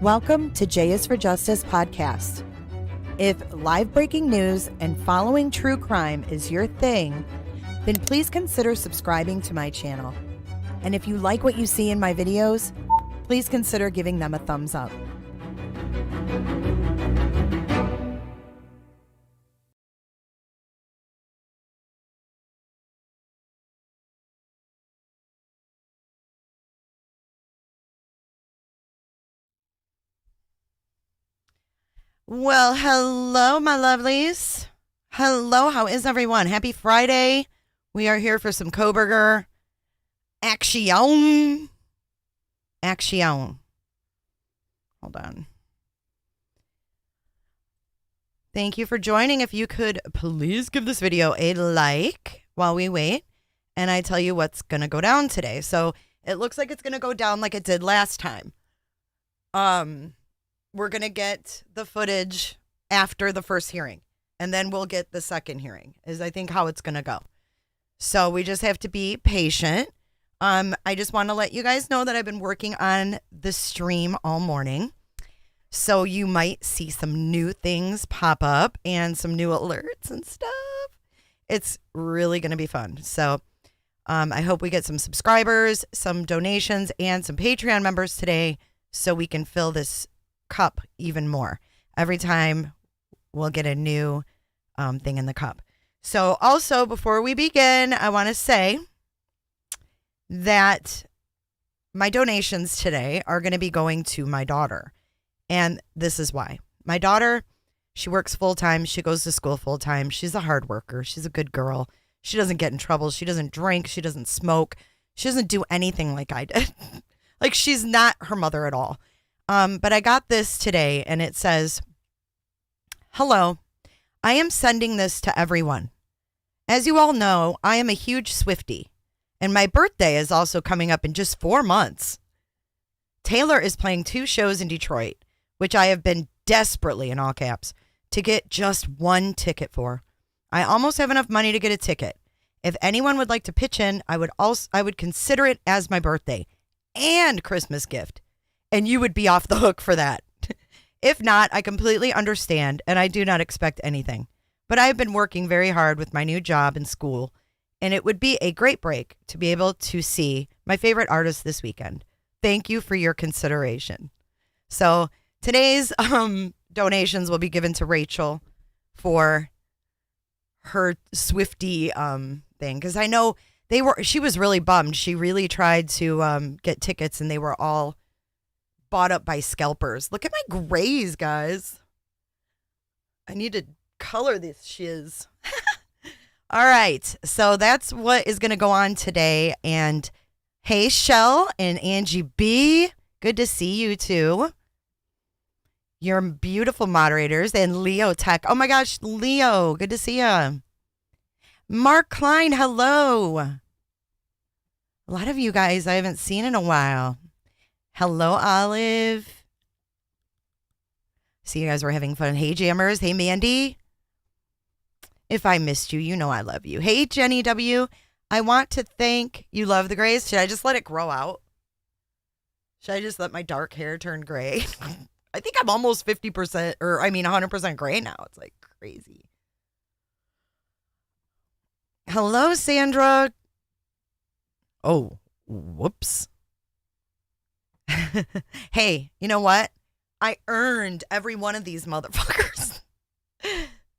Welcome to J is for Justice podcast. If live breaking news and following true crime is your thing, then please consider subscribing to my channel. And if you like what you see in my videos, please consider giving them a thumbs up. Well, hello, my lovelies. Hello, how is everyone? Happy Friday. We are here for some Kohberger action. Action. Hold on. Thank you for joining. If you could please give this video a like while we wait, and I tell you what's going to go down today. So it looks like it's going to go down like it did last time. We're going to get the footage after the first hearing, and then we'll get the second hearing, is I think how it's going to go. So we just have to be patient. I just want to let you guys know that I've been working on the stream all morning. So you might see some new things pop up and some new alerts and stuff. It's really going to be fun. So I hope we get some subscribers, some donations, and some Patreon members today so we can fill this cup even more. Every time we'll get a new thing in the cup. So also, before we begin, I want to say that my donations today are going to be going to my daughter. And this is why. My daughter, she works full-time. She goes to school full-time. She's a hard worker. She's a good girl. She doesn't get in trouble. She doesn't drink. She doesn't smoke. She doesn't do anything like I did. Like, she's not her mother at all. But I got this today, and it says, "Hello, I am sending this to everyone. As you all know, I am a huge Swiftie, and my birthday is also coming up in just 4 months. Taylor is playing 2 shows in Detroit, which I have been desperately, in all caps, to get just 1 ticket for. I almost have enough money to get a ticket. If anyone would like to pitch in, I would consider it as my birthday and Christmas gift, and you would be off the hook for that. If not, I completely understand, and I do not expect anything. But I have been working very hard with my new job and school, and it would be a great break to be able to see my favorite artist this weekend. Thank you for your consideration." So today's donations will be given to Rachel for her Swiftie thing, because I know she was really bummed. She really tried to get tickets, and they were all bought up by scalpers. Look at my grays, guys. I need to color this shiz. All right, so that's what is going to go on today. And hey, Shell and Angie B, good to see you too. You're beautiful moderators. And Leo Tech. Oh my gosh, Leo, good to see you. Mark Klein, hello. A lot of you guys I haven't seen in a while. Hello, Olive. See, you guys were having fun. Hey, Jammers. Hey, Mandy. If I missed you, you know I love you. Hey, Jenny W. I want to thank you. Love the grays. Should I just let it grow out? Should I just let my dark hair turn gray? I think I'm almost 50%, 100% gray now. It's like crazy. Hello, Sandra. Oh, whoops. Hey, you know what? I earned every one of these motherfuckers.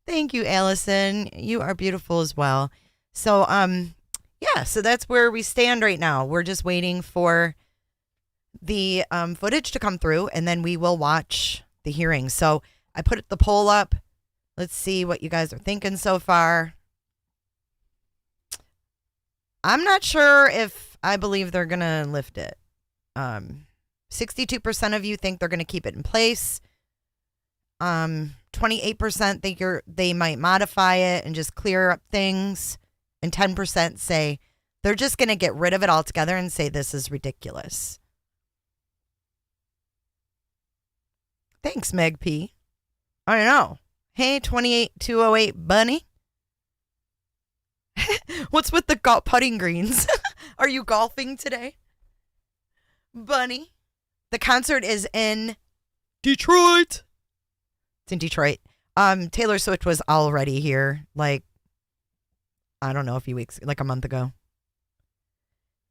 Thank you, Allison. You are beautiful as well. So, yeah, so that's where we stand right now. We're just waiting for the footage to come through, and then we will watch the hearing. So I put the poll up. Let's see what you guys are thinking so far. I'm not sure if I believe they're going to lift it. 62% of you think they're going to keep it in place. 28% think they might modify it and just clear up things. And 10% say they're just going to get rid of it altogether and say this is ridiculous. Thanks, Meg P. I don't know. Hey, 28208 Bunny. What's with the putting greens? Are you golfing today? Bunny. The concert is in Detroit. It's in Detroit. Taylor Swift was already here, like, I don't know, a month ago.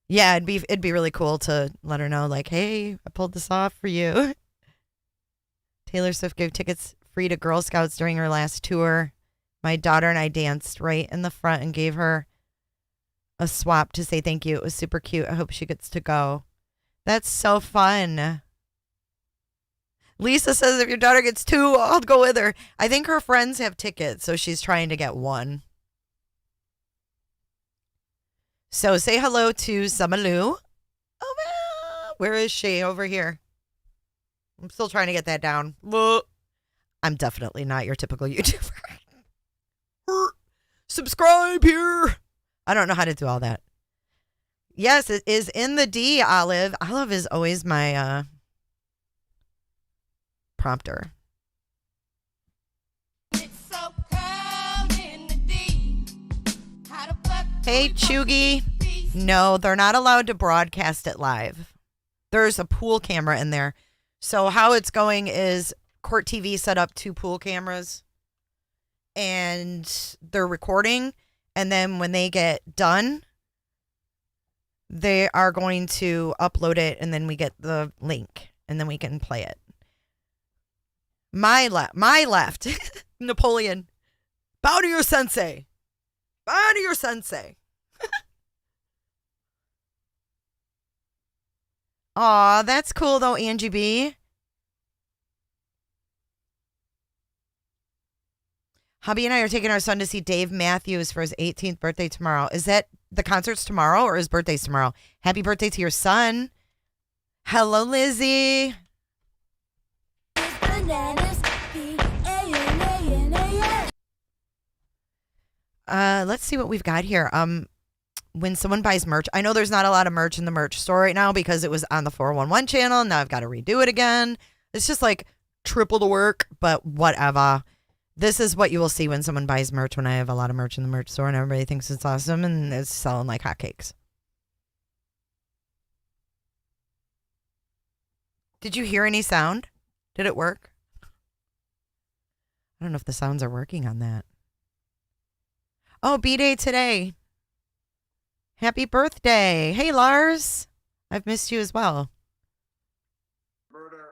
Yeah, it'd be really cool to let her know, like, hey, I pulled this off for you. Taylor Swift gave tickets free to Girl Scouts during her last tour. My daughter and I danced right in the front and gave her a swap to say thank you. It was super cute. I hope she gets to go. That's so fun. Lisa says if your daughter gets 2, I'll go with her. I think her friends have tickets, so she's trying to get 1. So say hello to Samalu. Oh, where is she? Over here. I'm still trying to get that down. I'm definitely not your typical YouTuber. Subscribe here. I don't know how to do all that. Yes, it is in the D, Olive. Olive is always my prompter. It's so cold in the D. How the fuck Hey, Chugi. No, they're not allowed to broadcast it live. There's a pool camera in there. So how it's going is Court TV set up 2 pool cameras and they're recording. And then when they get done, they are going to upload it and then we get the link and then we can play it. My left, Napoleon. Bow to your sensei. Bow to your sensei. Aw, that's cool though, Angie B. Hubby and I are taking our son to see Dave Matthews for his 18th birthday tomorrow. Is that the concert's tomorrow or his birthday's tomorrow? Happy birthday to your son. Hello, Lizzie. Let's see what we've got here. When someone buys merch, I know there's not a lot of merch in the merch store right now because it was on the 411 channel. Now I've got to redo it again. It's just like triple the work, but whatever. This is what you will see when someone buys merch when I have a lot of merch in the merch store and everybody thinks it's awesome and it's selling like hotcakes. Did you hear any sound? Did it work? I don't know if the sounds are working on that. Oh, B-Day today. Happy birthday. Hey, Lars. I've missed you as well. Roberta.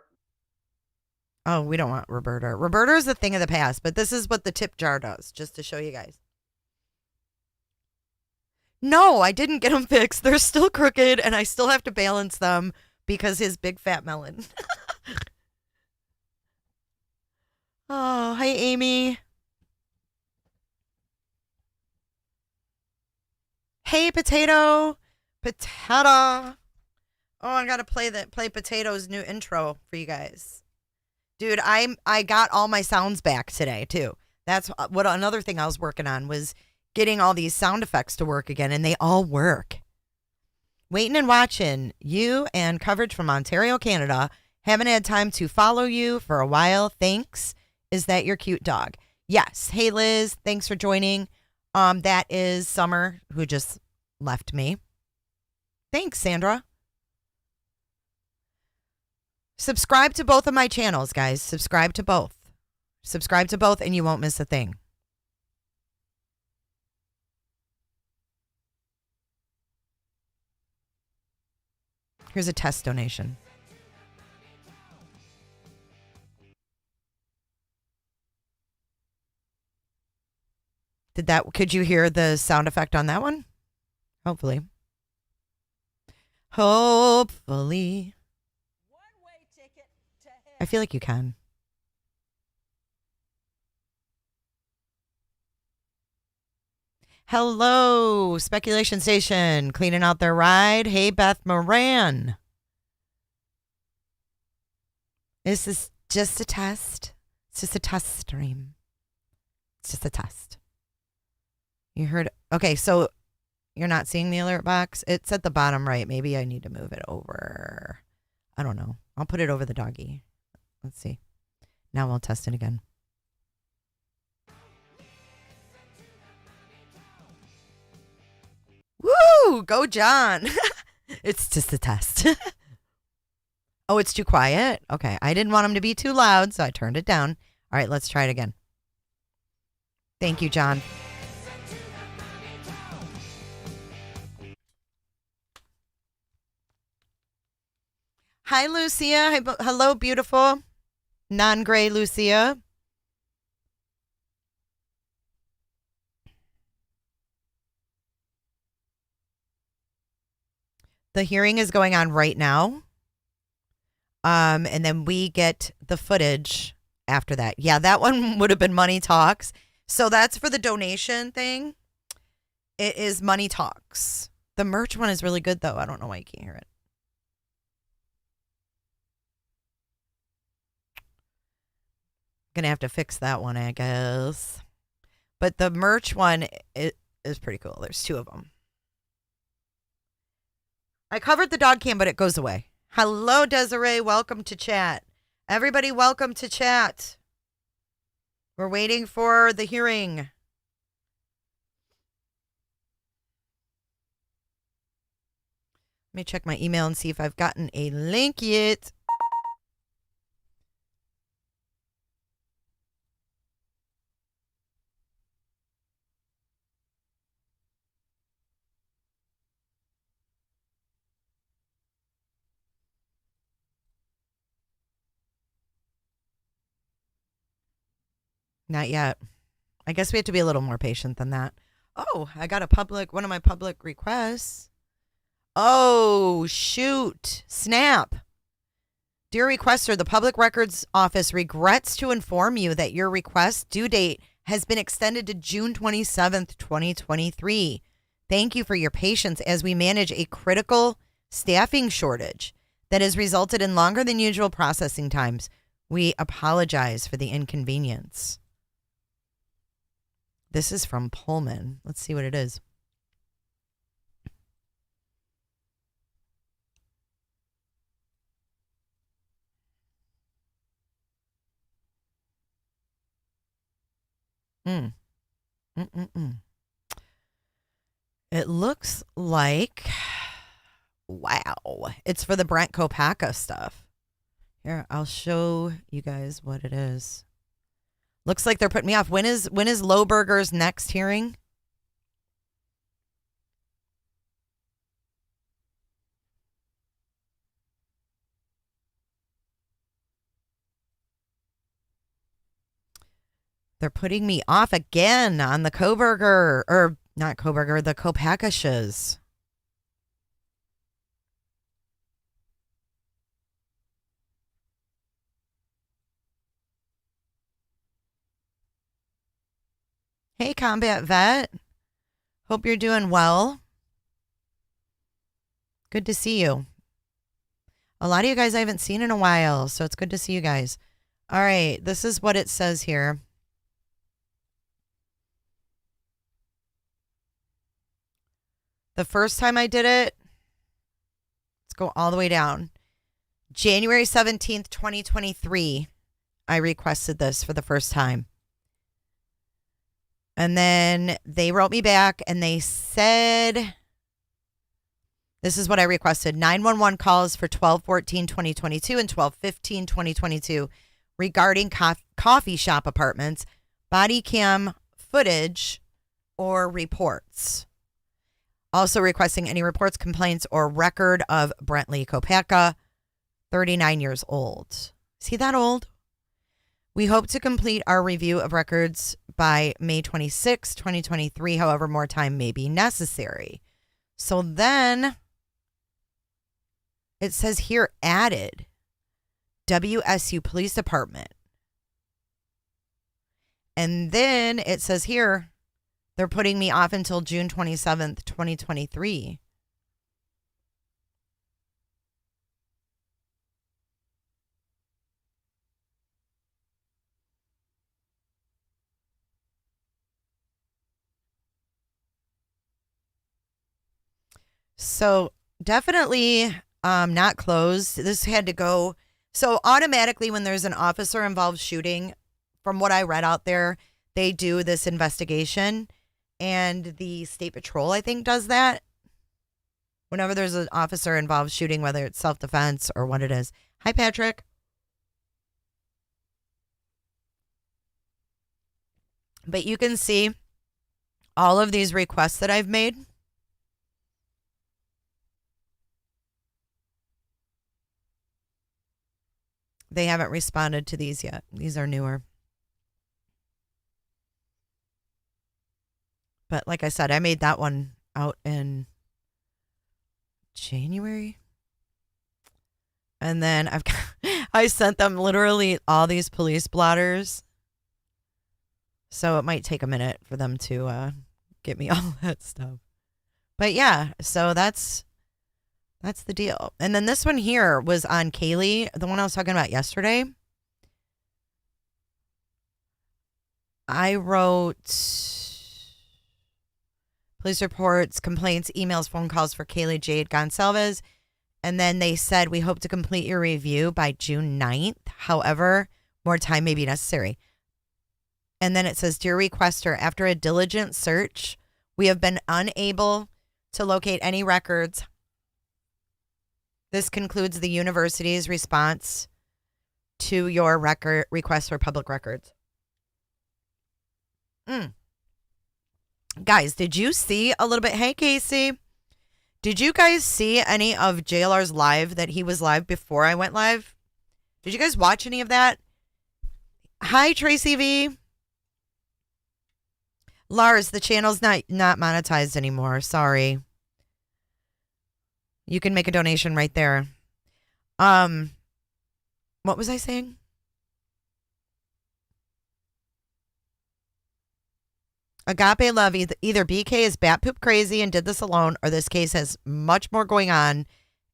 Oh, we don't want Roberta. Roberta is a thing of the past, but this is what the tip jar does, just to show you guys. No, I didn't get them fixed. They're still crooked, and I still have to balance them because his big fat melon. Oh, hi, Amy. Hey, Potato. Potato. Oh, I gotta play Potato's new intro for you guys. Dude, I got all my sounds back today, too. That's what another thing I was working on was getting all these sound effects to work again, and they all work. Waiting and watching you and coverage from Ontario, Canada. Haven't had time to follow you for a while. Thanks. Is that your cute dog? Yes. Hey, Liz. Thanks for joining. That is Summer, who just left me. Thanks, Sandra. Subscribe to both of my channels, guys. Subscribe to both. Subscribe to both and you won't miss a thing. Here's a test donation. Could you hear the sound effect on that one? Hopefully. Hopefully. One-way ticket to heaven. I feel like you can. Hello, Speculation Station, cleaning out their ride. Hey, Beth Moran. This is just a test. It's just a test stream. It's just a test. You heard? Okay, so you're not seeing the alert box? It's at the bottom right. Maybe I need to move it over. I don't know. I'll put it over the doggy. Let's see. Now we'll test it again. Woo! Go, John. It's just a test. Oh, it's too quiet? Okay. I didn't want him to be too loud, so I turned it down. All right, let's try it again. Thank you, John. Hi, Lucia. Hello, beautiful. Non-gray Lucia. The hearing is going on right now. And then we get the footage after that. Yeah, that one would have been Money Talks. So that's for the donation thing. It is Money Talks. The merch one is really good, though. I don't know why you can't hear it. Gonna have to fix that one, I guess. But the merch one is pretty cool. There's 2 of them. I covered the dog cam, but it goes away. Hello, Desiree. Welcome to chat. Everybody, welcome to chat. We're waiting for the hearing. me check my email and see if I've gotten a link yet. Not yet. I guess we have to be a little more patient than that. Oh, I got one of my public requests. Oh, shoot. Snap. Dear requester, the Public Records Office regrets to inform you that your request due date has been extended to June 27th, 2023. Thank you for your patience as we manage a critical staffing shortage that has resulted in longer than usual processing times. We apologize for the inconvenience. This is from Pullman. Let's see what it is. It looks like, wow, it's for the Bryan Kohberger stuff. Here, I'll show you guys what it is. Looks like they're putting me off. When is Kohberger's next hearing? They're putting me off again on the Kohberger, or not Kohberger, the Kohbergers. Hey, combat vet. Hope you're doing well. Good to see you. A lot of you guys I haven't seen in a while, so it's good to see you guys. All right, this is what it says here. The first time I did it, let's go all the way down. January 17th, 2023, I requested this for the first time. And then they wrote me back and they said, this is what I requested. 911 calls for 12/14/2022 and 12/15/2022 regarding coffee shop apartments, body cam footage, or reports. Also requesting any reports, complaints, or record of Brentley Kohberger, 39 years old. Is he that old? We hope to complete our review of records by May 26, 2023. However, more time may be necessary. So then it says here added WSU Police Department. And then it says here they're putting me off until June 27th, 2023. So definitely not closed. This had to go. So automatically when there's an officer involved shooting, from what I read out there, they do this investigation. And the State Patrol, I think, does that. Whenever there's an officer involved shooting, whether it's self-defense or what it is. Hi, Patrick. But you can see all of these requests that I've made. They haven't responded to these yet. These are newer. But like I said, I made that one out in January. And then I sent them literally all these police blotters. So it might take a minute for them to get me all that stuff. But yeah, so that's the deal. And then this one here was on Kaylee, the one I was talking about yesterday. I wrote police reports, complaints, emails, phone calls for Kaylee Jade Gonsalves. And then they said, we hope to complete your review by June 9th. However, more time may be necessary. And then it says, dear requester, after a diligent search, we have been unable to locate any records This concludes the university's response to your request for public records. Guys, did you see a little bit? Hey, Casey. Did you guys see any of JLR's live that he was live before I went live? Did you guys watch any of that? Hi, Tracy V. Lars, the channel's not monetized anymore. Sorry. You can make a donation right there. What was I saying? Agape love, either BK is bat poop crazy and did this alone, or this case has much more going on.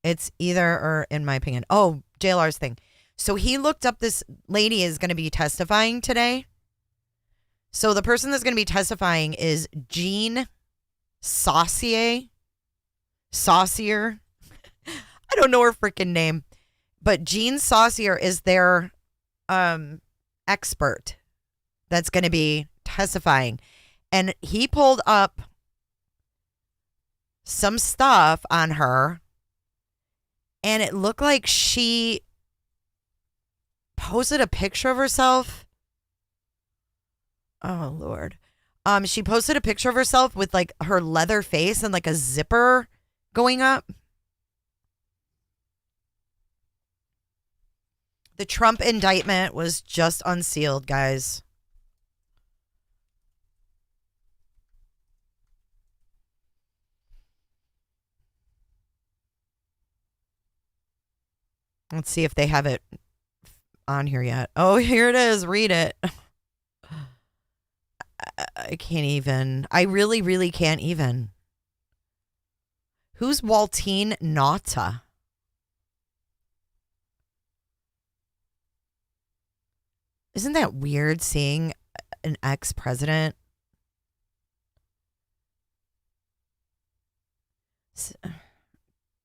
It's either or, in my opinion. Oh, JLR's thing. So he looked up, this lady is going to be testifying today. So the person that's going to be testifying is Jean Saucier. I don't know her freaking name. But Jean Saucier is their expert that's going to be testifying. And he pulled up some stuff on her, and it looked like she posted a picture of herself. Oh, Lord. She posted a picture of herself with like her leather face and like a zipper going up. The Trump indictment was just unsealed, guys. Let's see if they have it on here yet. Oh, here it is. Read it. I can't even. I really, really can't even. Who's Waltine Nauta? Isn't that weird seeing an ex-president?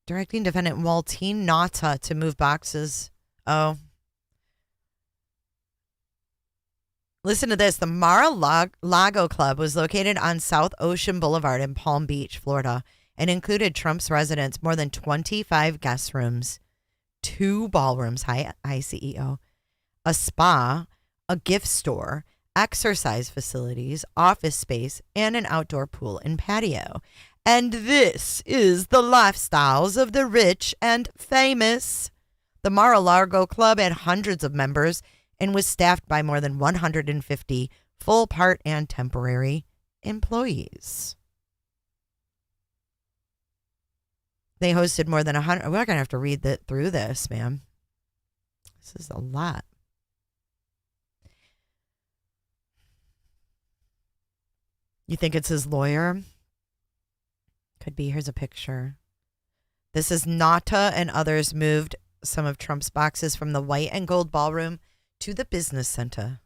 Directing defendant Waltine Nauta to move boxes. Oh. Listen to this. The Mar-a-Lago Club was located on South Ocean Boulevard in Palm Beach, Florida, and included Trump's residence, more than 25 guest rooms, 2 ballrooms, hi CEO, a spa, a gift store, exercise facilities, office space, and an outdoor pool and patio. And this is the lifestyles of the rich and famous. The Mar-a-Lago Club had hundreds of members and was staffed by more than 150 full, part, and temporary employees. They hosted more than 100. We're going to have to read through this, man. This is a lot. You think it's his lawyer? Could be. Here's a picture. This is Nauta and others moved some of Trump's boxes from the white and gold ballroom to the business center.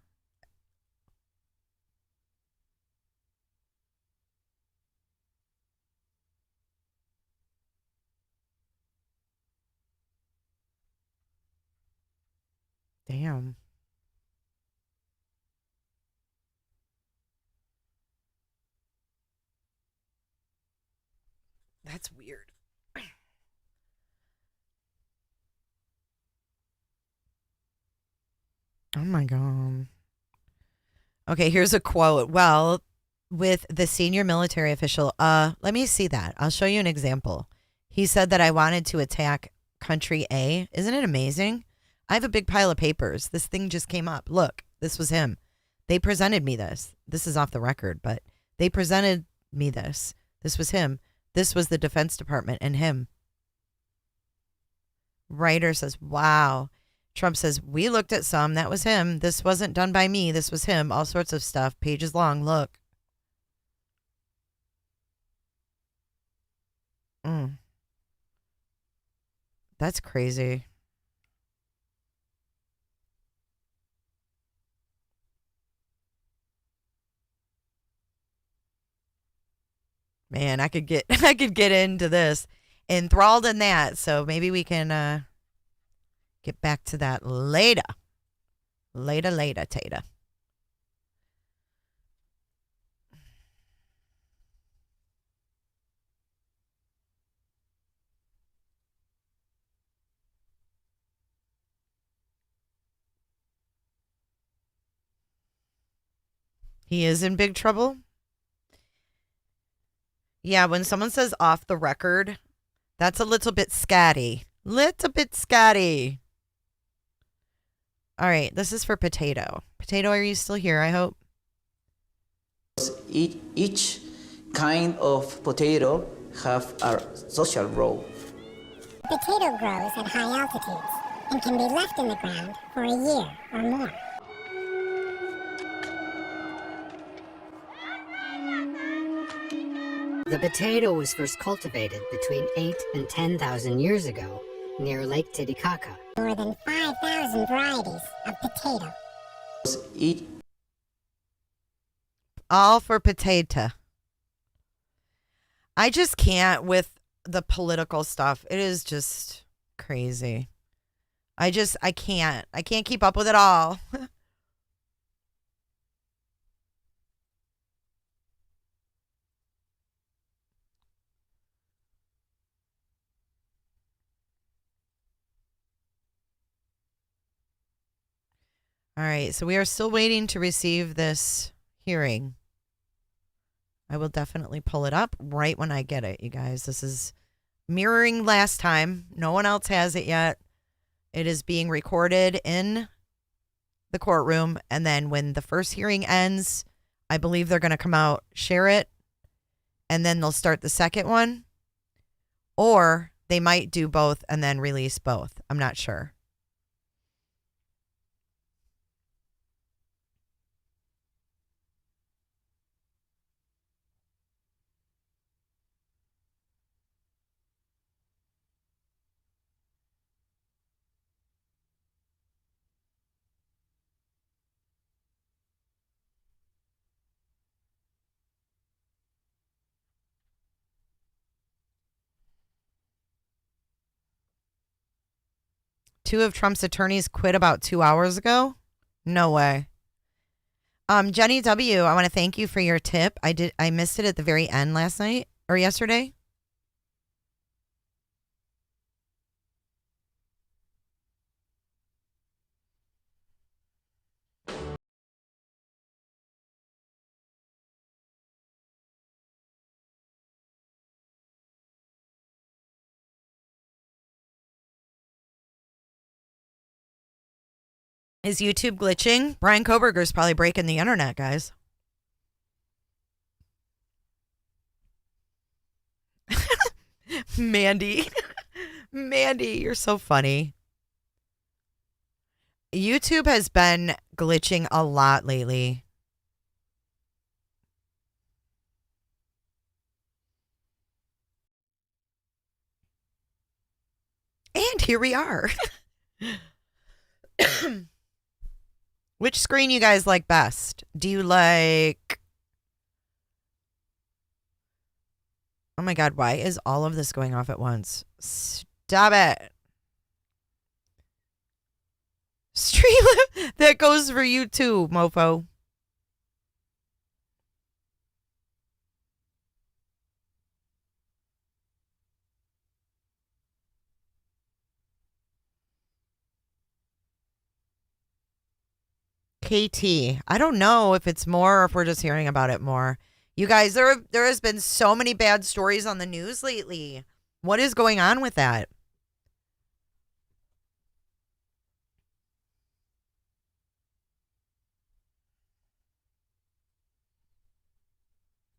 Damn. That's weird. Oh my God. Okay, here's a quote. Well, with the senior military official, let me see that. I'll show you an example. He said that I wanted to attack country A. Isn't it amazing? I have a big pile of papers. This thing just came up. Look, this was him. They presented me this. This is off the record, but they presented me this. This was him. This was the Defense Department and him. Writer says, wow. Trump says, we looked at some. That was him. This wasn't done by me. This was him. All sorts of stuff. Pages long. Look. That's crazy. Man, I could get into this. Enthralled in that. So maybe we can get back to that later. Later, Tata. He is in big trouble. Yeah, when someone says off the record, that's a little bit scatty. Little bit scatty. All right, this is for Potato. Potato, are you still here, I hope? Each kind of potato have a social role. Potato grows at high altitudes and can be left in the ground for a year or more. The potato was first cultivated between 8 and 10,000 years ago near Lake Titicaca. More than 5,000 varieties of potato. All for Potato. I just can't with the political stuff. It is just crazy. I can't. I can't keep up with it all. All right, so we are still waiting to receive this hearing. I will definitely pull it up right when I get it, you guys. This is mirroring last time. No one else has it yet. It is being recorded in the courtroom, and then when the first hearing ends, I believe they're going to come out, share it, and then they'll start the second one. Or they might do both and then release both. I'm not sure. Two of Trump's attorneys quit about 2 hours ago? No way. Jenny W., I want to thank you for your tip. I missed it at the very end last night or yesterday. Is YouTube glitching? Bryan Kohberger's probably breaking the internet, guys. Mandy. Mandy, you're so funny. YouTube has been glitching a lot lately. And here we are. Which screen you guys like best? Do you like... Oh my God, why is all of this going off at once? Stop it. Streamlab, that goes for you too, mofo. KT. I don't know if it's more or if we're just hearing about it more. You guys, there has been so many bad stories on the news lately. What is going on with that?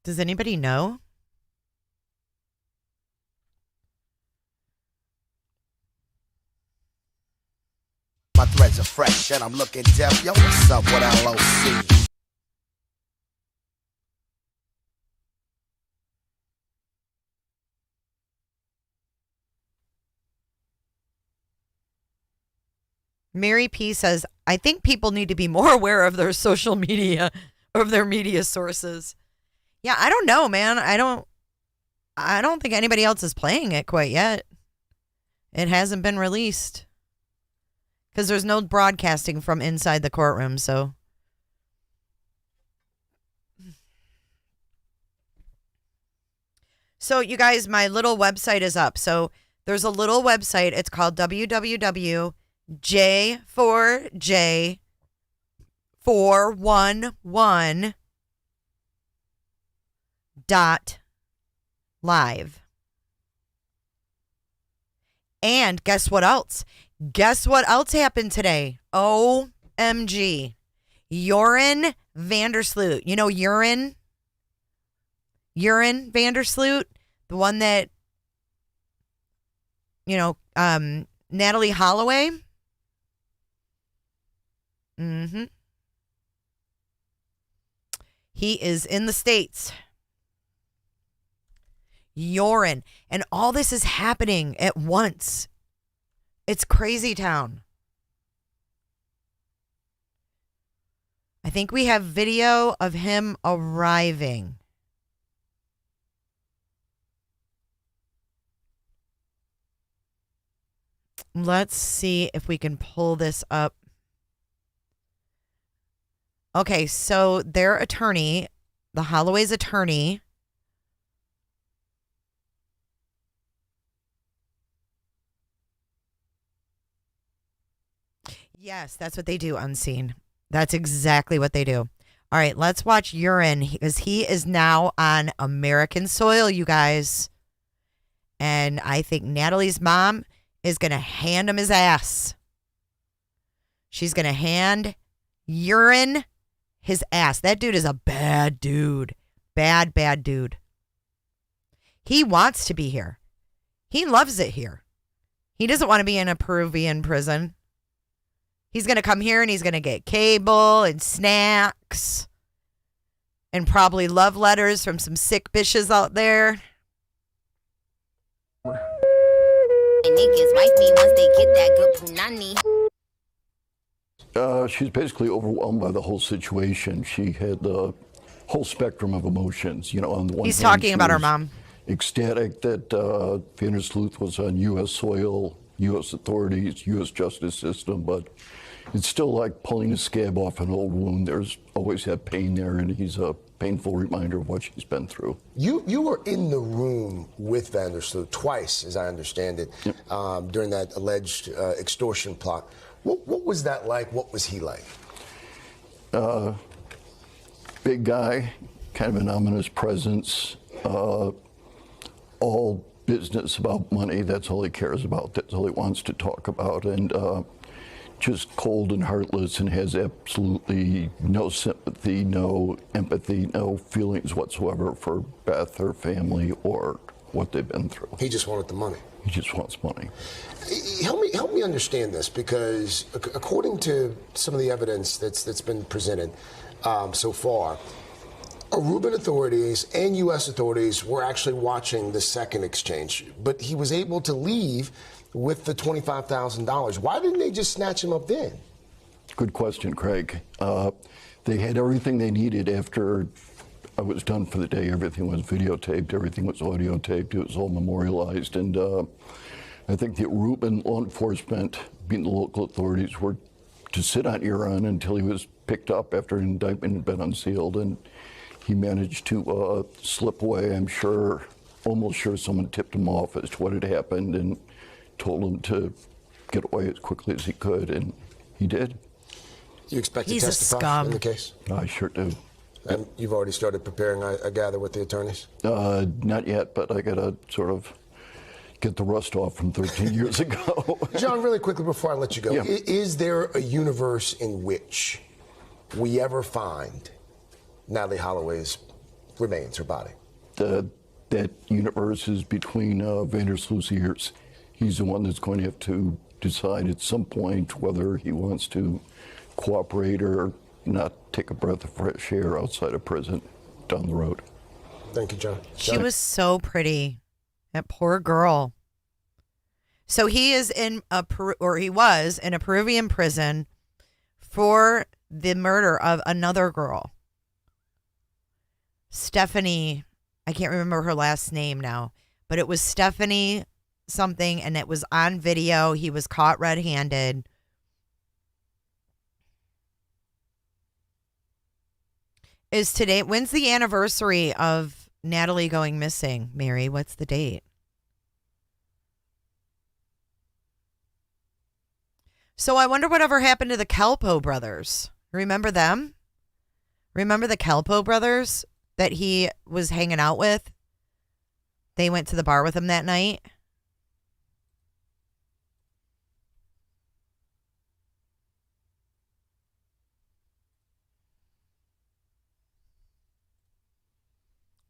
Does anybody know? My threads are fresh and I'm looking deaf. Yo, what's up with LOC? Mary P says, I think people need to be more aware of their social media, of their media sources. Yeah, I don't know, man. I don't think anybody else is playing it quite yet. It hasn't been released. Because there's no broadcasting from inside the courtroom, so. So, you guys, my little website is up. So, there's a little website. It's called www.j4j411 live. And guess what else? Guess what else happened today? OMG. Joran Vandersloot. You know Joran Vandersloot? The one that, Natalie Holloway? Mm-hmm. He is in the States. Joran. And all this is happening at once. It's crazy town. I think we have video of him arriving. Let's see if we can pull this up. Okay, so their attorney, the Holloway's attorney, yes, that's what they do, Unseen. That's exactly what they do. All right, let's watch Joran because he is now on American soil, you guys. And I think Natalie's mom is going to hand him his ass. She's going to hand Joran his ass. That dude is a bad dude. Bad dude. He wants to be here. He loves it here. He doesn't want to be in a Peruvian prison. He's going to come here and he's going to get cable and snacks and probably love letters from some sick bitches out there. Niggas wife me once they get that good punani. She's basically overwhelmed by the whole situation. She had the whole spectrum of emotions. On the one He's hand, talking about her mom. Ecstatic that Vandersloot was on U.S. soil, U.S. authorities, U.S. justice system, but it's still like pulling a scab off an old wound. There's always that pain there, and he's a painful reminder of what she's been through. You were in the room with Vandersloot twice, as I understand it, Yep. During that alleged extortion plot. What was that like? What was he like? Big guy, kind of an ominous presence, all business about money. That's all he cares about. That's all he wants to talk about. And just cold and heartless and has absolutely no sympathy, no empathy, no feelings whatsoever for Beth, her family, or what they've been through. He just wanted the money. He just wants money. Help me understand this, because according to some of the evidence that's been presented so far, Aruban authorities and U.S. authorities were actually watching the second exchange, but he was able to leave with the $25,000. Why didn't they just snatch him up then? Good question, Craig. They had everything they needed after I was done for the day. Everything was videotaped, everything was audio taped, it was all memorialized. And I think the Aruban law enforcement, being the local authorities, were to sit on Iran until he was picked up after an indictment had been unsealed. And he managed to slip away. I'm sure, almost sure someone tipped him off as to what had happened and told him to get away as quickly as he could, and he did. You expect He's to a testify scum. in the case? I sure do. And you've already started preparing, I gather, with the attorneys? Not yet, but I gotta sort of get the rust off from 13 years ago. John, really quickly before I let you go, Yeah. Is there a universe in which we ever find Natalie Holloway's remains, her body? That universe is between Vandersloot's ears. He's the one that's going to have to decide at some point whether he wants to cooperate or not take a breath of fresh air outside of prison down the road. Thank you, John. She was so pretty. That poor girl. So he is he was in a Peruvian prison for the murder of another girl. Stephanie, I can't remember her last name now, but it was Stephanie something, and it was on video. He was caught red-handed. When's the anniversary of Natalie going missing, Mary? What's the date? So I wonder whatever happened to the Kelpo brothers. Remember them? Remember the Kelpo brothers? that he was hanging out with, they went to the bar with him that night.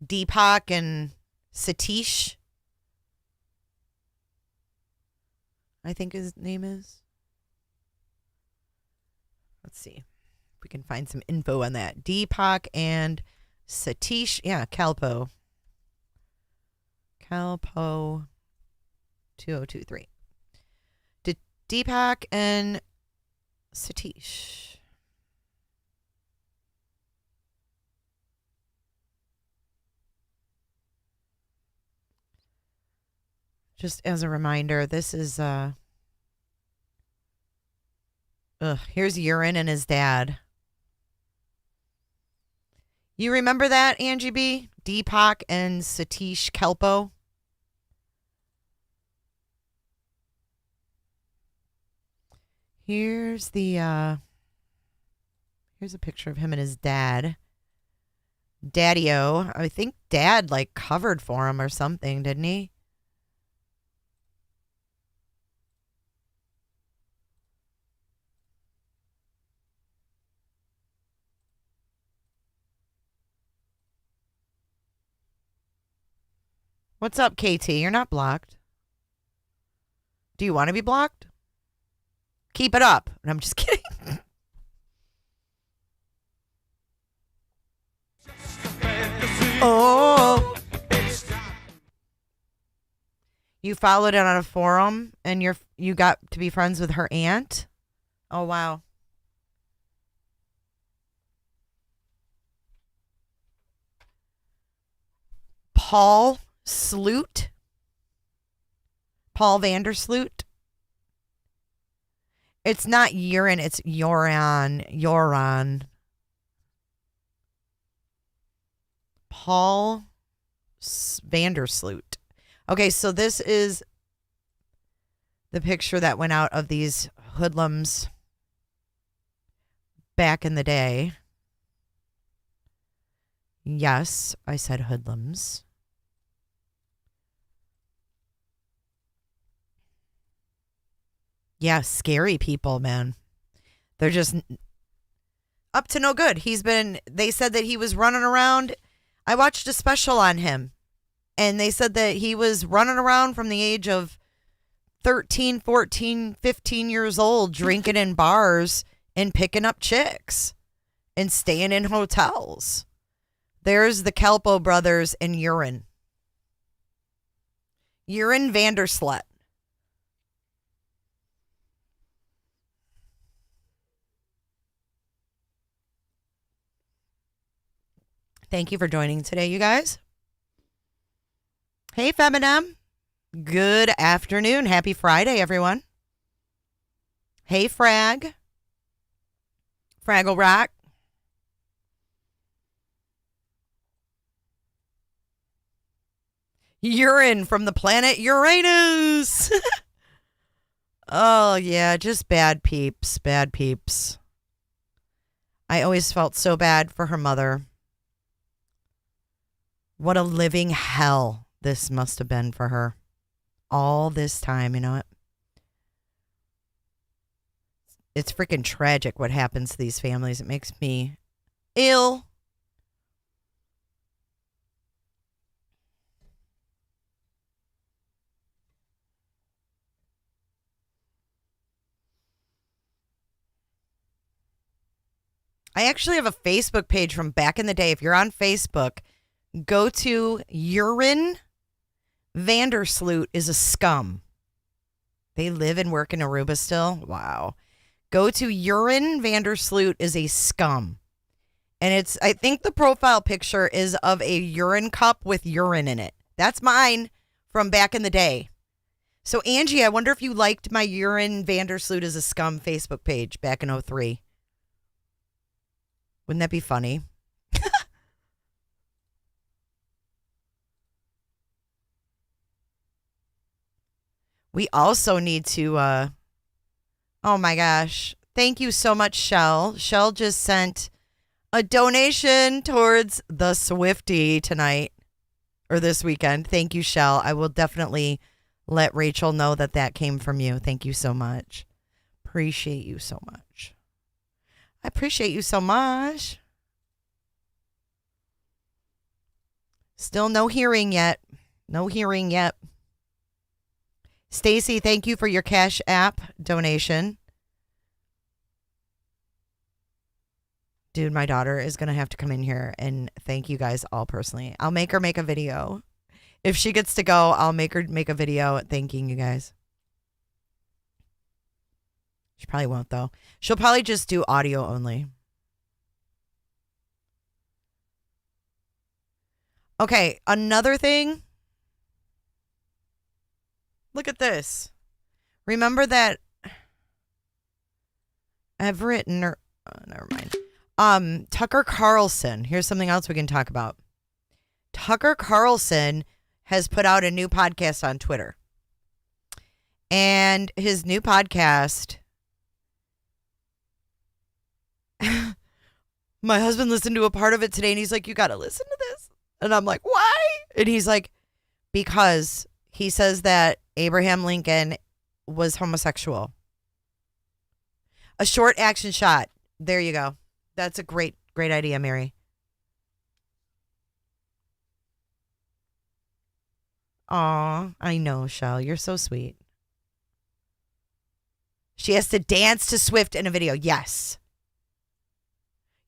Deepak and Satish, I think his name is. Let's see if we can find some info on that. Deepak and Satish. Yeah, Kalpo. Kalpo 2023. Deepak and Satish. Just as a reminder, this is here's Urine and his dad. You remember that, Angie B? Deepak and Satish Kelpo? Here's a picture of him and his dad. Daddy-O. I think Dad like covered for him or something, didn't he? What's up, KT? You're not blocked. Do you want to be blocked? Keep it up. I'm just kidding. Oh. You followed it on a forum and you got to be friends with her aunt? Oh, wow. Paul Sloot. Paul Vandersloot. It's not urine, it's Yoran. Paul Vandersloot. Okay, so this is the picture that went out of these hoodlums back in the day. Yes, I said hoodlums. Yeah, scary people, man. They're just up to no good. They said that he was running around. I watched a special on him, and they said that he was running around from the age of 13, 14, 15 years old, drinking in bars and picking up chicks and staying in hotels. There's the Kelpo brothers and Urine. Urine Vanderslut. Thank you for joining today, you guys. Hey, Feminem. Good afternoon. Happy Friday, everyone. Hey, Fraggle Rock. Urine from the planet Uranus. Oh, yeah, just bad peeps. Bad peeps. I always felt so bad for her mother. What a living hell this must have been for her. All this time, you know what? It's freaking tragic what happens to these families. It makes me ill. I actually have a Facebook page from back in the day. If you're on Facebook, go to Urine Vandersloot is a scum. They live and work in Aruba still. Wow. Go to Urine Vandersloot is a scum. And I think the profile picture is of a urine cup with urine in it. That's mine from back in the day. So Angie, I wonder if you liked my Urine Vandersloot is a scum Facebook page back in 2003. Wouldn't that be funny? We also need to, oh my gosh. Thank you so much, Shell. Shell just sent A donation towards the Swiftie tonight or this weekend. Thank you, Shell. I will definitely let Rachel know that that came from you. Thank you so much. Appreciate you so much. I appreciate you so much. Still no hearing yet. No hearing yet. Stacy, thank you for your Cash App donation. Dude, my daughter is going to have to come in here and thank you guys all personally. I'll make her make a video. If she gets to go, I'll make her make a video thanking you guys. She probably won't, though. She'll probably just do audio only. Okay, another thing. Look at this. Remember that Everett, never mind. Tucker Carlson. Here's something else we can talk about. Tucker Carlson has put out a new podcast on Twitter. And his new podcast, my husband listened to a part of it today and he's like, you got to listen to this. And I'm like, why? And he's like, because he says that Abraham Lincoln was homosexual. A short action shot. There you go. That's a great idea, Mary. Aw, I know, Shell. You're so sweet. She has to dance to Swift in a video. Yes.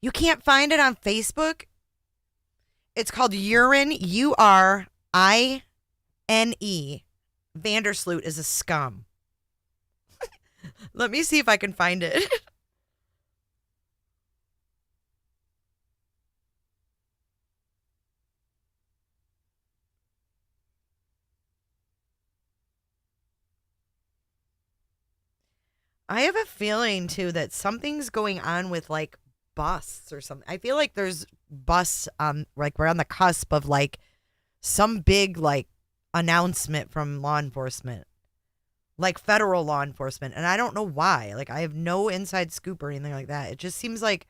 You can't find it on Facebook? It's called Urine, Urine. Vandersloot is a scum. Let me see if I can find it. I have a feeling, too, that something's going on with, like, busts or something. I feel like there's busts, like, we're on the cusp of, like, some big, like, announcement from law enforcement. Like, federal law enforcement. And I don't know why. Like, I have no inside scoop or anything like that. It just seems like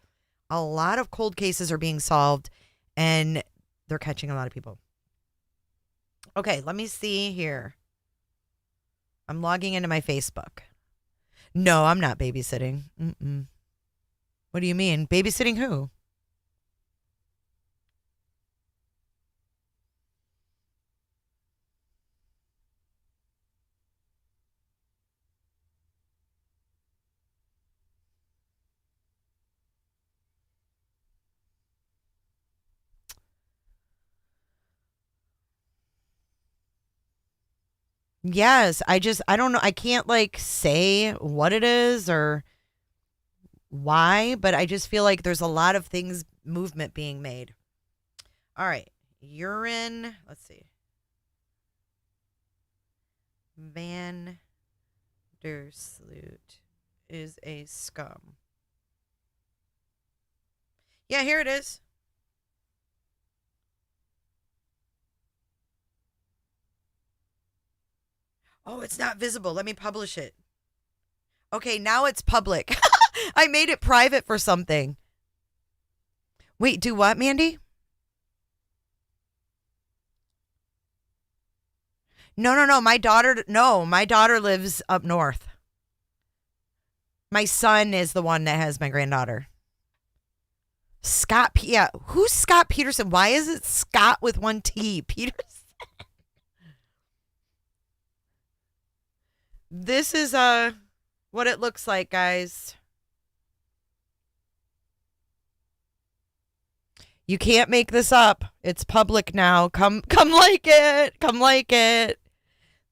a lot of cold cases are being solved, and they're catching a lot of people. Okay, let me see here. I'm logging into my Facebook. No, I'm not babysitting. What do you mean? Babysitting who? Yes, I don't know. I can't like say what it is or why, but I just feel like there's a lot of things, movement being made. All right. Urine. Let's see. Vandersloot is a scum. Yeah, here it is. Oh, it's not visible. Let me publish it. Okay, now it's public. I made it private for something. Wait, do what, Mandy? No. My daughter lives up north. My son is the one that has my granddaughter. Scott, yeah. Who's Scott Peterson? Why is it Scott with one T? Peterson? This is what it looks like, guys. You can't make this up. It's public now. Come like it. Come like it.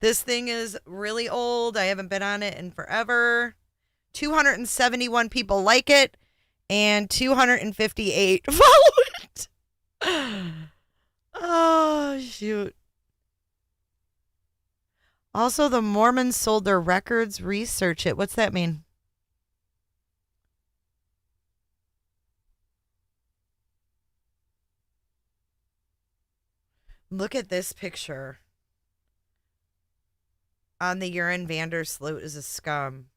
This thing is really old. I haven't been on it in forever. 271 people like it and 258 follow it. Oh, shoot. Also, the Mormons sold their records. Research it. What's that mean? Look at this picture. On the urine, Vandersloot is a scum.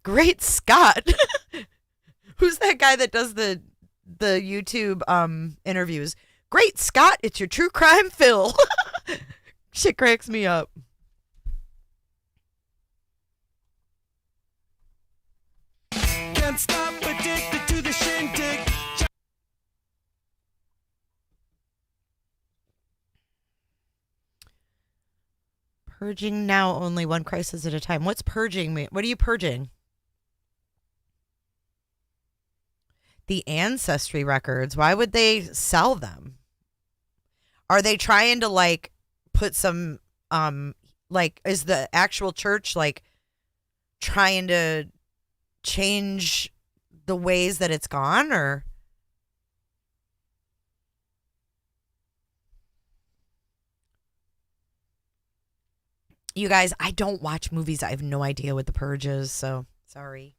Great Scott. Who's that guy that does the YouTube interviews? Great Scott, it's your true crime Phil. Shit cracks me up. Can't stop addicted to the shindig. Purging now, only one crisis at a time. What's purging me? What are you purging? The ancestry records. Why would they sell them? Are they trying to like put some like is the actual church like trying to change the ways that it's gone, or you guys, I don't watch movies. I have no idea what the purge is, so sorry.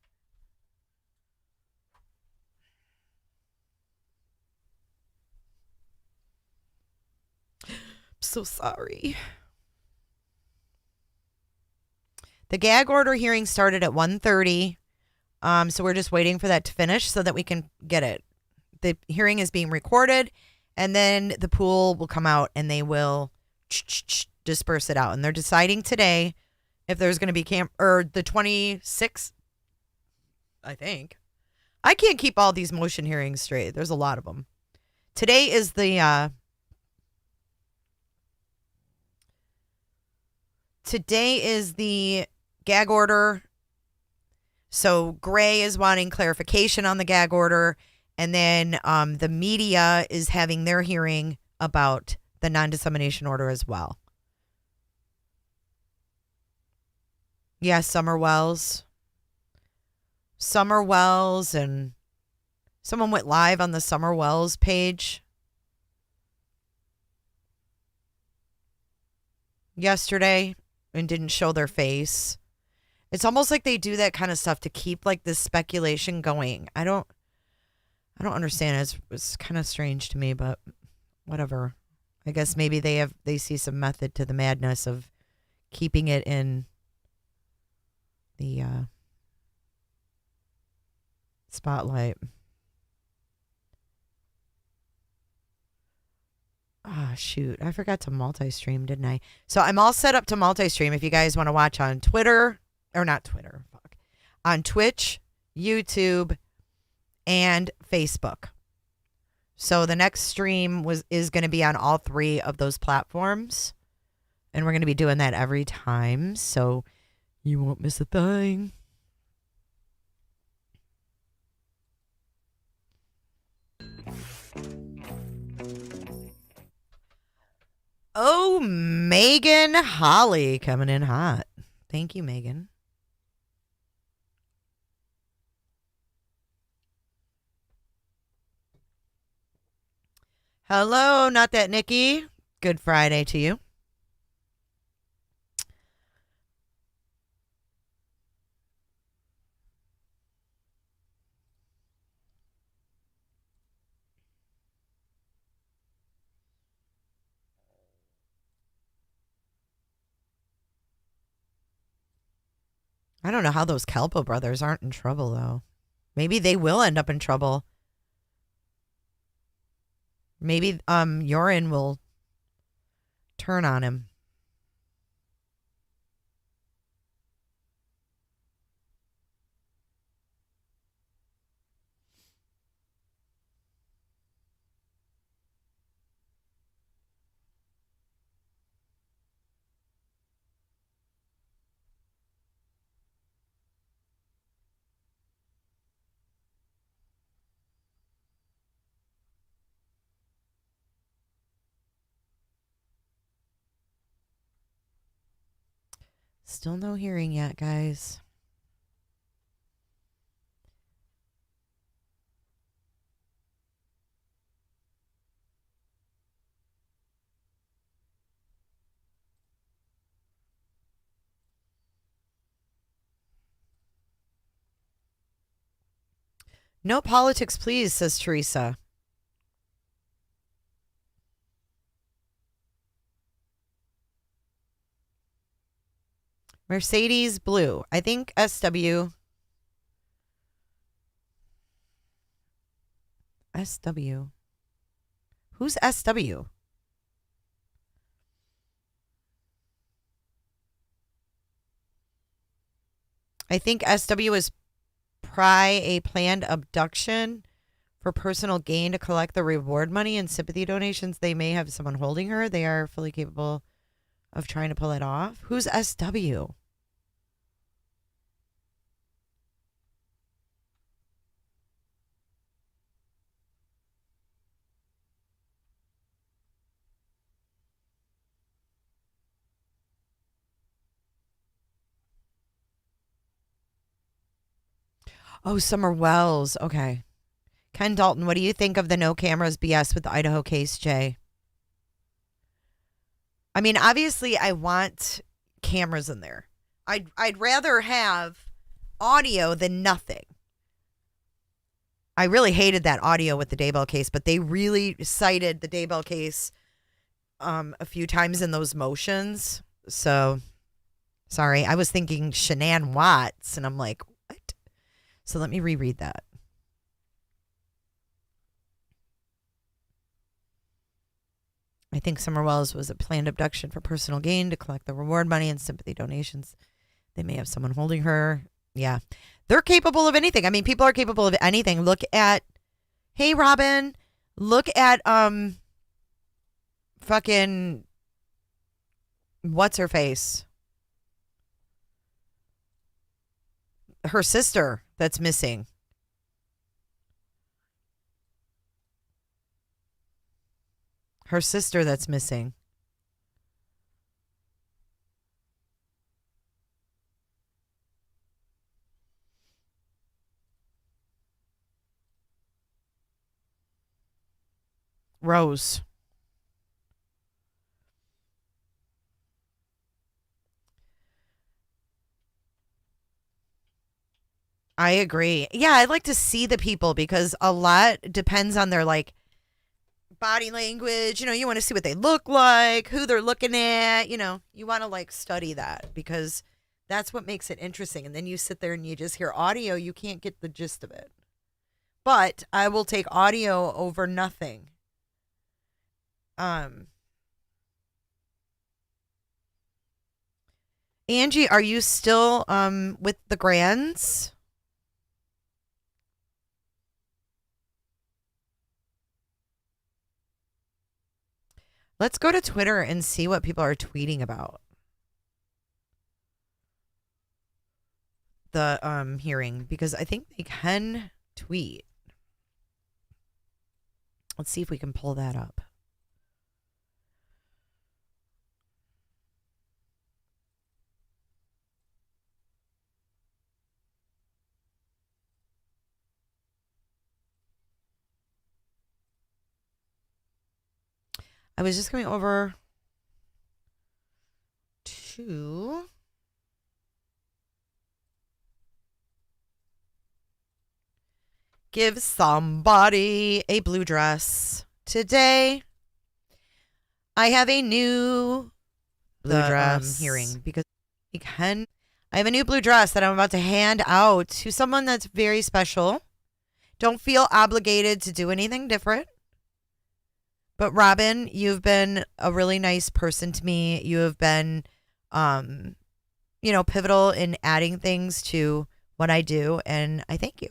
So sorry. The gag order hearing started at 1:30. So we're just waiting for that to finish so that we can get it. The hearing is being recorded, and then the pool will come out and they will disperse it out. And they're deciding today if there's going to be the 26th, I think. I can't keep all these motion hearings straight. There's a lot of them. Today is the gag order. So Gray is wanting clarification on the gag order, and then the media is having their hearing about the non-dissemination order as well. Yes, Summer Wells, and someone went live on the Summer Wells page yesterday and didn't show their face. It's almost like they do that kind of stuff to keep like this speculation going. I don't understand. It's kind of strange to me, but whatever. I guess maybe they see some method to the madness of keeping it in the spotlight. Ah, shoot. I forgot to multi-stream, didn't I? So I'm all set up to multi-stream if you guys want to watch on Twitter. Or not Twitter, on Twitch, YouTube, and Facebook. So the next stream is going to be on all three of those platforms. And we're going to be doing that every time. So you won't miss a thing. Oh, Megan Holly coming in hot. Thank you, Megan. Hello, not that Nikki. Good Friday to you. I don't know how those Kelpo brothers aren't in trouble, though. Maybe they will end up in trouble. Maybe Yorin will turn on him. Still no hearing yet, guys. No politics, please, says Teresa. Mercedes blue. I think SW SW. Who's SW? I think SW is a planned abduction for personal gain to collect the reward money and sympathy donations. They may have someone holding her. They are fully capable of trying to pull it off. Who's SW? Oh, Summer Wells. Okay. Ken Dalton, what do you think of the no cameras BS with the Idaho case, Jay? I mean, obviously, I want cameras in there. I'd rather have audio than nothing. I really hated that audio with the Daybell case, but they really cited the Daybell case a few times in those motions. So, sorry, I was thinking Shanann Watts, and I'm like, what? So let me reread that. I think Summer Wells was a planned abduction for personal gain to collect the reward money and sympathy donations. They may have someone holding her. Yeah. They're capable of anything. I mean, people are capable of anything. Look at, hey, Robin, look at fucking, what's her face? Her sister that's missing. Her sister that's missing. Rose. I agree. Yeah, I'd like to see the people because a lot depends on their like body language. You know, you want to see what they look like, who they're looking at. You know, you want to like study that because that's what makes it interesting. And then you sit there and you just hear audio, you can't get the gist of it. But I will take audio over nothing. Angie, are you still with the Grands? Let's go to Twitter and see what people are tweeting about the hearing because I think they can tweet. Let's see if we can pull that up. I was just coming over to give somebody a blue dress. Today, I have a new blue dress hearing because I have a new blue dress that I'm about to hand out to someone that's very special. Don't feel obligated to do anything different. But Robin, you've been a really nice person to me. You have been, pivotal in adding things to what I do, and I thank you.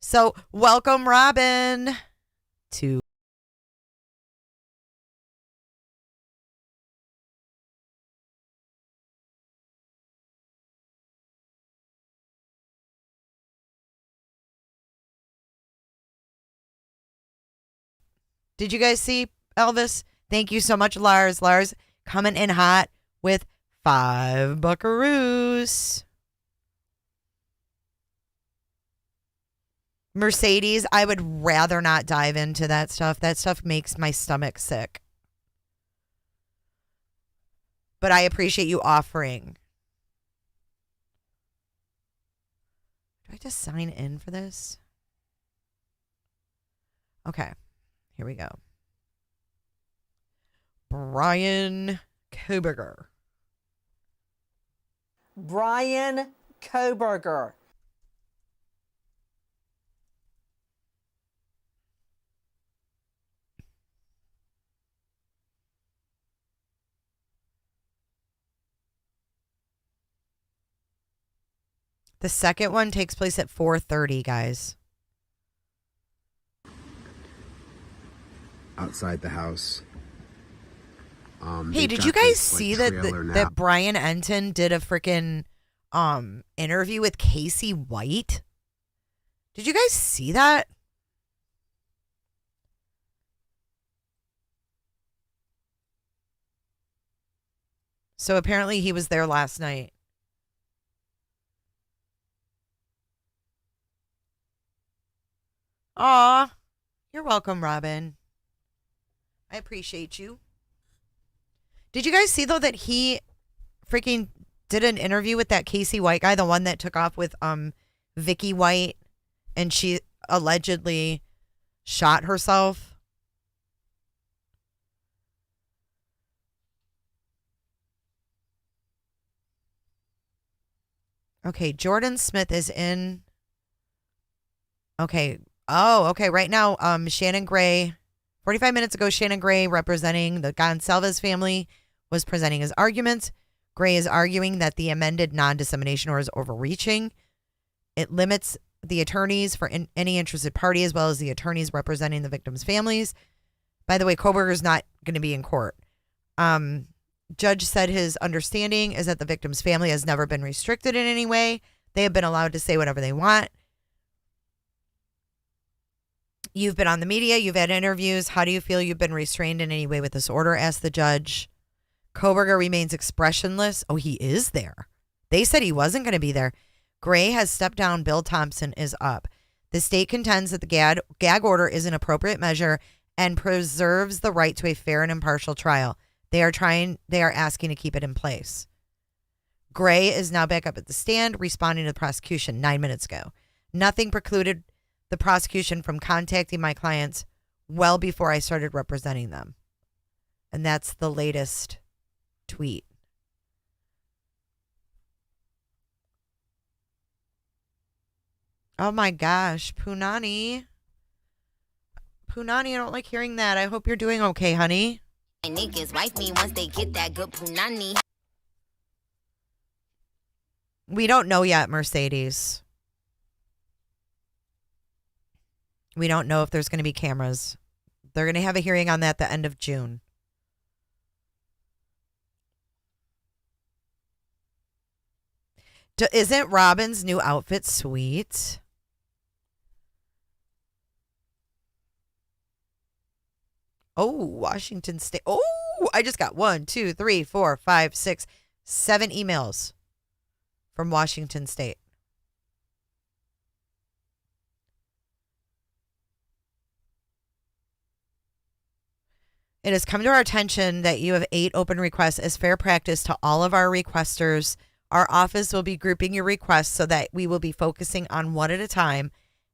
So welcome, Robin, to Did you guys see Elvis? Thank you so much, Lars. Lars coming in hot with 5 buckaroos. Mercedes, I would rather not dive into that stuff. That stuff makes my stomach sick. But I appreciate you offering. Do I just sign in for this? Okay. Here we go. Bryan Kohberger. Bryan Kohberger. The second one takes place at 4:30, guys. Outside the house. Hey, did you guys see that Brian Enton did a freaking interview with Casey White? Did you guys see that? So apparently he was there last night. Aw, you're welcome, Robin. I appreciate you. Did you guys see, though, that he freaking did an interview with that Casey White guy, the one that took off with Vicky White, and she allegedly shot herself? Okay, Jordan Smith is in. Okay. Oh, okay. Right now, Shannon Gray, 45 minutes ago, Shannon Gray, representing the Gonsalves family, was presenting his arguments. Gray is arguing that the amended non-dissemination order is overreaching. It limits the attorneys for any interested party as well as the attorneys representing the victims' families. By the way, Kohberger is not going to be in court. Judge said his understanding is that the victim's family has never been restricted in any way. They have been allowed to say whatever they want. You've been on the media. You've had interviews. How do you feel you've been restrained in any way with this order? Asked the judge. Kohberger remains expressionless. Oh, he is there. They said he wasn't going to be there. Gray has stepped down. Bill Thompson is up. The state contends that the gag order is an appropriate measure and preserves the right to a fair and impartial trial. They are asking to keep it in place. Gray is now back up at the stand, responding to the prosecution 9 minutes ago. Nothing precluded the prosecution from contacting my clients well before I started representing them. And that's the latest tweet. Oh my gosh, Punani. Punani, I don't like hearing that. I hope you're doing okay, honey. My niggas wife me once they get that good punani. We don't know yet, Mercedes. We don't know if there's going to be cameras. They're going to have a hearing on that at the end of June. Isn't Robin's new outfit sweet? Oh, Washington State. Oh, I just got 1, 2, 3, 4, 5, 6, 7 emails from Washington State. It has come to our attention that you have 8 open requests. As fair practice to all of our requesters, our office will be grouping your requests so that we will be focusing on one at a time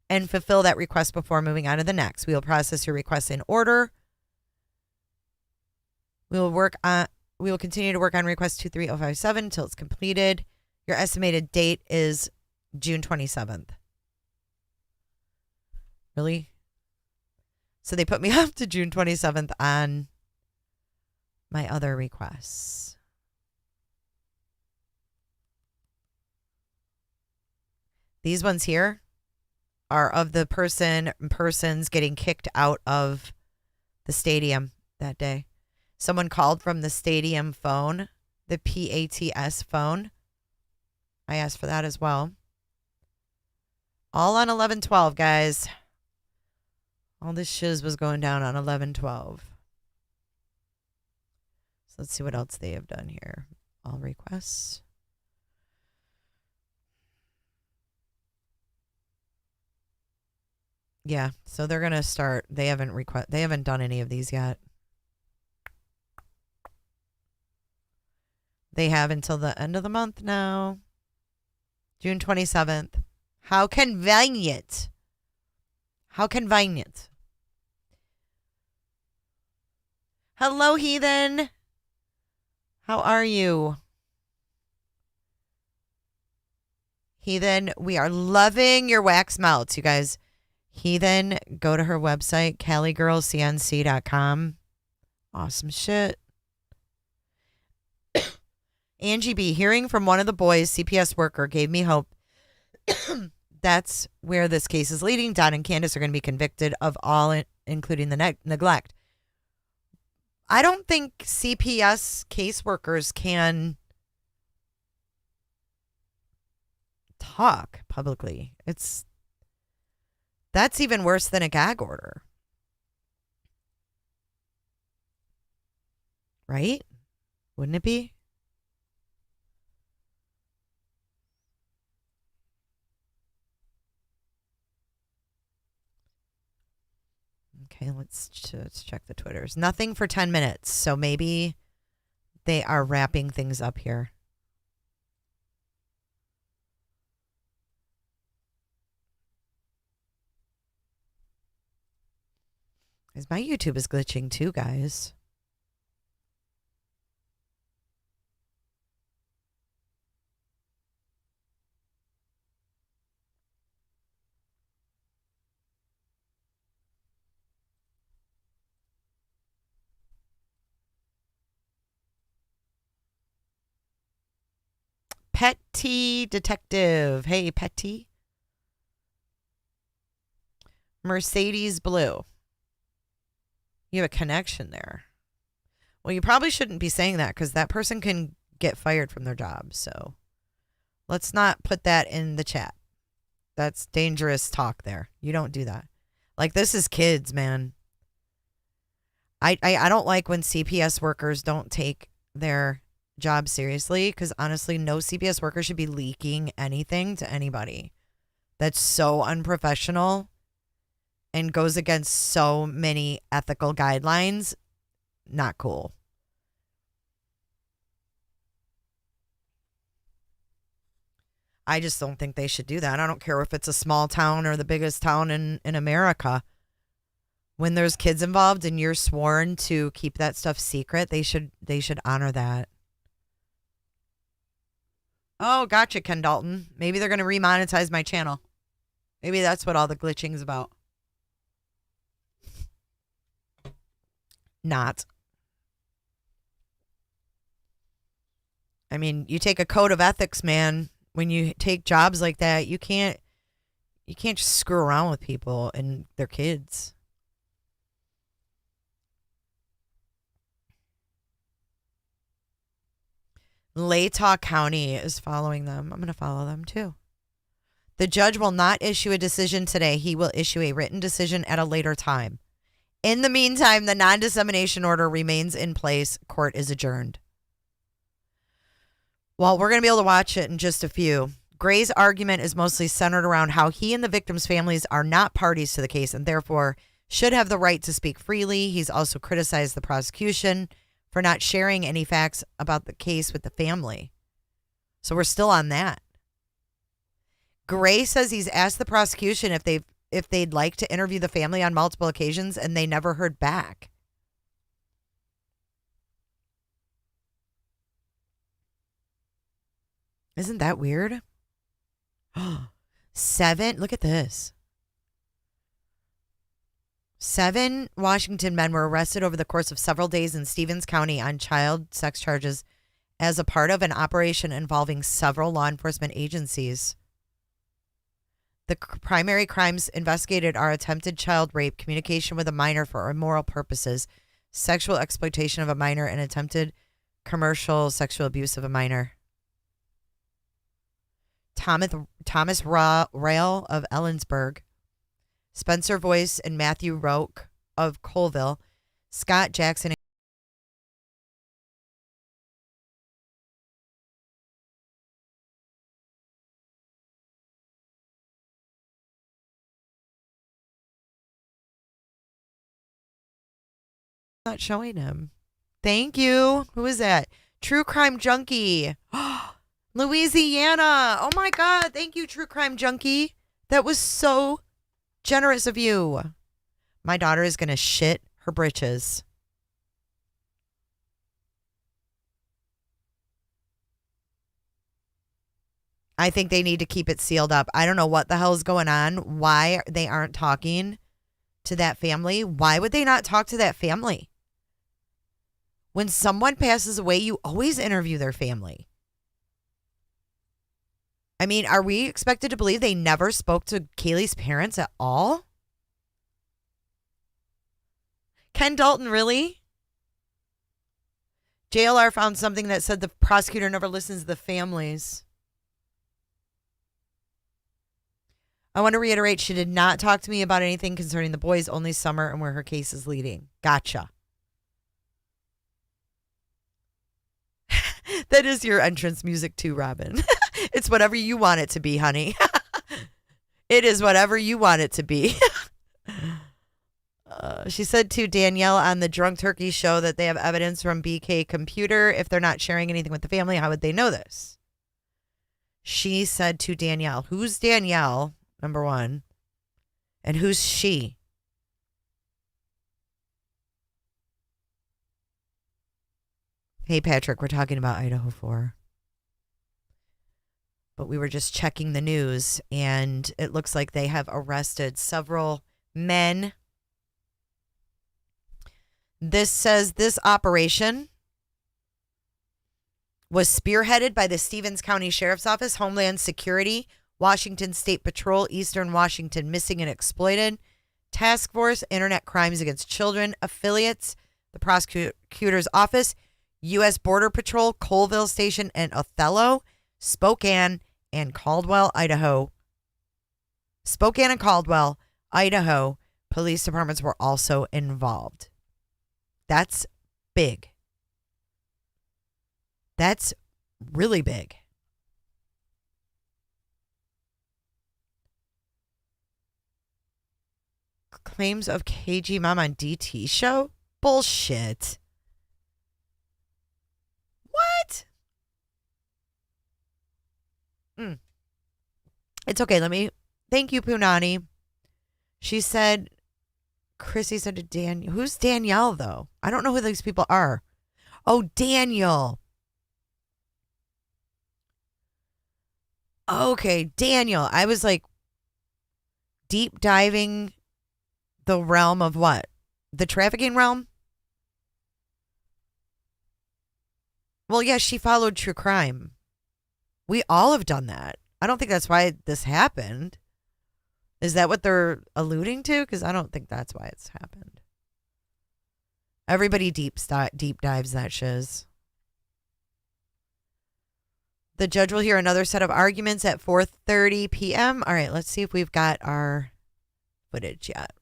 and fulfill that request before moving on to the next. We will process your requests in order. We will continue to work on request 23057 until it's completed. Your estimated date is June 27th. Really? So they put me up to June 27th on my other requests. These ones here are of the persons getting kicked out of the stadium that day. Someone called from the stadium phone, the PATS phone. I asked for that as well. All on 11/12, guys. All this shiz was going down on 11/12. So let's see what else they have done here. All requests. Yeah, so they're gonna start. They haven't done any of these yet. They have until the end of the month now. June 27th. How convenient. How convenient. Hello, heathen. How are you? Heathen, we are loving your wax melts, you guys. Heathen, go to her website, CaliGirlsCNC.com. Awesome shit. Angie B., hearing from one of the boys, CPS worker, gave me hope That's where this case is leading. Don and Candace are going to be convicted of all, including the neglect. I don't think CPS caseworkers can talk publicly. That's even worse than a gag order. Right? Wouldn't it be? Okay, let's check the Twitters. Nothing for 10 minutes. So maybe they are wrapping things up here. Because my YouTube is glitching too, guys. Petty Detective. Hey, Petty. Mercedes Blue. You have a connection there. Well, you probably shouldn't be saying that because that person can get fired from their job. So let's not put that in the chat. That's dangerous talk there. You don't do that. Like, this is kids, man. I don't like when CPS workers don't take their job seriously, because honestly, no CPS worker should be leaking anything to anybody. That's so unprofessional and goes against so many ethical guidelines. Not cool. I just don't think they should do that. I don't care if it's a small town or the biggest town in America. When there's kids involved and you're sworn to keep that stuff secret, they should honor that. Oh, gotcha, Ken Dalton. Maybe they're going to remonetize my channel. Maybe that's what all the glitching is about. Not. I mean, you take a code of ethics, man. When you take jobs like that, you can't just screw around with people and their kids. Latah County is following them. I'm going to follow them too. The judge will not issue a decision today. He will issue a written decision at a later time. In the meantime, the non-dissemination order remains in place. Court is adjourned. Well, we're going to be able to watch it in just a few. Gray's argument is mostly centered around how he and the victims' families are not parties to the case and therefore should have the right to speak freely. He's also criticized the prosecution for not sharing any facts about the case with the family. So we're still on that. Gray says he's asked the prosecution if they'd like to interview the family on multiple occasions and they never heard back. Isn't that weird? 7, look at this. 7 Washington men were arrested over the course of several days in Stevens County on child sex charges as a part of an operation involving several law enforcement agencies. The primary crimes investigated are attempted child rape, communication with a minor for immoral purposes, sexual exploitation of a minor, and attempted commercial sexual abuse of a minor. Thomas Rail of Ellensburg, Spencer Voice and Matthew Roque of Colville, Scott Jackson. Not showing him. Thank you. Who is that? True Crime Junkie. Louisiana. Oh my God. Thank you, True Crime Junkie. That was so generous of you. My daughter is going to shit her britches. I think they need to keep it sealed up. I don't know what the hell is going on. Why they aren't talking to that family? Why would they not talk to that family? When someone passes away, you always interview their family. I mean, are we expected to believe they never spoke to Kaylee's parents at all? Ken Dalton, really? JLR found something that said the prosecutor never listens to the families. I want to reiterate, she did not talk to me about anything concerning the boys, only Summer and where her case is leading. Gotcha. That is your entrance music too, Robin. It's whatever you want it to be, honey. It is whatever you want it to be. She said to Danielle on the Drunk Turkey show that they have evidence from BK Computer. If they're not sharing anything with the family, how would they know this? She said to Danielle, who's Danielle, number one, and who's she? Hey, Patrick, we're talking about Idaho 4. But we were just checking the news, and it looks like they have arrested several men. This says this operation was spearheaded by the Stevens County Sheriff's Office, Homeland Security, Washington State Patrol, Eastern Washington Missing and Exploited, Task Force, Internet Crimes Against Children, affiliates, the Prosecutor's Office, U.S. Border Patrol, Colville Station, and Othello, Spokane, and Caldwell, Idaho. Spokane and Caldwell, Idaho, police departments were also involved. That's big. That's really big. Claims of KG Mom on DT show? Bullshit. What? It's okay. Thank you, Punani. She said, Chrissy said to Daniel, who's Danielle, though? I don't know who these people are. Oh, Daniel. Okay, Daniel. I was like deep diving the realm of what? The trafficking realm? Well, yeah, she followed true crime. We all have done that. I don't think that's why this happened. Is that what they're alluding to? Because I don't think that's why it's happened. Everybody deep dives that shiz. The judge will hear another set of arguments at 4:30 p.m. All right, let's see if we've got our footage yet.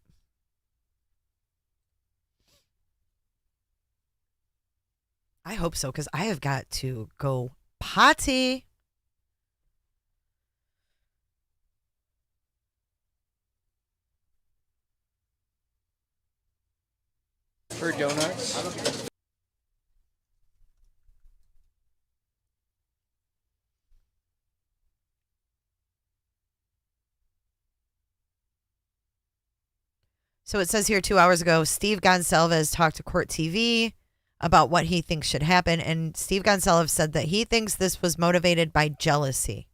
I hope so, because I have got to go potty. For donuts. So it says here 2 hours ago, Steve Gonsalves talked to Court TV about what he thinks should happen. And Steve Gonsalves said that he thinks this was motivated by jealousy.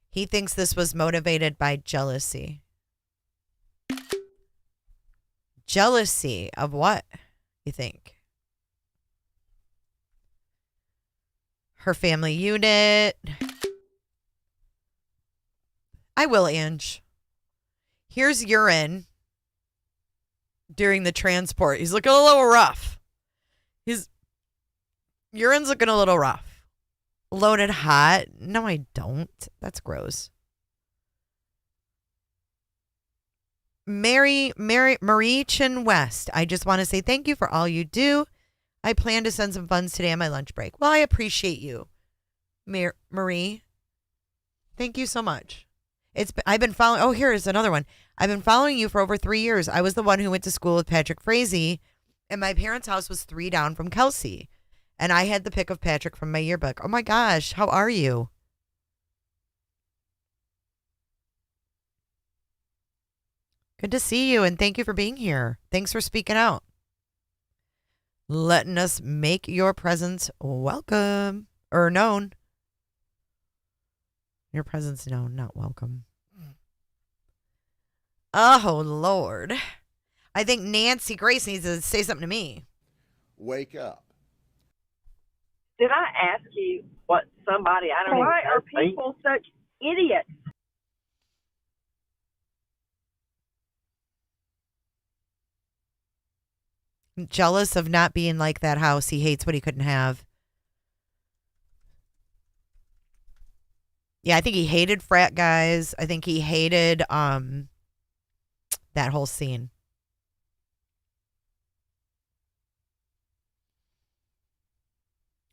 He thinks this was motivated by jealousy. Jealousy of what, you think? Her family unit. I will, Ange. Here's urine during the transport. He's looking a little rough. His urine's looking a little rough. Loaded hot. No, I don't. That's gross. Marie Chin West. I just want to say thank you for all you do. I plan to send some funds today on my lunch break. Well, I appreciate you, Marie. Thank you so much. I've been following. Oh, here's another one. I've been following you for over 3 years. I was the one who went to school with Patrick Frazee, and my parents' house was 3 down from Kelsey. And I had the pic of Patrick from my yearbook. Oh my gosh, how are you? Good to see you, and thank you for being here. Thanks for speaking out. Letting us make your presence welcome or known. Your presence known, not welcome. Oh, Lord. I think Nancy Grace needs to say something to me. Wake up. Did I ask you what somebody I don't Why even are know people such idiots? Jealous of not being like that house. He hates what he couldn't have. Yeah, I think he hated frat guys. I think he hated that whole scene.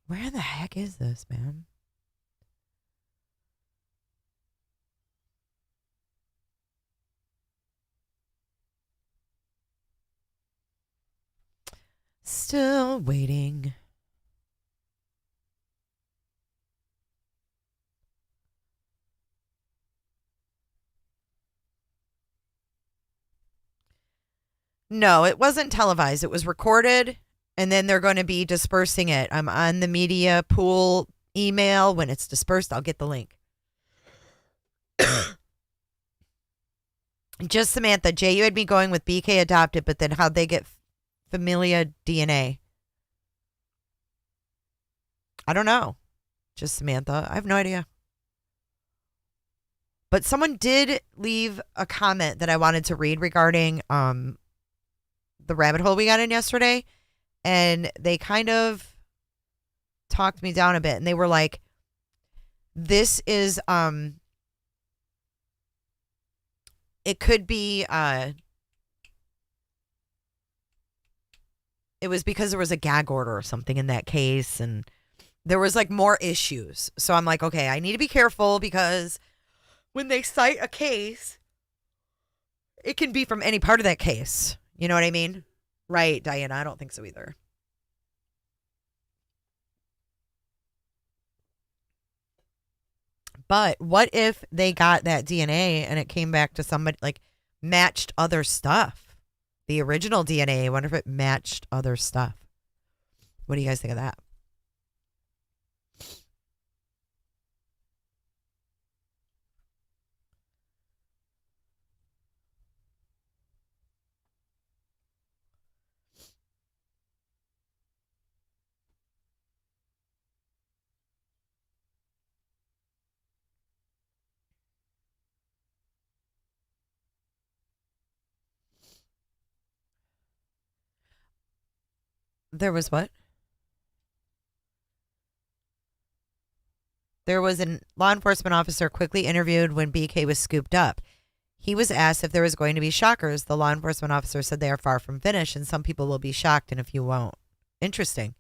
Where the heck is this, man? Still waiting. No, it wasn't televised. It was recorded, and then they're going to be dispersing it. I'm on the media pool email. When it's dispersed, I'll get the link. Just Samantha, Jay, you had me going with BK adopted, but then how'd they get familia DNA? I don't know. Just Samantha. I have no idea. But someone did leave a comment that I wanted to read regarding the rabbit hole we got in yesterday. And they kind of talked me down a bit. And they were like, this is, it could be, it was because there was a gag order or something in that case. And there was like more issues. So I'm like, okay, I need to be careful because when they cite a case, it can be from any part of that case. You know what I mean? Right, Diana? I don't think so either. But what if they got that DNA and it came back to somebody, like, matched other stuff? The original DNA, I wonder if it matched other stuff. What do you guys think of that? There was what? There was a law enforcement officer quickly interviewed when BK was scooped up. He was asked if there was going to be shockers. The law enforcement officer said they are far from finished and some people will be shocked and a few won't. Interesting.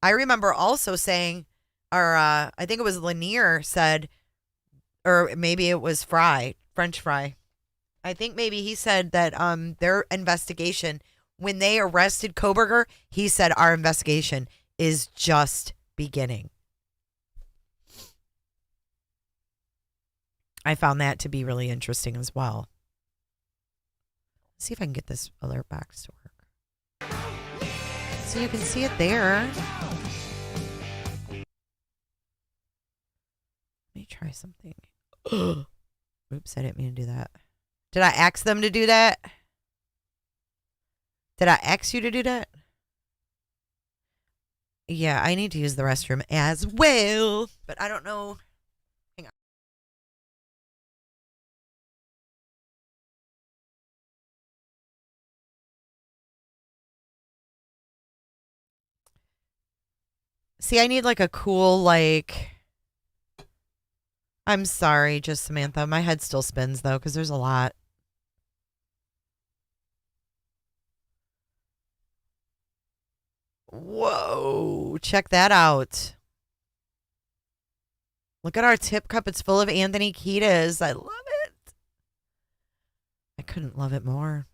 I remember also saying, or I think it was Lanier said, or maybe it was French Fry. I think maybe he said that their investigation, when they arrested Kohberger, he said our investigation is just beginning. I found that to be really interesting as well. Let's see if I can get this alert box to work. So you can see it there. Let me try something. Oops, I didn't mean to do that. Did I ask them to do that? Did I ask you to do that? Yeah, I need to use the restroom as well, but I don't know. Hang on. See, I need like a cool, like... I'm sorry, just Samantha. My head still spins, though, because there's a lot. Whoa. Check that out. Look at our tip cup. It's full of Anthony Kiedis. I love it. I couldn't love it more.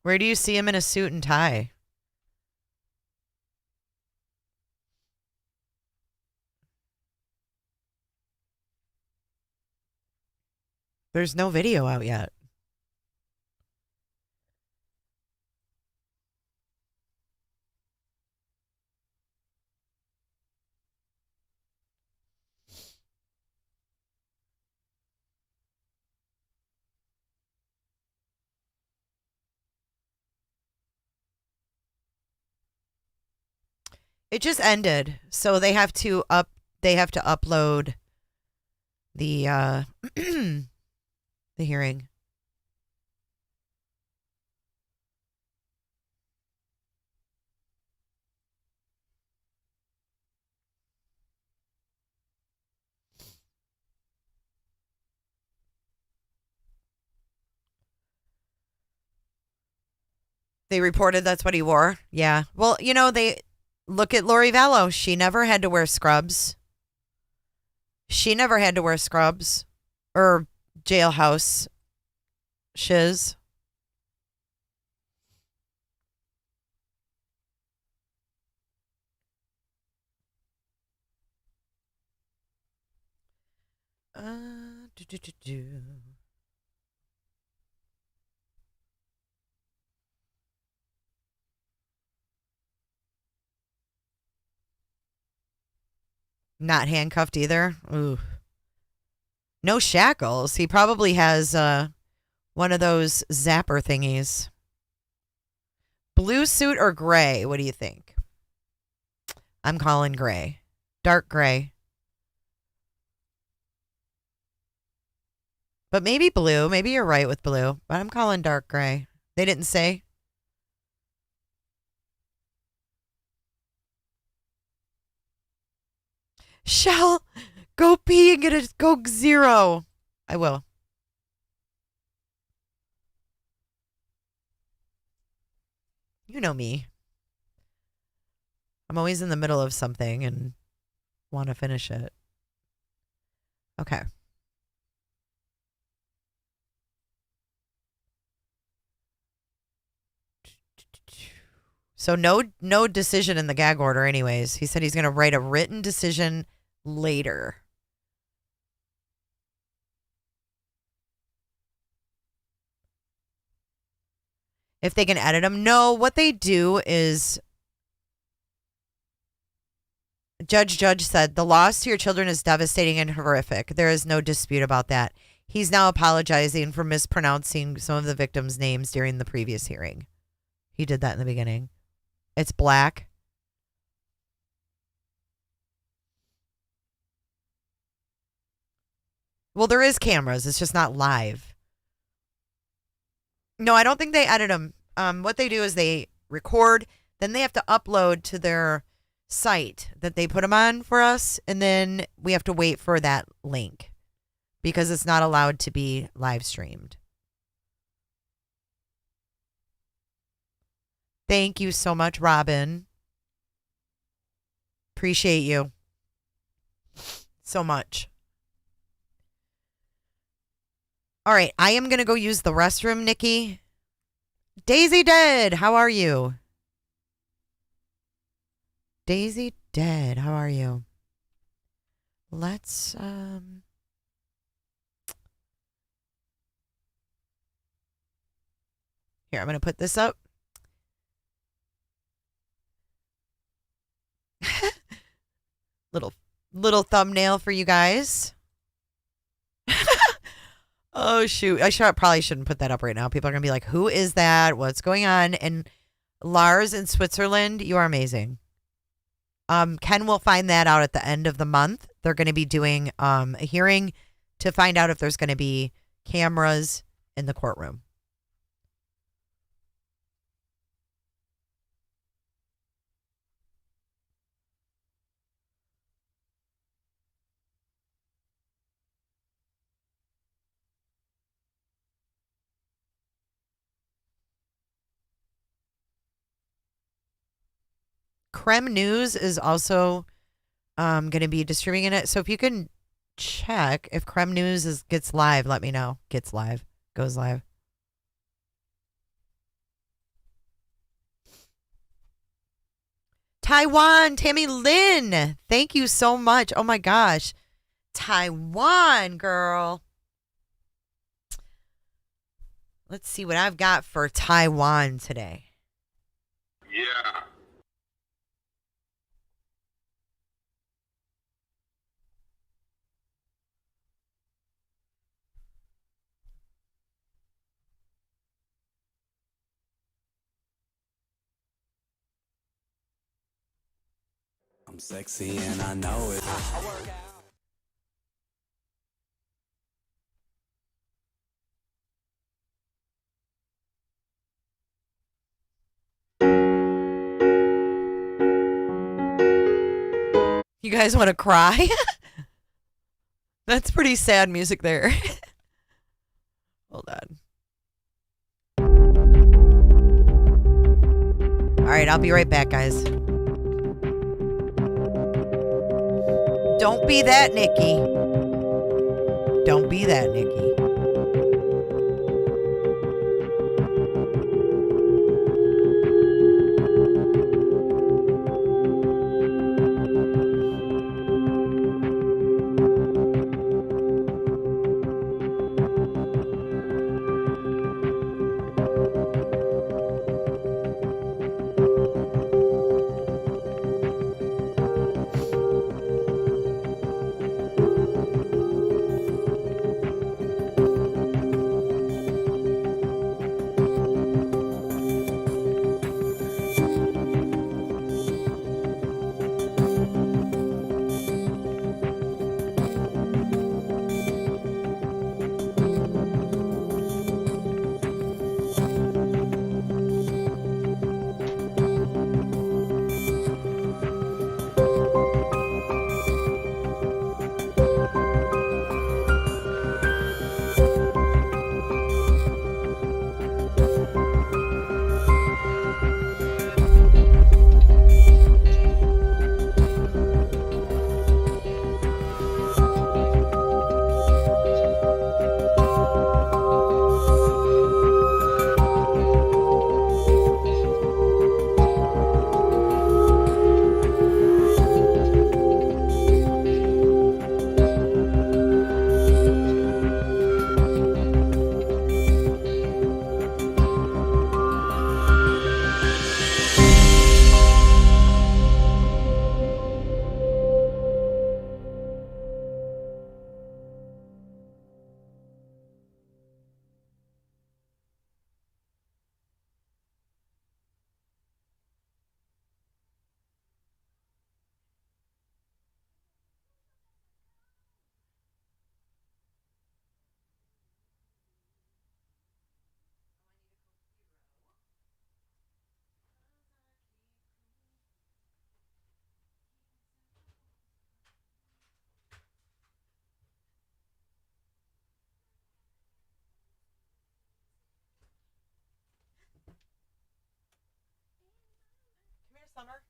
Where do you see him in a suit and tie? There's no video out yet. It just ended, so they have to upload the the hearing. They reported that's what he wore. Yeah. Well, they look at Lori Vallow. She never had to wear scrubs. She never had to wear scrubs or jailhouse shiz. Do, do, do, do. Not handcuffed either. Ooh. No shackles. He probably has one of those zapper thingies. Blue suit or gray? What do you think? I'm calling gray. Dark gray. But maybe blue. Maybe you're right with blue. But I'm calling dark gray. They didn't say. Shell, go pee and get a Coke Zero. I will. You know me. I'm always in the middle of something and want to finish it. Okay. So no decision in the gag order anyways. He said he's going to write a written decision later. If they can edit them. No, what they do is Judge said the loss to your children is devastating and horrific. There is no dispute about that. He's now apologizing for mispronouncing some of the victims' names during the previous hearing. He did that in the beginning. It's black. Well, there is cameras. It's just not live. No, I don't think they edit them. What they do is they record, then they have to upload to their site that they put them on for us, and then we have to wait for that link because it's not allowed to be live streamed. Thank you so much, Robin. Appreciate you so much. All right, I am going to go use the restroom, Nikki. Daisy Dead, how are you? Daisy Dead, how are you? Let's, here, I'm going to put this up. Little thumbnail for you guys. Oh shoot! Probably shouldn't put that up right now. People are gonna be like, "Who is that? What's going on?" And Lars in Switzerland, you are amazing. Ken will find that out at the end of the month. They're going to be doing a hearing to find out if there's going to be cameras in the courtroom. Creme News is also going to be distributing it. So if you can check if Creme News gets live, let me know. Gets live. Goes live. Taiwan, Tammy Lynn. Thank you so much. Oh my gosh. Taiwan, girl. Let's see what I've got for Taiwan today. Yeah. I'm sexy and I know it. You guys want to cry? That's pretty sad music there. Hold on. All right, I'll be right back, guys. Don't be that, Nikki. Don't be that, Nikki. Summer.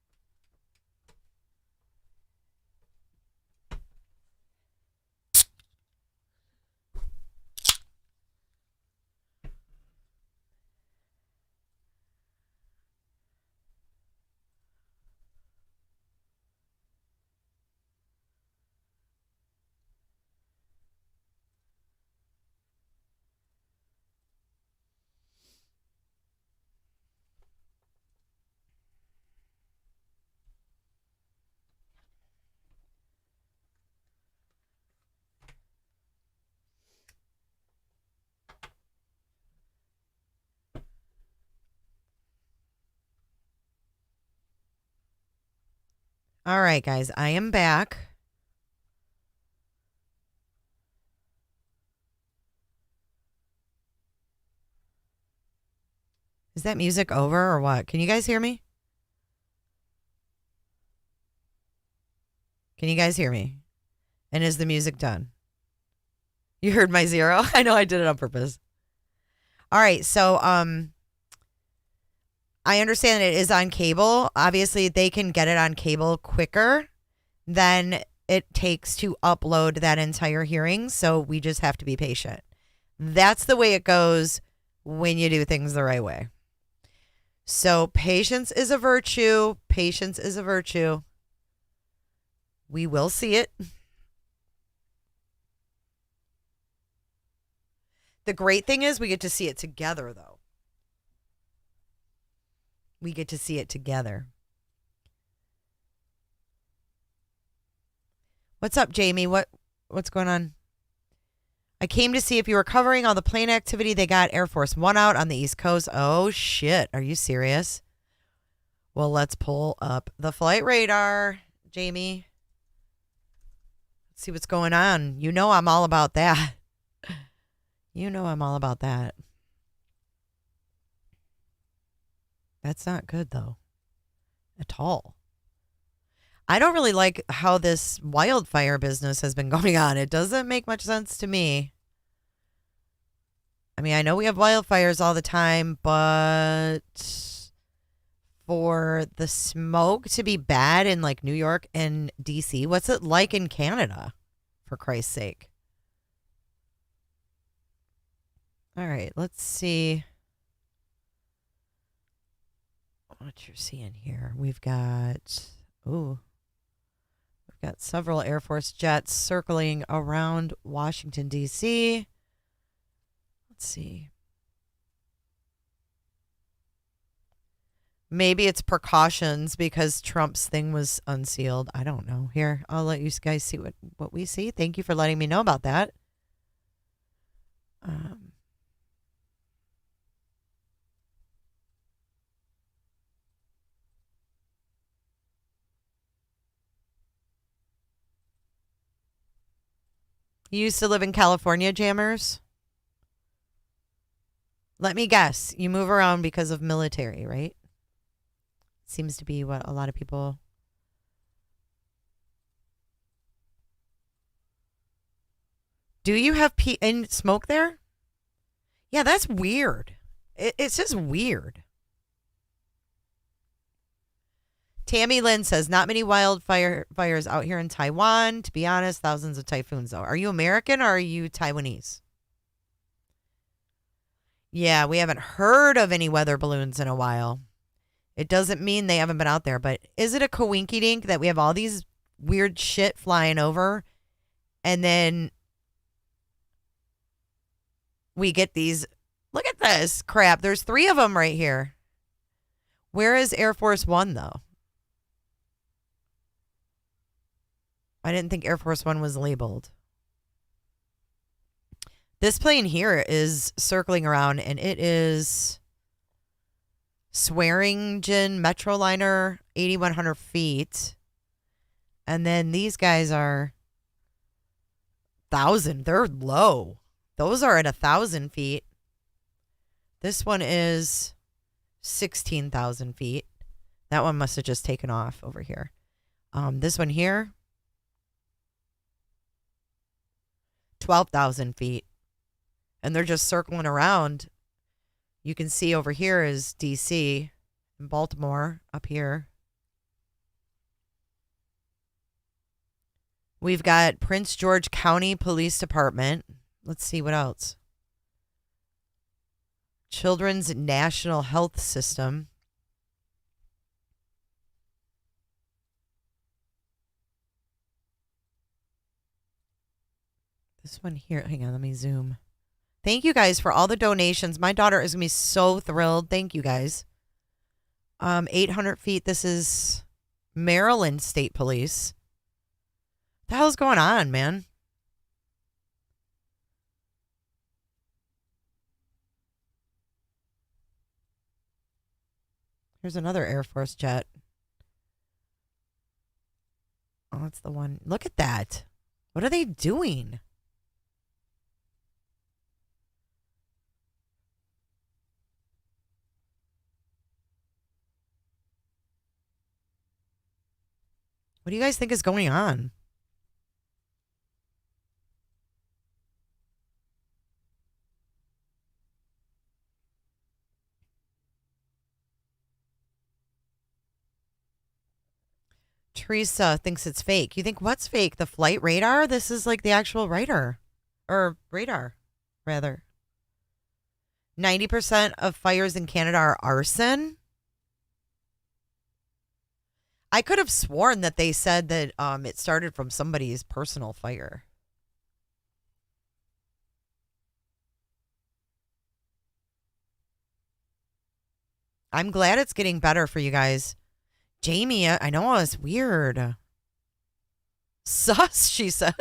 All right, guys, I am back. Is that music over or what? Can you guys hear me? Can you guys hear me? And is the music done? You heard my zero? I know I did it on purpose. All right, so I understand it is on cable. Obviously, they can get it on cable quicker than it takes to upload that entire hearing, so we just have to be patient. That's the way it goes when you do things the right way. So patience is a virtue. Patience is a virtue. We will see it. The great thing is we get to see it together, though. We get to see it together. What's up, Jamie? What's going on? I came to see if you were covering all the plane activity. They got Air Force One out on the East Coast. Oh, shit. Are you serious? Well, let's pull up the flight radar. Jamie. Let's see what's going on. You know I'm all about that. You know I'm all about that. That's not good, though. At all. I don't really like how this wildfire business has been going on. It doesn't make much sense to me. I mean, I know we have wildfires all the time, but for the smoke to be bad in like New York and DC, what's it like in Canada, for Christ's sake? All right, let's see what you're seeing here. We've got several Air Force jets circling around Washington, D.C. Let's see. Maybe it's precautions because Trump's thing was unsealed. I don't know. Here, I'll let you guys see what we see. Thank you for letting me know about that. You used to live in California, Jammers? Let me guess. You move around because of military, right? Seems to be what a lot of people... Do you have and smoke there? Yeah, that's weird. It's just weird. Tammy Lynn says, not many fires out here in Taiwan. To be honest, thousands of typhoons, though. Are you American or are you Taiwanese? Yeah, we haven't heard of any weather balloons in a while. It doesn't mean they haven't been out there, but is it a coinkydink that we have all these weird shit flying over and then we get these... Look at this crap. There's 3 of them right here. Where is Air Force One, though? I didn't think Air Force One was labeled. This plane here is circling around, and it is Swearingen Metroliner, 8,100 feet. And then these guys are 1,000. They're low. Those are at 1,000 feet. This one is 16,000 feet. That one must have just taken off over here. This one here, 12,000 feet. And they're just circling around. You can see over here is D.C. and Baltimore up here. We've got Prince George County Police Department. Let's see what else. Children's National Health System. This one here. Hang on, let me zoom. Thank you guys for all the donations. My daughter is going to be so thrilled. Thank you guys. 800 feet. This is Maryland State Police. What the hell's going on, man? Here's another Air Force jet. Oh, that's the one. Look at that. What are they doing? What do you guys think is going on? Teresa thinks it's fake. You think what's fake? The flight radar? This is like the actual radar. Or radar, rather. 90% of fires in Canada are arson? I could have sworn that they said that it started from somebody's personal fire. I'm glad it's getting better for you guys. Jamie, I know it's weird. Sus, she says.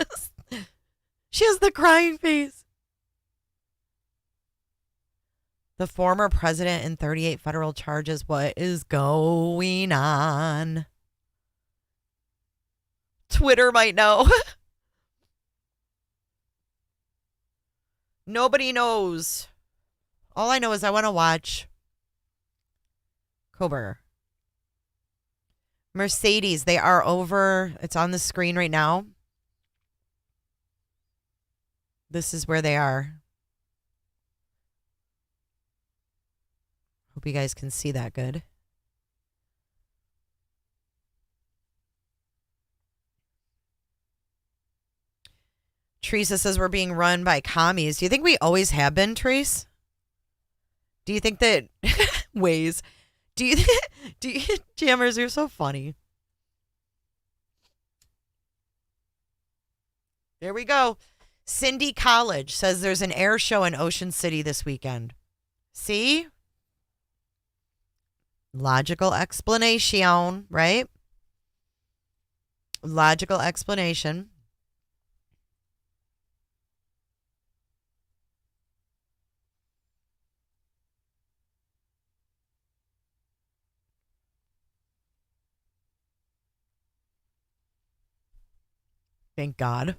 She has the crying face. The former president in 38 federal charges. What is going on? Twitter might know. Nobody knows. All I know is I want to watch Kohberger. Mercedes, they are over. It's on the screen right now. This is where they are. Hope you guys can see that good. Teresa says we're being run by commies. Do you think we always have been, Trace? Do you think that ways? Do you Jammers, you're so funny. There we go. Cindy College says there's an air show in Ocean City this weekend. See? Logical explanation, right? Logical explanation. Thank God.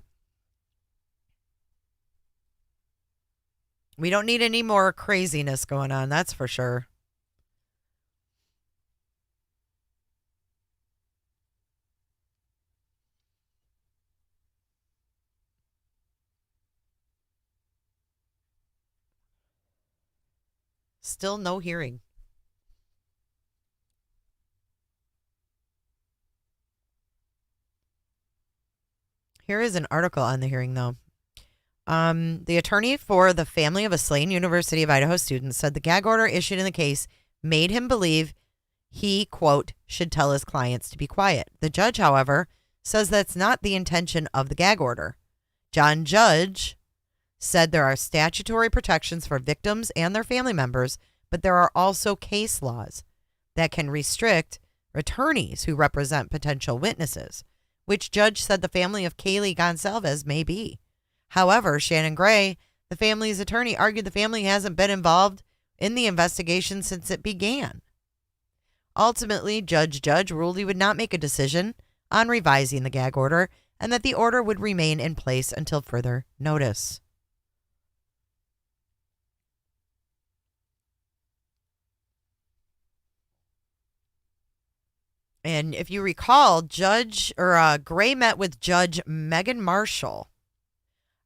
We don't need any more craziness going on, that's for sure. Still no hearing. Here is an article on the hearing, though. The attorney for the family of a slain University of Idaho student said the gag order issued in the case made him believe he, quote, should tell his clients to be quiet. The judge, however, says that's not the intention of the gag order. John Judge said there are statutory protections for victims and their family members, but there are also case laws that can restrict attorneys who represent potential witnesses, which Judge said the family of Kaylee Gonsalves may be. However, Shannon Gray, the family's attorney, argued the family hasn't been involved in the investigation since it began. Ultimately, Judge ruled he would not make a decision on revising the gag order and that the order would remain in place until further notice. And if you recall, Gray met with Judge Megan Marshall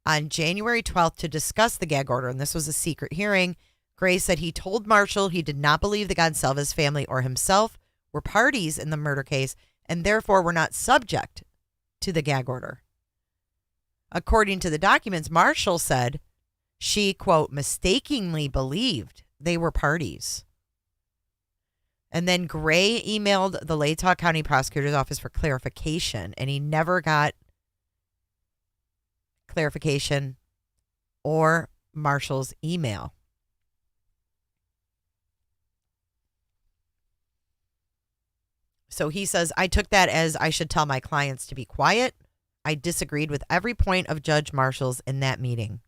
on January 12th to discuss the gag order, and this was a secret hearing. Gray said he told Marshall he did not believe the Gonsalves family or himself were parties in the murder case and therefore were not subject to the gag order. According to the documents, Marshall said she, quote, mistakenly believed they were parties. And then Gray emailed the Latah County Prosecutor's Office for clarification, and he never got clarification or Marshall's email. So he says, I took that as I should tell my clients to be quiet. I disagreed with every point of Judge Marshall's in that meeting.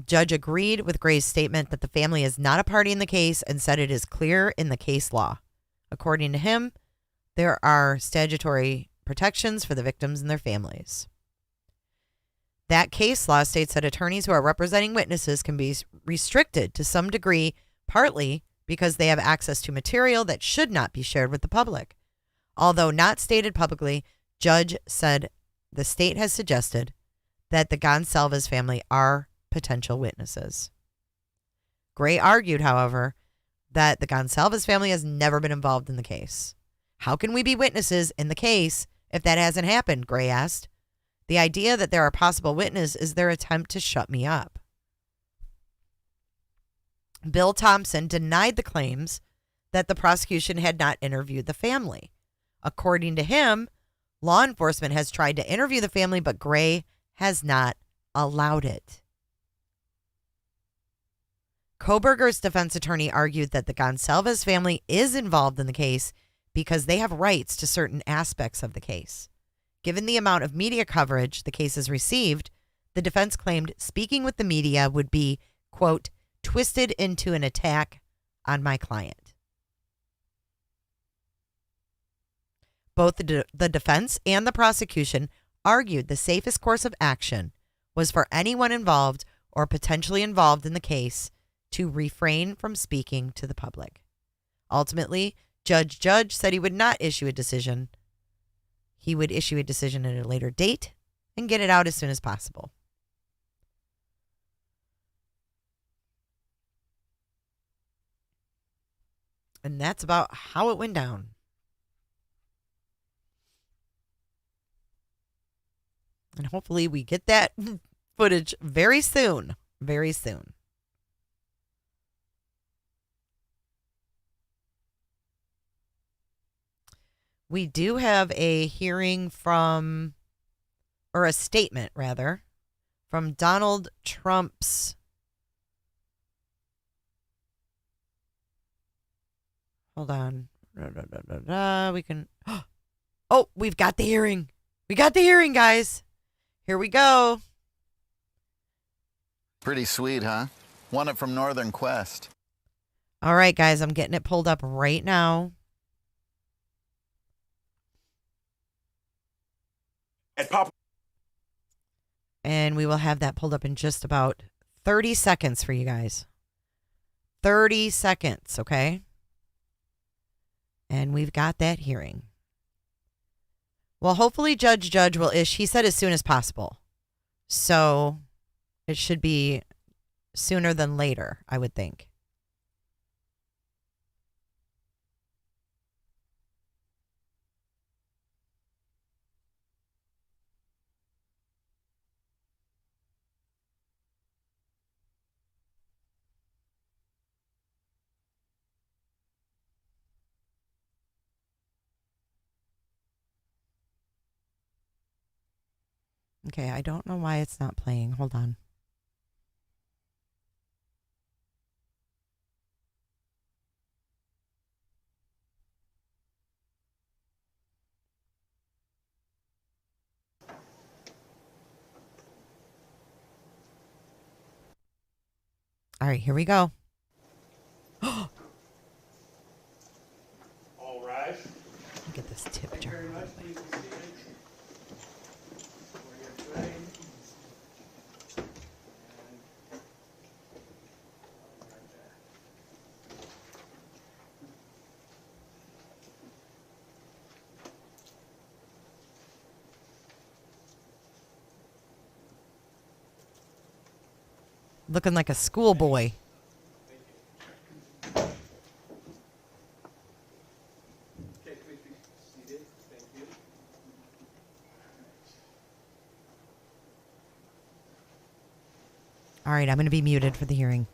Judge agreed with Gray's statement that the family is not a party in the case and said it is clear in the case law. According to him, there are statutory protections for the victims and their families. That case law states that attorneys who are representing witnesses can be restricted to some degree, partly because they have access to material that should not be shared with the public. Although not stated publicly, Judge said the state has suggested that the Gonsalves family are potential witnesses. Gray argued, however, that the Gonsalves family has never been involved in the case. How can we be witnesses in the case if that hasn't happened? Gray asked. The idea that there are possible witnesses is their attempt to shut me up. Bill Thompson denied the claims that the prosecution had not interviewed the family. According to him, law enforcement has tried to interview the family, but Gray has not allowed it. Kohberger's defense attorney argued that the Gonsalves family is involved in the case because they have rights to certain aspects of the case. Given the amount of media coverage the case has received, the defense claimed speaking with the media would be, quote, twisted into an attack on my client. Both the defense and the prosecution argued the safest course of action was for anyone involved or potentially involved in the case to refrain from speaking to the public. Ultimately, Judge said he would not issue a decision. He would issue a decision at a later date and get it out as soon as possible. And that's about how it went down. And hopefully we get that footage very soon. Very soon. We do have a hearing from, or a statement rather, from Donald Trump's. Hold on. We can. Oh, we've got the hearing. We got the hearing, guys. Here we go. Pretty sweet, huh? Won it from Northern Quest. All right, guys, I'm getting it pulled up right now. And we will have that pulled up in just about 30 seconds for you guys. 30 seconds, okay? And we've got that hearing. Well, hopefully Judge will he said as soon as possible. So it should be sooner than later, I would think. Okay, I don't know why it's not playing. Hold on. All right, here we go. All right. Get this tip jar. Very much. Please be seated. For your train. Looking like a schoolboy. All right, I'm going to be muted for the hearing.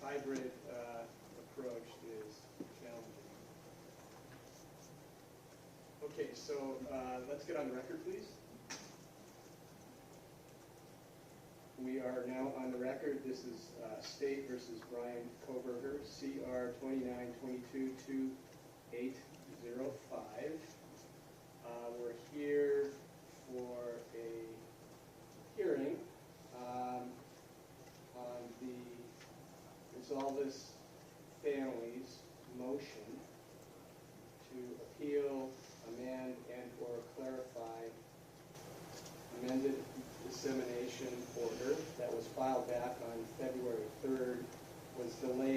Hybrid approach is challenging. Okay, so let's get on the record, please. We are now on the record. This is State versus Bryan Kohberger, CR 29222805. We're here for a hearing on the Resolvis family's motion to appeal, amend, and/or clarify amended dissemination order that was filed back on February 3rd, was delayed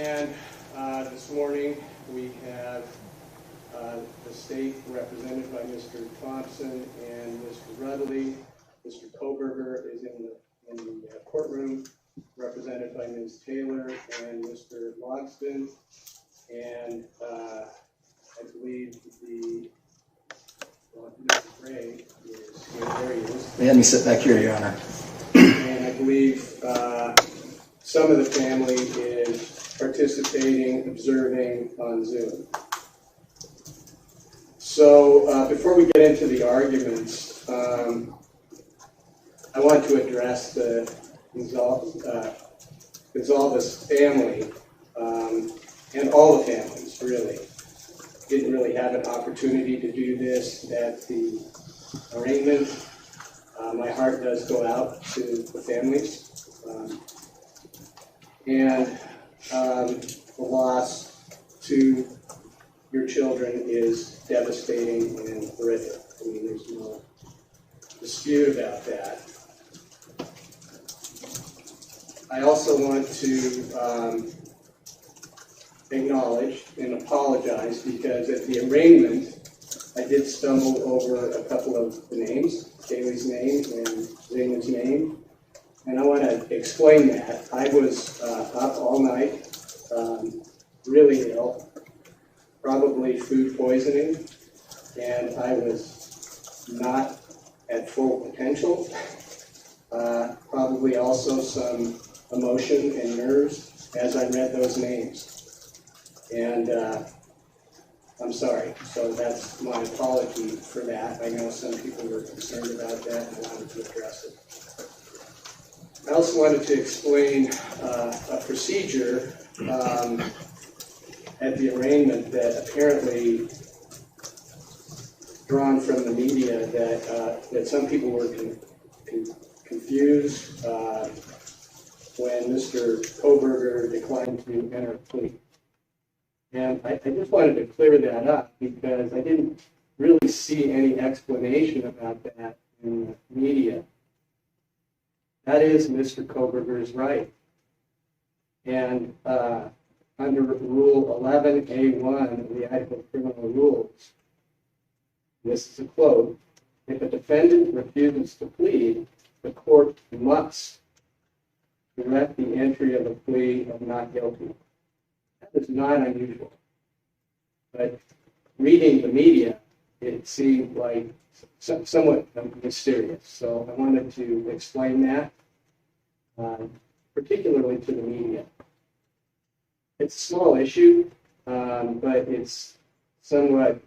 And this morning we have the state represented by Mr. Thompson and Mr. Rudley. Mr. Kohberger is in the courtroom, represented by Ms. Taylor and Mr. Logston. And I believe Mr. Gray is here. There he is. Let me sit back here, Your Honor. And I believe some of the family is participating, observing on Zoom. So before we get into the arguments, I want to address the Gonzalez family and all the families, really. Didn't really have an opportunity to do this at the arraignment. My heart does go out to the families. And the loss to your children is devastating and horrific. I mean, there's no dispute about that. I also want to acknowledge and apologize because at the arraignment, I did stumble over a couple of the names, Kaylee's name and Zaynab's name, and I want to explain that. I was up all night, really ill, probably food poisoning, and I was not at full potential. Probably also some emotion and nerves as I read those names. And I'm sorry, so that's my apology for that. I know some people were concerned about that and I wanted to address it. I also wanted to explain a procedure at the arraignment that apparently drawn from the media that some people were confused when Mr. Kohberger declined to enter a plea. And I just wanted to clear that up because I didn't really see any explanation about that in the media. That is Mr. Kohberger's right. And under Rule 11A1 of the Idaho Criminal Rules, this is a quote, if a defendant refuses to plead, the court must direct the entry of a plea of not guilty. That is not unusual. But reading the media, it seemed like somewhat mysterious. So I wanted to explain that, particularly to the media. It's a small issue, but it's somewhat,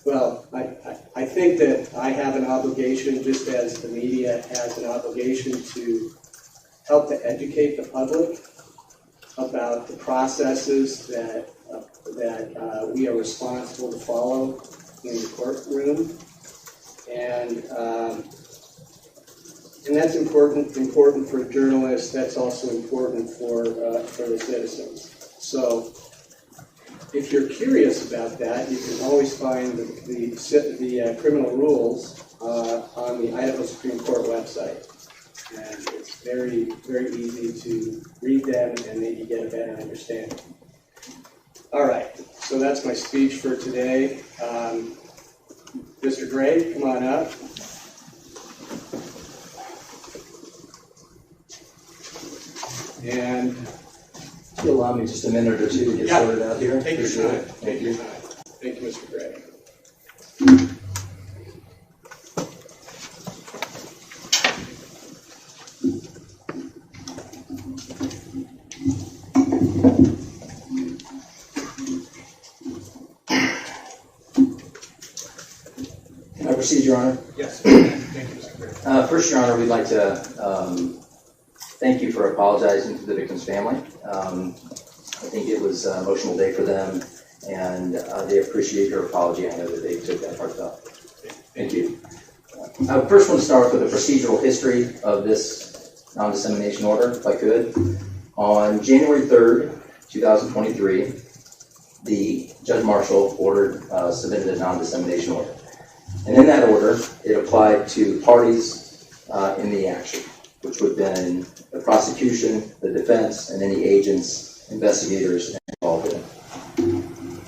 well, I think that I have an obligation, just as the media has an obligation, to help to educate the public about the processes that we are responsible to follow in the courtroom, and that's important for journalists. That's also important for the citizens. So, if you're curious about that, you can always find the criminal rules on the Idaho Supreme Court website. And it's very, very easy to read them and maybe get a better understanding. All right, so that's my speech for today. Mr. Gray, come on up. And if you allow me just a minute or two to get sorted out here. Take your time. Thank you. Thank you, Mr. Gray. Can I proceed, Your Honor? Yes. Thank you, Mr. Gray. First, Your Honor, we'd like to thank you for apologizing to the victim's family. I think it was an emotional day for them, and they appreciate your apology. I know that they took that part up. Thank you. I first want to start with a procedural history of this non-dissemination order, if I could. On January 3rd, 2023, the Judge Marshall submitted a non-dissemination order. And in that order, it applied to parties in the action. which would have been the prosecution, the defense, and any agents, investigators involved in it.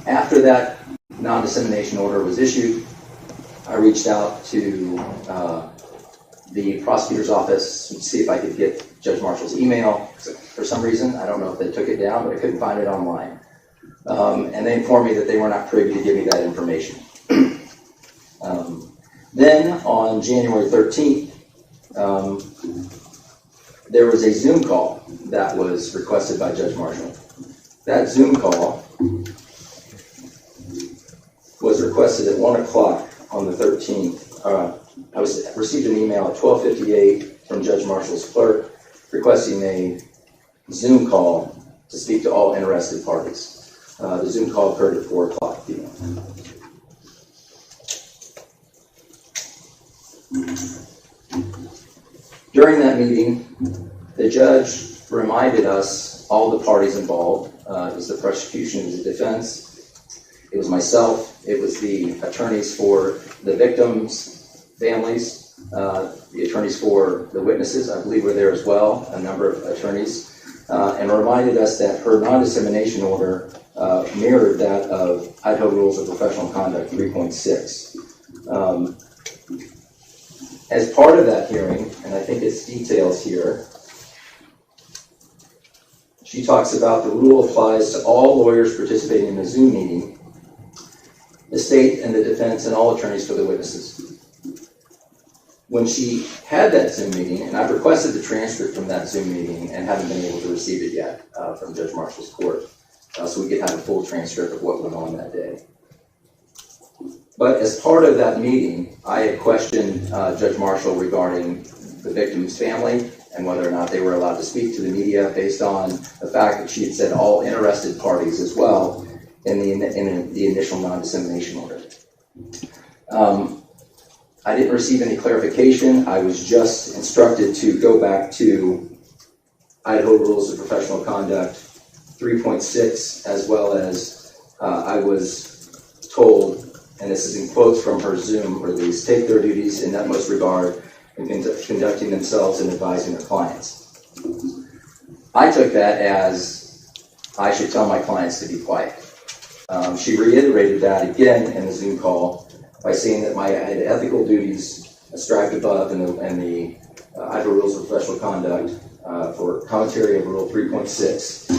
After that non-dissemination order was issued, I reached out to the prosecutor's office to see if I could get Judge Marshall's email. For some reason, I don't know if they took it down, but I couldn't find it online. And they informed me that they were not privy to give me that information. Then on January 13th, there was a Zoom call that was requested by Judge Marshall. That Zoom call was requested at 1 o'clock on the 13th. I received an email at 12:58 from Judge Marshall's clerk requesting a Zoom call to speak to all interested parties. The Zoom call occurred at 4 o'clock p.m. During that meeting, the judge reminded us, all the parties involved, it was the prosecution, it was the defense, it was myself, it was the attorneys for the victims' families, the attorneys for the witnesses, I believe were there as well, a number of attorneys, and reminded us that her non-dissemination order mirrored that of Idaho Rules of Professional Conduct 3.6. As part of that hearing, and I think it's details here, she talks about the rule applies to all lawyers participating in a Zoom meeting, the state and the defense and all attorneys for the witnesses. When she had that Zoom meeting, and I've requested the transcript from that Zoom meeting and haven't been able to receive it yet from Judge Marshall's court, so we could have a full transcript of what went on that day. But as part of that meeting, I had questioned Judge Marshall regarding the victim's family and whether or not they were allowed to speak to the media based on the fact that she had said all interested parties as well in the initial non-dissemination order. I didn't receive any clarification. I was just instructed to go back to Idaho Rules of Professional Conduct 3.6, as well as I was told, and this is in quotes from her Zoom release, take their duties in utmost regard in conducting themselves and advising their clients. I took that as I should tell my clients to be quiet. She reiterated that again in the Zoom call by saying that I had ethical duties ascribed above in the Idaho Rules of Professional Conduct for commentary of Rule 3.6.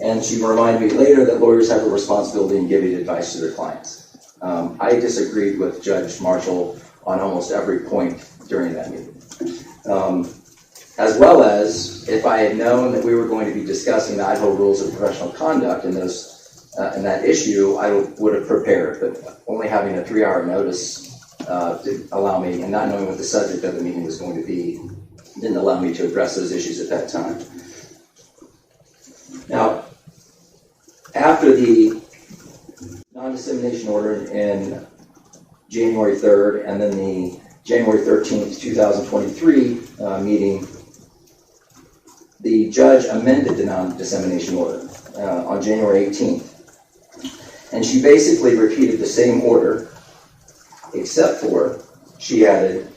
And she reminded me later that lawyers have a responsibility in giving advice to their clients. I disagreed with Judge Marshall on almost every point during that meeting. As well as, if I had known that we were going to be discussing the Idaho Rules of Professional Conduct in that issue, I would have prepared, but only having a 3-hour notice didn't allow me, and not knowing what the subject of the meeting was going to be, didn't allow me to address those issues at that time. Now, after the non-dissemination order in January 3rd and then the January 13th, 2023 meeting, the judge amended the non-dissemination order on January 18th. And she basically repeated the same order, except for she added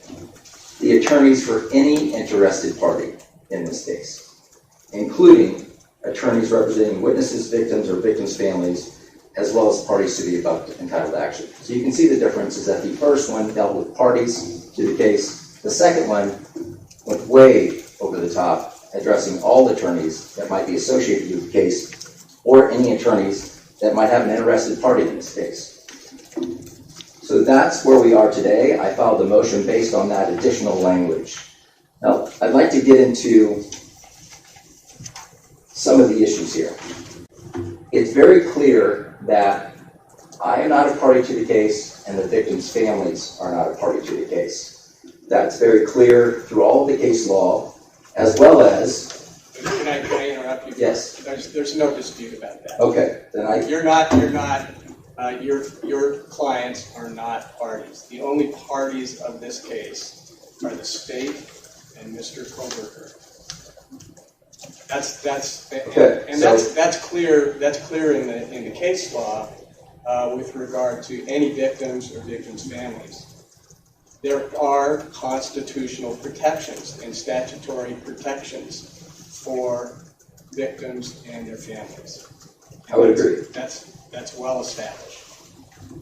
the attorneys for any interested party in this case, including attorneys representing witnesses, victims, or victims' families, as well as parties to the above entitled action. So you can see the difference is that the first one dealt with parties to the case. The second one went way over the top, addressing all attorneys that might be associated with the case, or any attorneys that might have an interested party in this case. So that's where we are today. I filed a motion based on that additional language. Now, I'd like to get into some of the issues here. It's very clear that I am not a party to the case and the victims' families are not a party to the case. That's very clear through all of the case law, as well as... Can I interrupt you? Yes. There's no dispute about that. Okay. Then your clients are not parties. The only parties of this case are the state and Mr. Kohberger. That's clear. That's clear in the case law with regard to any victims or victims' families. there are constitutional protections and statutory protections for victims and their families. I would agree. That's well established.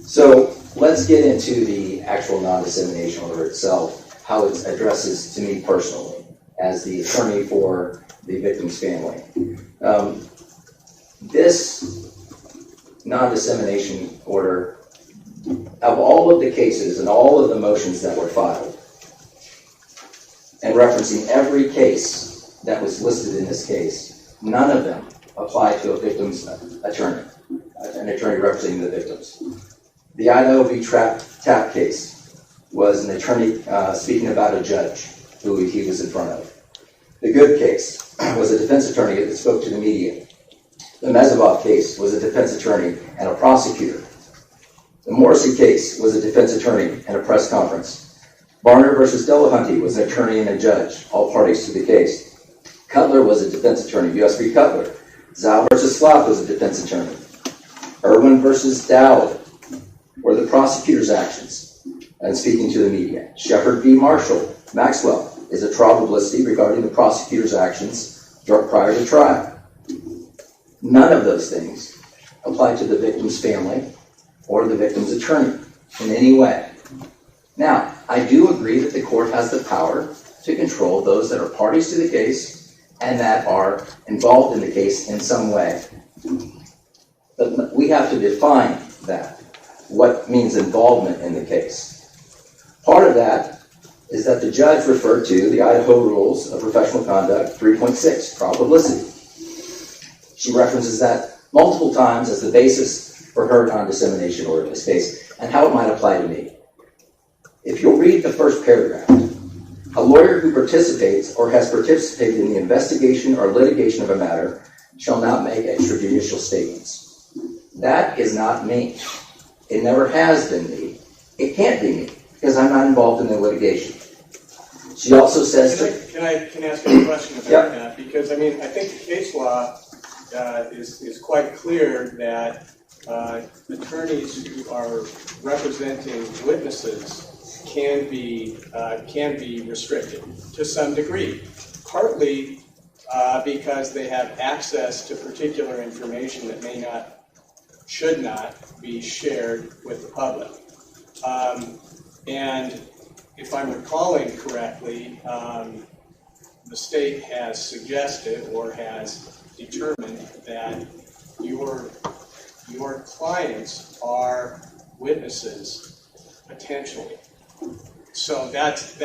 So let's get into the actual non-dissemination order itself, how it addresses to me personally as the attorney for the victim's family. This non-dissemination order, of all of the cases and all of the motions that were filed, and referencing every case that was listed in this case, none of them apply to a victim's attorney, an attorney representing the victims. The Idaho v. Tapp case was an attorney speaking about a judge who he was in front of. The Good case was a defense attorney that spoke to the media. The Mezebov case was a defense attorney and a prosecutor. The Morrissey case was a defense attorney and a press conference. Barner versus Delahunty was an attorney and a judge, all parties to the case. Cutler was a defense attorney, U.S. v. Cutler. Zhao versus Slav was a defense attorney. Irwin versus Dowd were the prosecutor's actions and speaking to the media. Shepard v. Marshall, Maxwell, is a trial publicity regarding the prosecutor's actions prior to trial. None of those things apply to the victim's family or the victim's attorney in any way. Now, I do agree that the court has the power to control those that are parties to the case and that are involved in the case in some way. But we have to define that, what means involvement in the case. Part of that is that the judge referred to the Idaho Rules of Professional Conduct 3.6, trial publicity. She references that multiple times as the basis for her non-dissemination order in this case and how it might apply to me. If you'll read the first paragraph, a lawyer who participates or has participated in the investigation or litigation of a matter shall not make extrajudicial statements. That is not me. It never has been me. It can't be me because I'm not involved in the litigation. She also says... Can I ask you a question about that? Because, I mean, I think the case law is quite clear that attorneys who are representing witnesses can be restricted to some degree, partly because they have access to particular information that should not be shared with the public. And if I'm recalling correctly, the state has suggested or has determined that your clients are witnesses potentially. So that's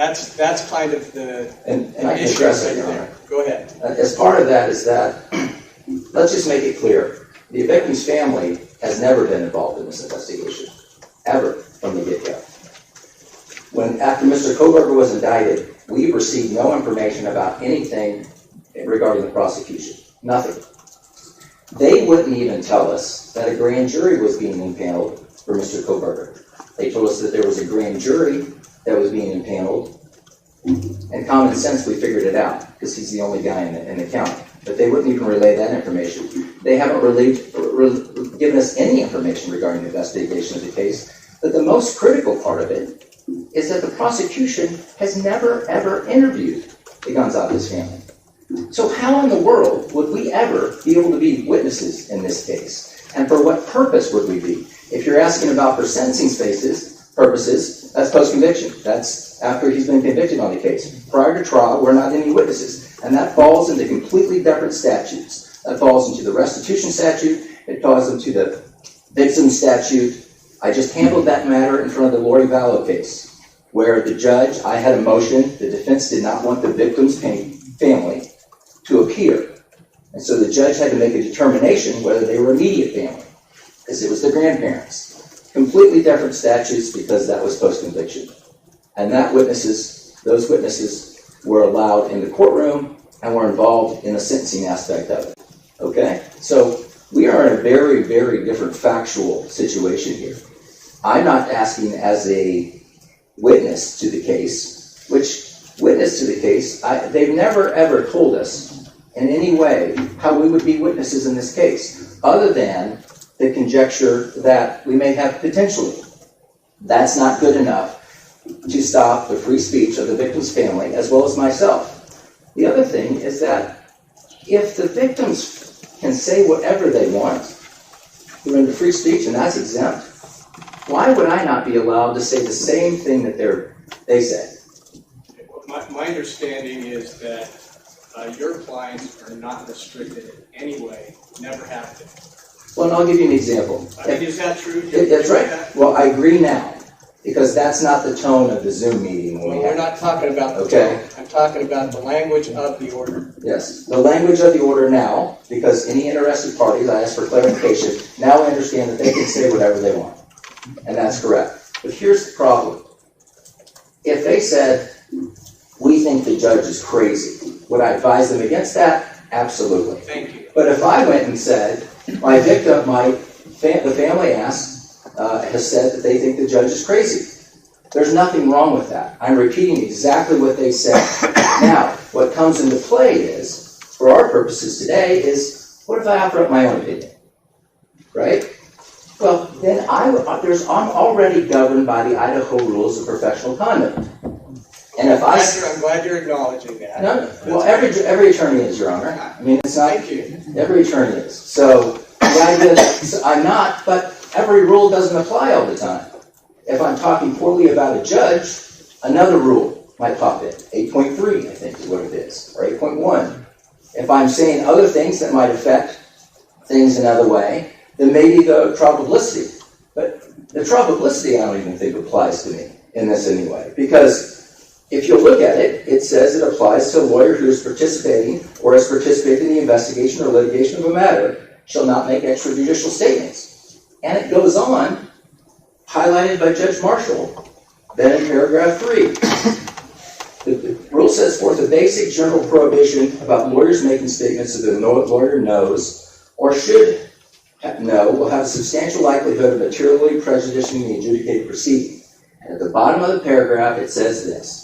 kind of the I can address it, Your Honor. Go ahead. As part of that is that, let's just make it clear, the victim's family has never been involved in this investigation, ever, from the get-go. After Mr. Kohberger was indicted, we received no information about anything regarding the prosecution. Nothing. They wouldn't even tell us that a grand jury was being impaneled for Mr. Kohberger. They told us that there was a grand jury that was being impaneled, and common sense, we figured it out, because he's the only guy in the county. But they wouldn't even relay that information. They haven't given us any information regarding the investigation of the case. But the most critical part of it is that the prosecution has never, ever interviewed the Gonzalez family. So how in the world would we ever be able to be witnesses in this case? And for what purpose would we be? If you're asking about for sentencing purposes, that's post-conviction. That's after he's been convicted on the case. Prior to trial, we're not any witnesses. And that falls into completely different statutes. That falls into the restitution statute. It falls into the victim statute. I just handled that matter in front of the Lori Vallow case, where the judge, I had a motion, the defense did not want the victim's family to appear. And so the judge had to make a determination whether they were immediate family, because it was the grandparents. Completely different statutes because that was post-conviction. And those witnesses were allowed in the courtroom and were involved in the sentencing aspect of it. Okay? So we are in a very, very different factual situation here. I'm not asking as a witness to the case, they've never ever told us in any way how we would be witnesses in this case, other than the conjecture that we may have potentially. That's not good enough to stop the free speech of the victim's family as well as myself. The other thing is that if the victims can say whatever they want, they're under free speech and that's exempt, why would I not be allowed to say the same thing that they say? My understanding is that your clients are not restricted in any way, never have been. Well, and I'll give you an example. Is that true? That's right. Well, I agree now, because that's not the tone of the Zoom meeting. Well, we're not talking about the tone. I'm talking about the language of the order. Yes, the language of the order now, because any interested parties, I ask for clarification, now I understand that they can say whatever they want. And that's correct. But here's the problem. If they said, we think the judge is crazy, would I advise them against that? Absolutely. Thank you. But if I went and said, my victim, the family has said that they think the judge is crazy, there's nothing wrong with that. I'm repeating exactly what they said. Now, what comes into play is, for our purposes today, is what if I offer up my own opinion? Right? Well, then I'm already governed by the Idaho rules of professional conduct. And if I'm glad you're acknowledging that. No, well, every attorney is, Your Honor. I mean, it's not. Thank you. Every attorney is. So the idea that I'm not, but every rule doesn't apply all the time. If I'm talking poorly about a judge, another rule might pop in. 8.3, I think, is what it is, or 8.1. If I'm saying other things that might affect things another way, then maybe the trial publicity. But the trial publicity, I don't even think applies to me in this anyway, because if you look at it, it says it applies to a lawyer who is participating or has participated in the investigation or litigation of a matter shall not make extrajudicial statements. And it goes on, highlighted by Judge Marshall, then in paragraph 3. The rule sets forth a basic general prohibition about lawyers making statements that the lawyer knows or should know will have a substantial likelihood of materially prejudicing the adjudicated proceeding. And at the bottom of the paragraph, it says this.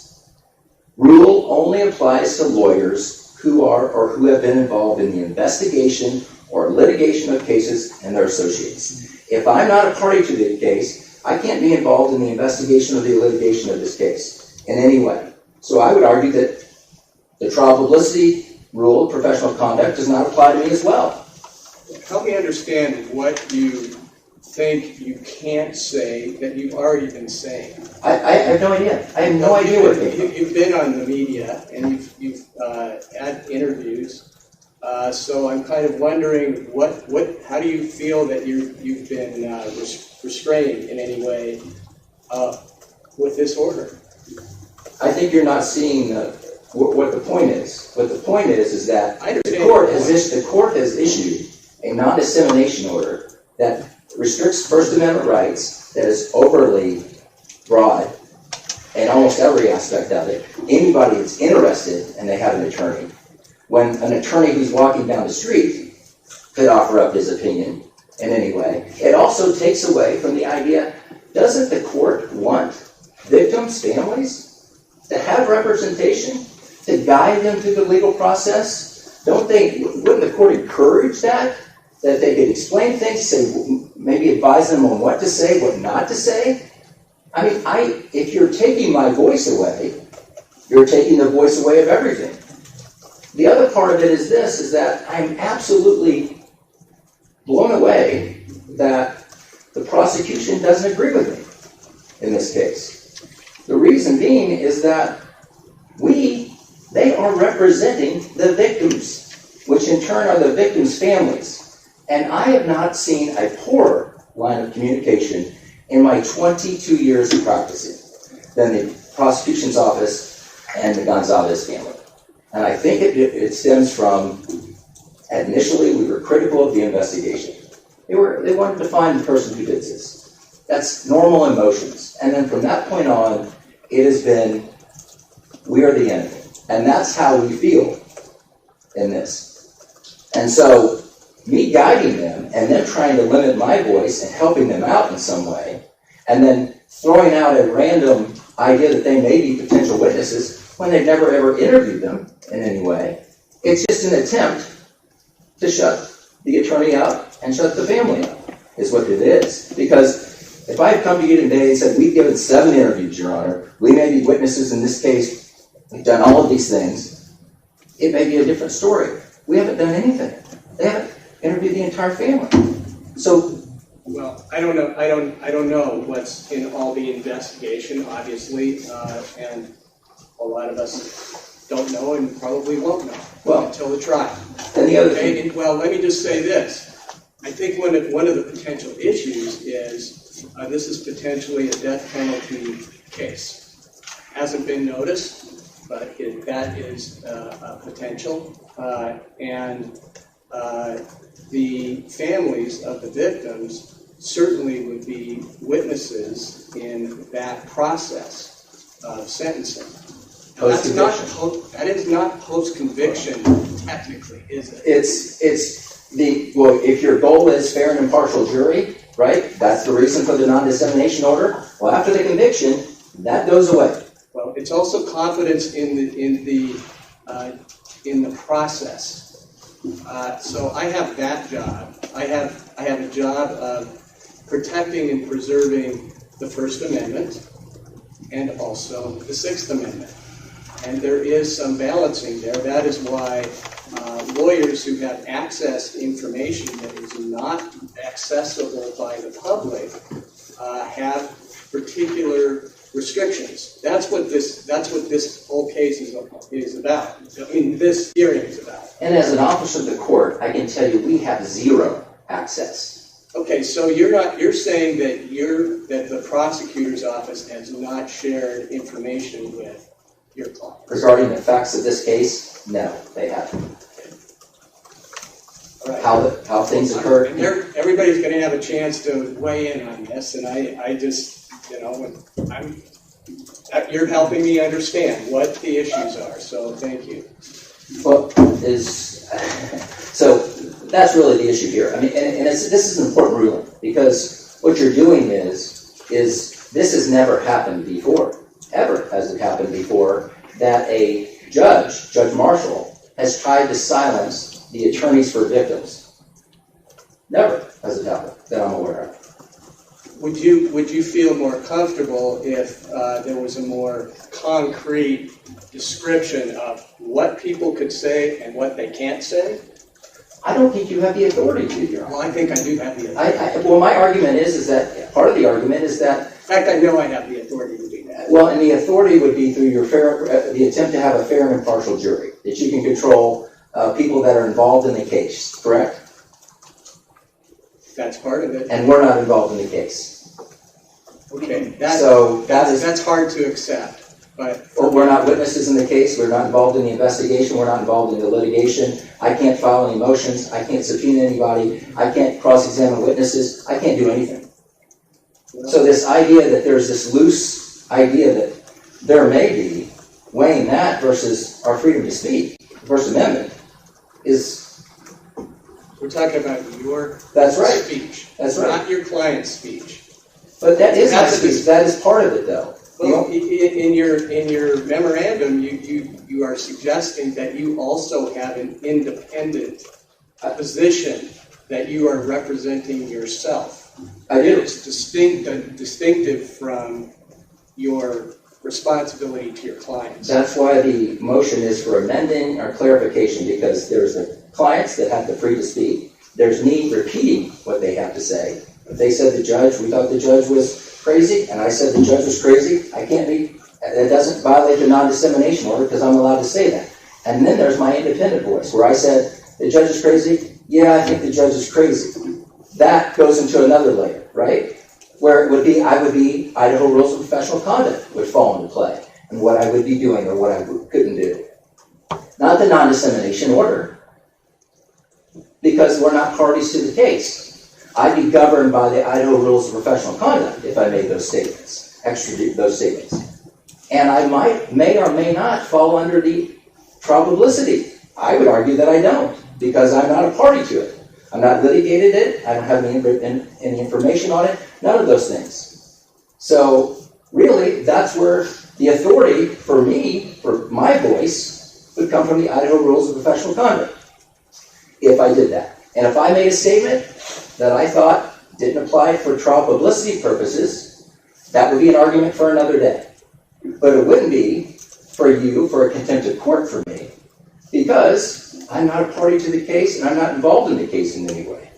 Rule only applies to lawyers who are or who have been involved in the investigation or litigation of cases and their associates. If I'm not a party to the case, I can't be involved in the investigation or the litigation of this case in any way. So I would argue that the trial publicity rule of professional conduct does not apply to me as well. Help me understand what you think you can't say that you've already been saying. I have no idea. I have no idea what you've been on the media and you've had interviews. So I'm kind of wondering how do you feel that you've been restrained in any way with this order? I think you're not seeing what the point is. What the point is that the court has issued a non-dissemination order that restricts First Amendment rights, that is overly broad in almost every aspect of it. Anybody that's interested and they have an attorney, when an attorney who's walking down the street could offer up his opinion in any way, it also takes away from the idea, doesn't the court want victims, families, to have representation, to guide them through the legal process? Wouldn't the court encourage that? That they could explain things, say, maybe advise them on what to say, what not to say? I mean, if you're taking my voice away, you're taking the voice away of everything. The other part of it is this, is that I'm absolutely blown away that the prosecution doesn't agree with me in this case. The reason being is that they are representing the victims, which in turn are the victims' families. And I have not seen a poorer line of communication in my 22 years of practicing than the prosecution's office and the Gonzalez family. And I think it stems from, initially we were critical of the investigation. They wanted to find the person who did this. That's normal emotions. And then from that point on, it has been, we are the enemy. And that's how we feel in this. And so, me guiding them and then trying to limit my voice and helping them out in some way, and then throwing out a random idea that they may be potential witnesses when they've never ever interviewed them in any way, it's just an attempt to shut the attorney out and shut the family out, is what it is. Because If I had come to you today and said, we've given 7 interviews, Your Honor, we may be witnesses in this case, we've done all of these things, it may be a different story. We haven't done anything. They haven't interviewed the entire family. So, well, I don't know what's in all the investigation, obviously, and a lot of us don't know and probably won't know until the trial. And the other thing, well, let me just say this. I think one of the potential issues is this is potentially a death penalty case. Hasn't been noticed, but that is a potential. And the families of the victims certainly would be witnesses in that process of sentencing. Now, that is not post-conviction technically, is it? Well, if your goal is fair and impartial jury, right, that's the reason for the non-dissemination order. Well, after the conviction, that goes away. Well, it's also confidence in the process. So I have that job. I have a job of protecting and preserving the First Amendment and also the Sixth Amendment. And there is some balancing there. That is why lawyers who have access to information that is not accessible by the public have particular restrictions. That's what this whole case is about. I mean, this hearing is about. And as an officer of the court, I can tell you we have 0 access. Okay, so you're saying that the prosecutor's office has not shared information with your client. Regarding the facts of this case, no, they haven't. Right. How things occurred. And everybody's going to have a chance to weigh in on this, and I just, you're helping me understand what the issues are. So thank you. Well, so that's really the issue here. I mean, and this is an important ruling because what you're doing is this has never happened before. Ever has it happened before that a Judge Marshall, has tried to silence the attorneys for victims. Never has it happened that I'm aware of. Would you feel more comfortable if there was a more concrete description of what people could say and what they can't say? I don't think you have the authority to, Your Honor. Well, I think I do have the authority. Well, my argument is that part of the argument is that. In fact, I know I have the authority to do that. Well, and the authority would be through the attempt to have a fair and impartial jury, that you can control people that are involved in the case, correct? That's part of it. And we're not involved in the case. Okay, that's hard to accept. But we're not witnesses in the case. We're not involved in the investigation. We're not involved in the litigation. I can't file any motions. I can't subpoena anybody. I can't cross-examine witnesses. I can't do anything. So this idea that there's this loose idea that there may be, weighing that versus our freedom to speak, the First Amendment, is... We're talking about your speech. That's right. Not your client's speech. But that is my speech. That is part of it, though. Well, in your memorandum, you are suggesting that you also have an independent position that you are representing yourself. I do. It's distinctive from your responsibility to your clients. That's why the motion is for amending or clarification, because there's the clients that have the free to speak. There's me repeating what they have to say. If they said we thought the judge was crazy, and I said the judge was crazy, it doesn't violate the non-dissemination order because I'm allowed to say that. And then there's my independent voice where I said, the judge is crazy? Yeah, I think the judge is crazy. That goes into another layer, right? Where Idaho rules of professional conduct would fall into play, and what I would be doing or what I couldn't do. Not the non-dissemination order, because we're not parties to the case. I'd be governed by the Idaho rules of professional conduct if I made those statements, extradite those statements. And I may or may not fall under the probability. I would argue that I don't, because I'm not a party to it. I'm not litigated it. I don't have any information on it. None of those things. So really, that's where the authority for me, for my voice, would come from the Idaho rules of professional conduct, if I did that. And if I made a statement that I thought didn't apply for trial publicity purposes, that would be an argument for another day. But it wouldn't be for you for a contempt of court for me, because I'm not a party to the case and I'm not involved in the case in any way.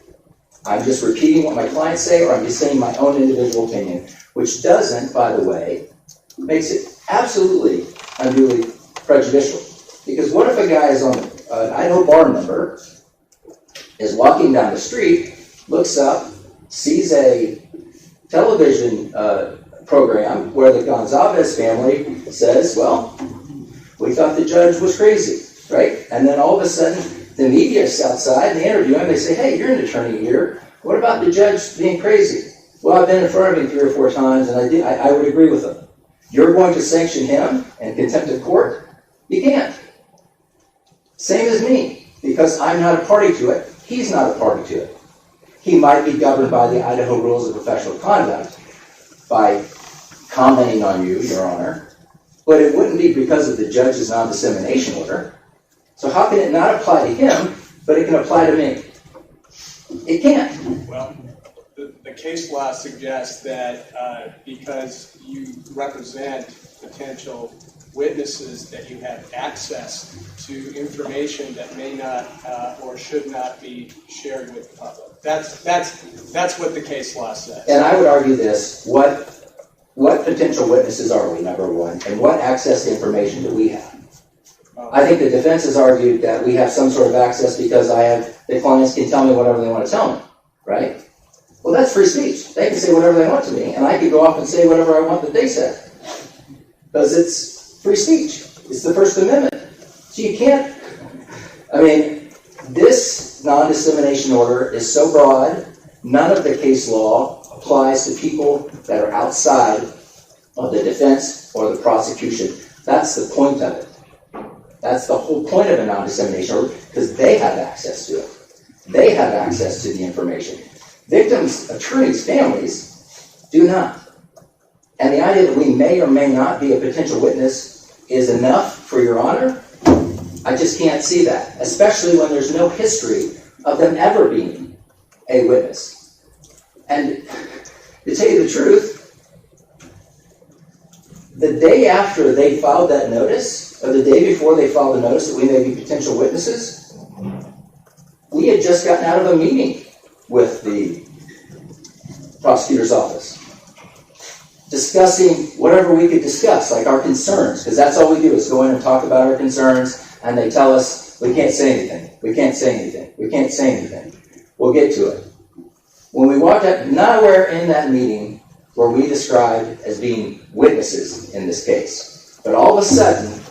I'm just repeating what my clients say, or I'm just saying my own individual opinion, which doesn't, by the way, makes it absolutely unduly prejudicial. Because what if a guy is on an Idaho bar member, is walking down the street, looks up, sees a television program where the Gonzalez family says, well, we thought the judge was crazy, right? And then all of a sudden, the media is outside and they interview him. They say, hey, you're an attorney here. What about the judge being crazy? Well, I've been in front of him 3 or 4 times, and I would agree with him. You're going to sanction him in contempt of court? You can't. Same as me, because I'm not a party to it. He's not a party to it. He might be governed by the Idaho Rules of Professional Conduct by commenting on you, Your Honor, but it wouldn't be because of the judge's non-dissemination order. So how can it not apply to him, but it can apply to me? It can't. Well, the case law suggests that because you represent potential witnesses, that you have access to information that may not or should not be shared with the public. That's what the case law says. And I would argue this: what potential witnesses are we, number one, and what access to information do we have? I think the defense has argued that we have some sort of access because the clients can tell me whatever they want to tell me, right? Well, that's free speech. They can say whatever they want to me, and I can go off and say whatever I want that they said. Because it's free speech. It's the First Amendment. So you can't, this non-dissemination order is so broad, none of the case law applies to people that are outside of the defense or the prosecution. That's the point of it. That's the whole point of a non-dissemination order, because they have access to it. They have access to the information. Victims, attorneys, families do not. And the idea that we may or may not be a potential witness is enough for Your Honor? I just can't see that, especially when there's no history of them ever being a witness. And to tell you the truth, the day after they filed that notice, or the day before they filed the notice that we may be potential witnesses, we had just gotten out of a meeting with the prosecutor's office, discussing whatever we could discuss, like our concerns, because that's all we do is go in and talk about our concerns, and they tell us, we can't say anything, we can't say anything, we can't say anything. We'll get to it. When we walked out, nowhere in that meeting were we described as being witnesses in this case. But all of a sudden,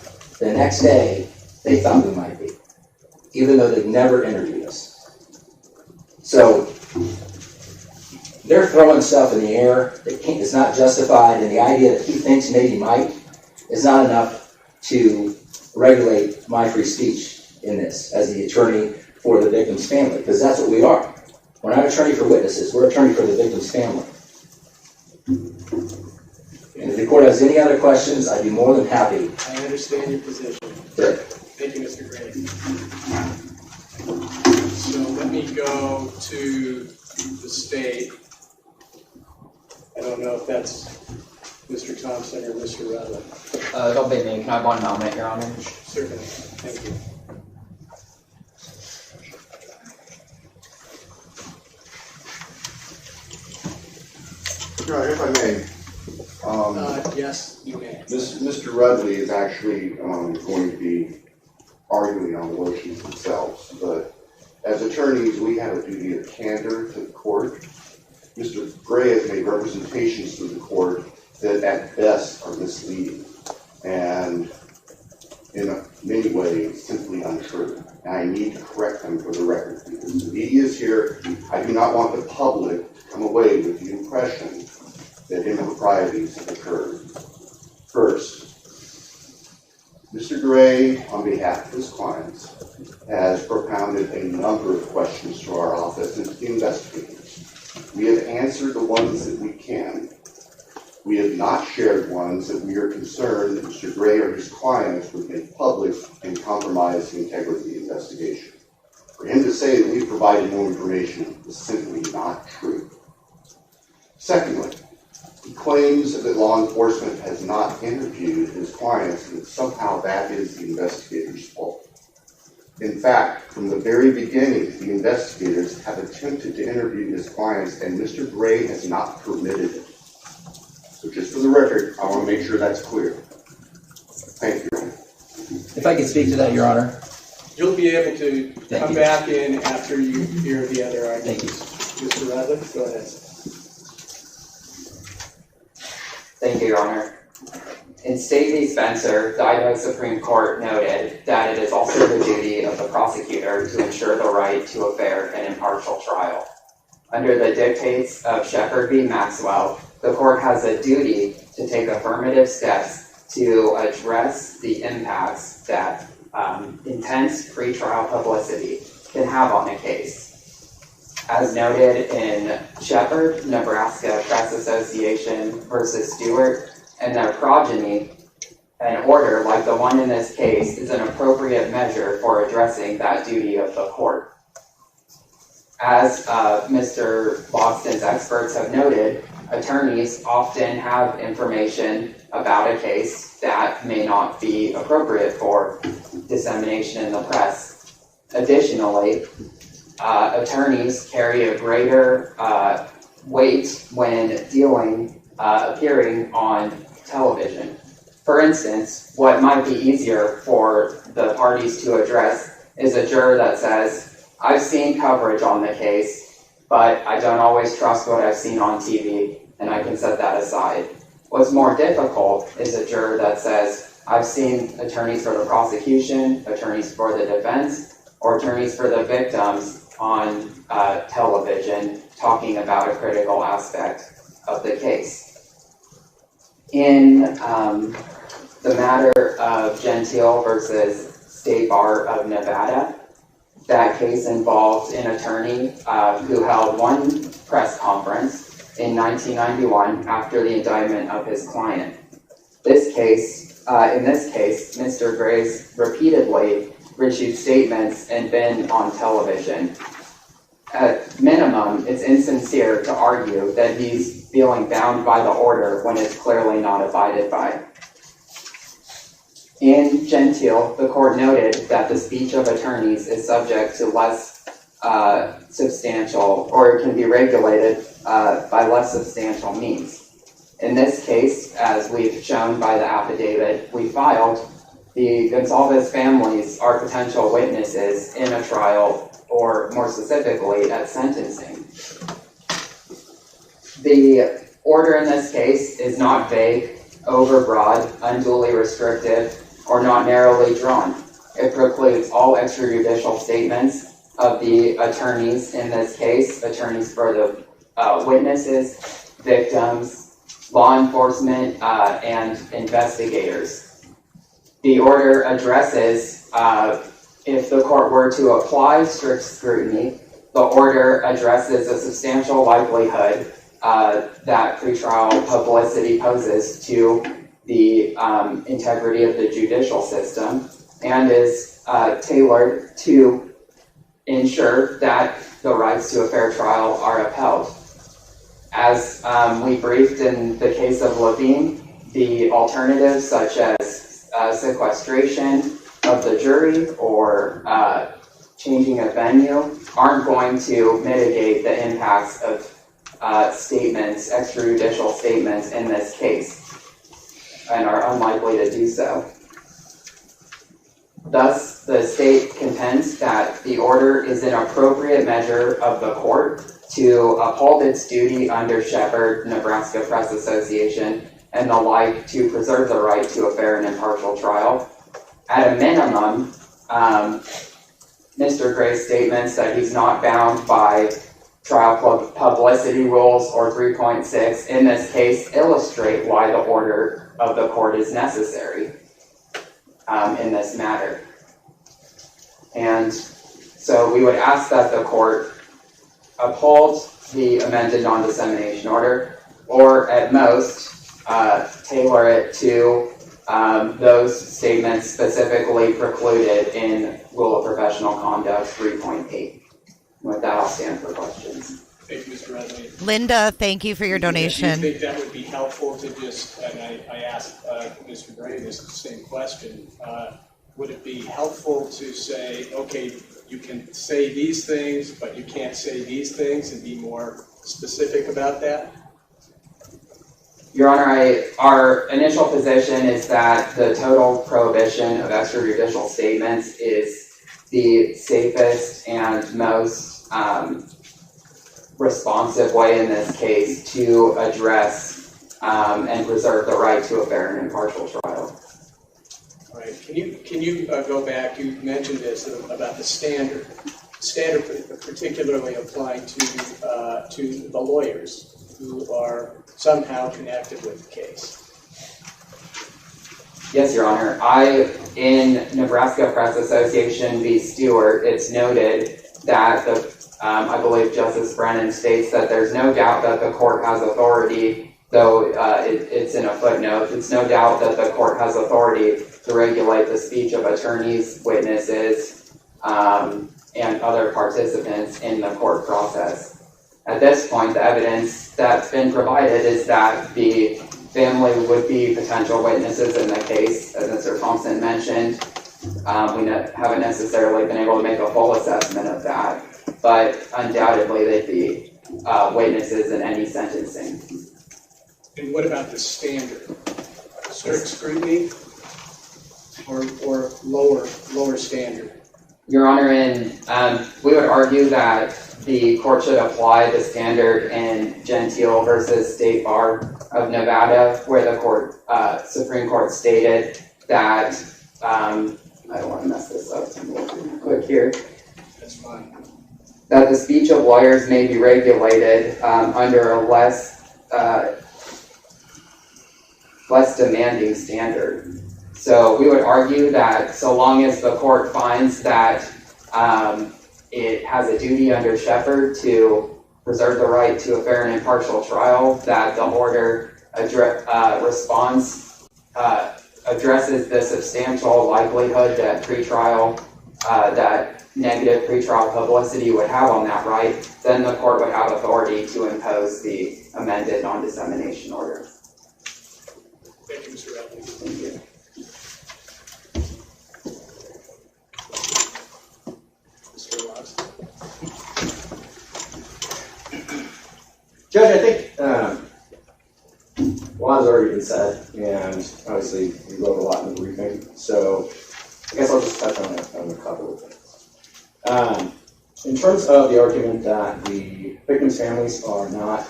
the next day, they thought we might be, even though they'd never interviewed us. So they're throwing stuff in the air that is not justified, and the idea that he thinks maybe might is not enough to regulate my free speech in this as the attorney for the victim's family, because that's what we are. We're not attorney for witnesses, we're attorney for the victim's family. And if the court has any other questions, I'd be more than happy. I understand your position. Good. Thank you, Mr. Gray. So let me go to the state. I don't know if that's Mr. Thompson or Mr. Rutherford. Don't be me. Can I have one moment, Your Honor? Certainly. Thank you. If I may. Yes, you may. Mr. Rudley is actually going to be arguing on the motions themselves, but as attorneys, we have a duty of candor to the court. Mr. Gray has made representations to the court that at best are misleading and in many ways simply untrue. And I need to correct them for the record, because the media is here. I do not want the public to come away with the impression that improprieties have occurred. First, Mr. Gray, on behalf of his clients, has propounded a number of questions to our office and to the investigators. We have answered the ones that we can. We have not shared ones that we are concerned that Mr. Gray or his clients would make public and compromise the integrity of the investigation. For him to say that we provided no information is simply not true. Secondly, he claims that law enforcement has not interviewed his clients and that somehow that is the investigator's fault. In fact, from the very beginning, the investigators have attempted to interview his clients and Mr. Gray has not permitted it. So just for the record, I want to make sure that's clear. Thank you, Your Honor. If I could speak to that, Your Honor. You'll be able to Thank come you. back in after you hear the other arguments. Thank you. Mr. Radliff, go ahead. Thank you, Your Honor. In State v. Spencer, the Idaho Supreme Court noted that it is also the duty of the prosecutor to ensure the right to a fair and impartial trial. Under the dictates of Shepard v. Maxwell, the court has a duty to take affirmative steps to address the impacts that intense pretrial publicity can have on a case. As noted in Shepard, Nebraska Press Association versus Stewart, and their progeny, an order like the one in this case is an appropriate measure for addressing that duty of the court. As Mr. Boston's experts have noted, attorneys often have information about a case that may not be appropriate for dissemination in the press. Additionally, attorneys carry a greater weight when appearing on television. For instance, what might be easier for the parties to address is a juror that says, I've seen coverage on the case, but I don't always trust what I've seen on TV, and I can set that aside. What's more difficult is a juror that says, I've seen attorneys for the prosecution, attorneys for the defense, or attorneys for the victims on television talking about a critical aspect of the case. In the matter of Gentile versus State Bar of Nevada, that case involved an attorney who held one press conference in 1991 after the indictment of his client. In this case, Mr. Gray's repeatedly issued statements and been on television. At minimum, it's insincere to argue that he's feeling bound by the order when it's clearly not abided by. In Gentile, the court noted that the speech of attorneys is subject to less substantial, or it can be regulated by less substantial means. In this case, as we've shown by the affidavit we filed, the Gonsalves families are potential witnesses in a trial, or more specifically, at sentencing. The order in this case is not vague, overbroad, unduly restrictive, or not narrowly drawn. It precludes all extrajudicial statements of the attorneys in this case, attorneys for the witnesses, victims, law enforcement, and investigators. The order addresses, if the court were to apply strict scrutiny, the order addresses a substantial likelihood that pretrial publicity poses to the integrity of the judicial system, and is tailored to ensure that the rights to a fair trial are upheld. As we briefed in the case of Levine, the alternatives such as sequestration of the jury or changing a venue aren't going to mitigate the impacts of statements, extrajudicial statements in this case, and are unlikely to do so. Thus, the state contends that the order is an appropriate measure of the court to uphold its duty under Shepard, Nebraska Press Association, and the like to preserve the right to a fair and impartial trial. At a minimum, Mr. Gray's statements that he's not bound by trial publicity rules or 3.6 in this case illustrate why the order of the court is necessary in this matter. And so we would ask that the court uphold the amended non-dissemination order, or at most tailor it to those statements specifically precluded in Rule of Professional Conduct 3.8. With that, I'll stand for questions. Thank you, Mr. Redley. Linda, thank you for your donation. Do you think that would be helpful to just, and I asked Mr. Gray this same question, would it be helpful to say, okay, you can say these things, but you can't say these things, and be more specific about that? Your Honor, our initial position is that the total prohibition of extrajudicial statements is the safest and most responsive way in this case to address and preserve the right to a fair and impartial trial. All right. Can you go back? You mentioned this about the standard particularly applying to the lawyers who are somehow connected with the case. Yes, Your Honor. In Nebraska Press Association v. Stewart, it's noted that I believe Justice Brennan states that there's no doubt that the court has authority, though it's in a footnote, it's no doubt that the court has authority to regulate the speech of attorneys, witnesses, and other participants in the court process. At this point, the evidence that's been provided is that the family would be potential witnesses in the case, as Mr. Thompson mentioned. We haven't necessarily been able to make a full assessment of that, but undoubtedly they'd be witnesses in any sentencing. And what about the standard? Strict scrutiny or lower standard? Your Honor, we would argue that the court should apply the standard in Gentile versus State Bar of Nevada, where the Supreme Court stated that, I don't want to mess this up, so I'm quick here. That's fine. That the speech of lawyers may be regulated under a less demanding standard. So we would argue that so long as the court finds that it has a duty under Shepard to preserve the right to a fair and impartial trial, that the order addresses the substantial likelihood that that negative pretrial publicity would have on that right, then the court would have authority to impose the amended non-dissemination order. Thank you, Mr. Redley. Thank you. Judge, I think a lot has already been said, and obviously we wrote a lot in the briefing, so I guess I'll just touch on a couple of things. In terms of the argument that the victims' families are not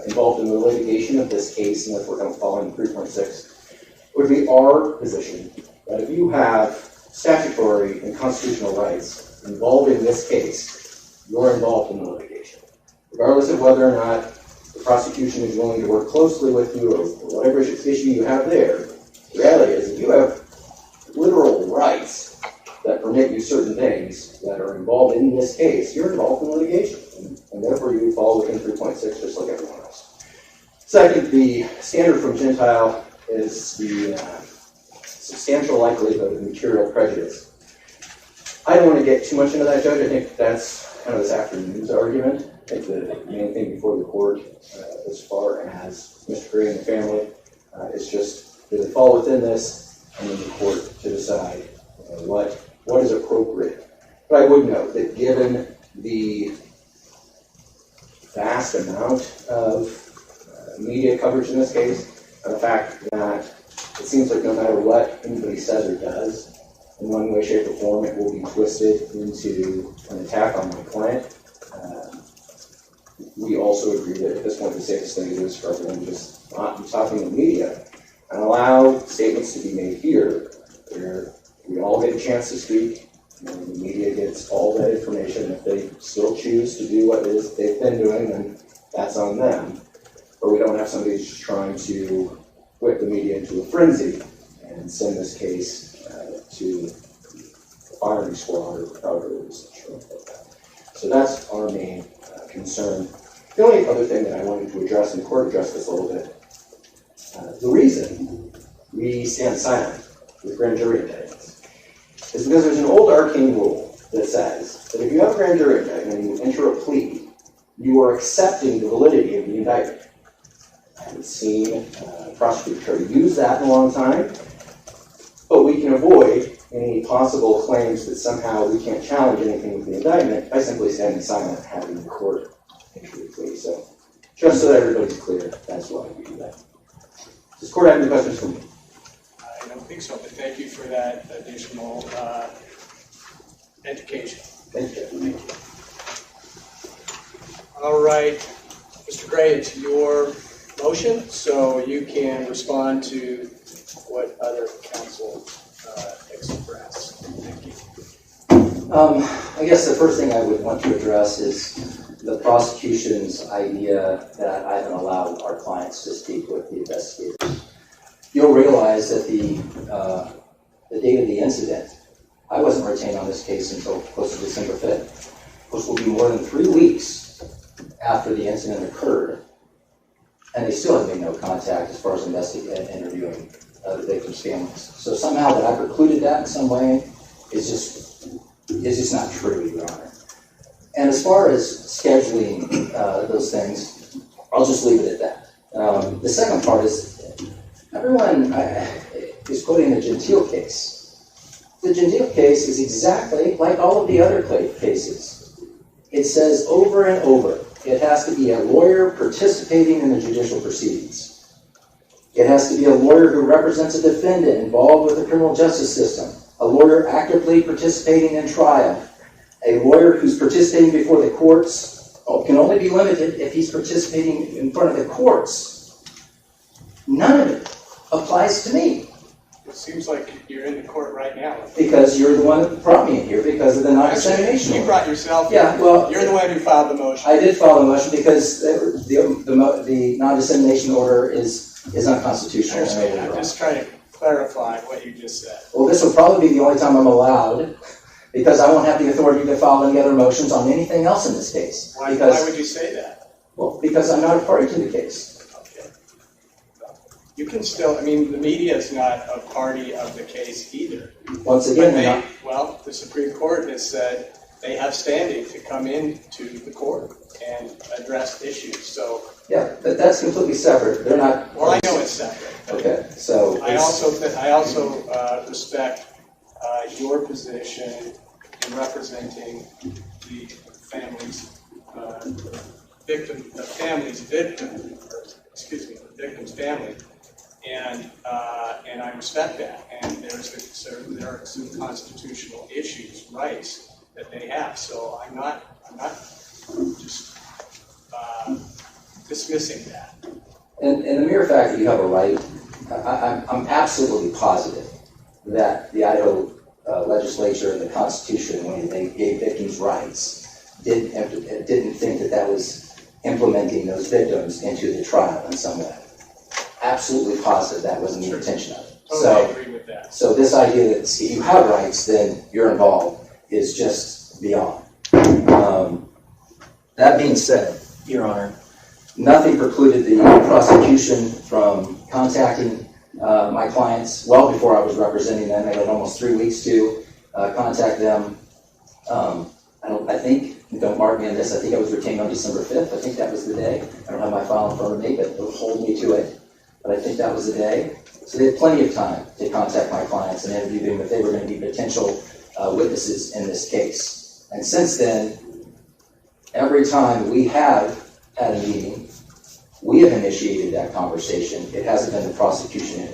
involved in the litigation of this case, and therefore don't fall in 3.6, it would be our position that if you have statutory and constitutional rights involved in this case, you're involved in the litigation. Regardless of whether or not the prosecution is willing to work closely with you or whatever issue you have there, the reality is if you have literal rights that permit you certain things that are involved in this case, you're involved in litigation, and therefore you fall within 3.6 just like everyone else. Second, the standard from Gentile is the substantial likelihood of material prejudice. I don't want to get too much into that, Judge. I think that's kind of this afternoon's argument. I think the main thing before the court, as far as Mr. Gray and the family, is just, do they fall within this, and then the court to decide what is appropriate. But I would note that given the vast amount of media coverage in this case, and the fact that it seems like no matter what anybody says or does, in one way, shape, or form, it will be twisted into an attack on my client. We also agree that at this point the safest thing to do is for everyone to just not be talking in the media and allow statements to be made here where we all get a chance to speak and the media gets all that information. If they still choose to do what it is they've been doing, then that's on them. But we don't have somebody who's just trying to whip the media into a frenzy and send this case to the firing squad or however it is. So that's our main concern. The only other thing that I wanted to address, and the court addressed this a little bit, the reason we stand silent with grand jury indictments is because there's an old arcane rule that says that if you have a grand jury indictment and you enter a plea, you are accepting the validity of the indictment. I haven't seen a prosecutor try to use that in a long time, but we can avoid any possible claims that somehow we can't challenge anything with the indictment by simply standing silent and having the court issue the plea. So, just so that everybody's clear, that's why we do that. Does the court have any questions for me? I don't think so, but thank you for that additional education. Thank you. Thank you. All right, Mr. Gray, it's your motion, so you can respond to what other counsel expressed. Thank you. I guess the first thing I would want to address is the prosecution's idea that I haven't allowed our clients to speak with the investigators. You'll realize that the date of the incident, I wasn't retained on this case until close to December 5th, which will be more than 3 weeks after the incident occurred, and they still have made no contact as far as interviewing the victims' families. So somehow that I precluded that in some way is just not true, Your Honor. And as far as scheduling those things, I'll just leave it at that. The second part is everyone is quoting the Gentile case. The Gentile case is exactly like all of the other cases. It says over and over, it has to be a lawyer participating in the judicial proceedings. It has to be a lawyer who represents a defendant involved with the criminal justice system, a lawyer actively participating in trial, a lawyer who's participating before the courts can only be limited if he's participating in front of the courts. None of it applies to me. It seems like you're in the court right now. Because you're the one that brought me in here because of the non-dissemination order. You brought yourself in. Yeah, well, you're the one who filed the motion. I did file the motion because the non-dissemination order is unconstitutional. I'm just trying to clarify what you just said. Well, this will probably be the only time I'm allowed because I won't have the authority to file any other motions on anything else in this case. Why would you say that? Well, because I'm not a party to the case. You can still, I mean, the media is not a party of the case either. Once again, well, the Supreme Court has said they have standing to come into the court and address issues. So yeah, but that's completely separate. They're not. Well, I know it's separate. Okay, so I also respect your position in representing the family's victim's family. And I respect that. And there are some constitutional issues, rights that they have. So I'm not just dismissing that. And the mere fact that you have a right, I'm absolutely positive that the Idaho legislature and the Constitution, when they gave victims rights, didn't think that was implementing those victims into the trial in some way. Absolutely positive that wasn't the intention of it. I agree with that. So this idea that if you have rights, then you're involved is just beyond. That being said, Your Honor, nothing precluded the prosecution from contacting my clients well before I was representing them. I had almost 3 weeks to contact them. I think, don't mark me on this, I think I was retained on December 5th. I think that was the day. I don't have my file in front of me, but it'll hold me to it. But I think that was the day. So they had plenty of time to contact my clients and interview them if they were going to be potential witnesses in this case. And since then, every time we have had a meeting, we have initiated that conversation. It hasn't been the prosecution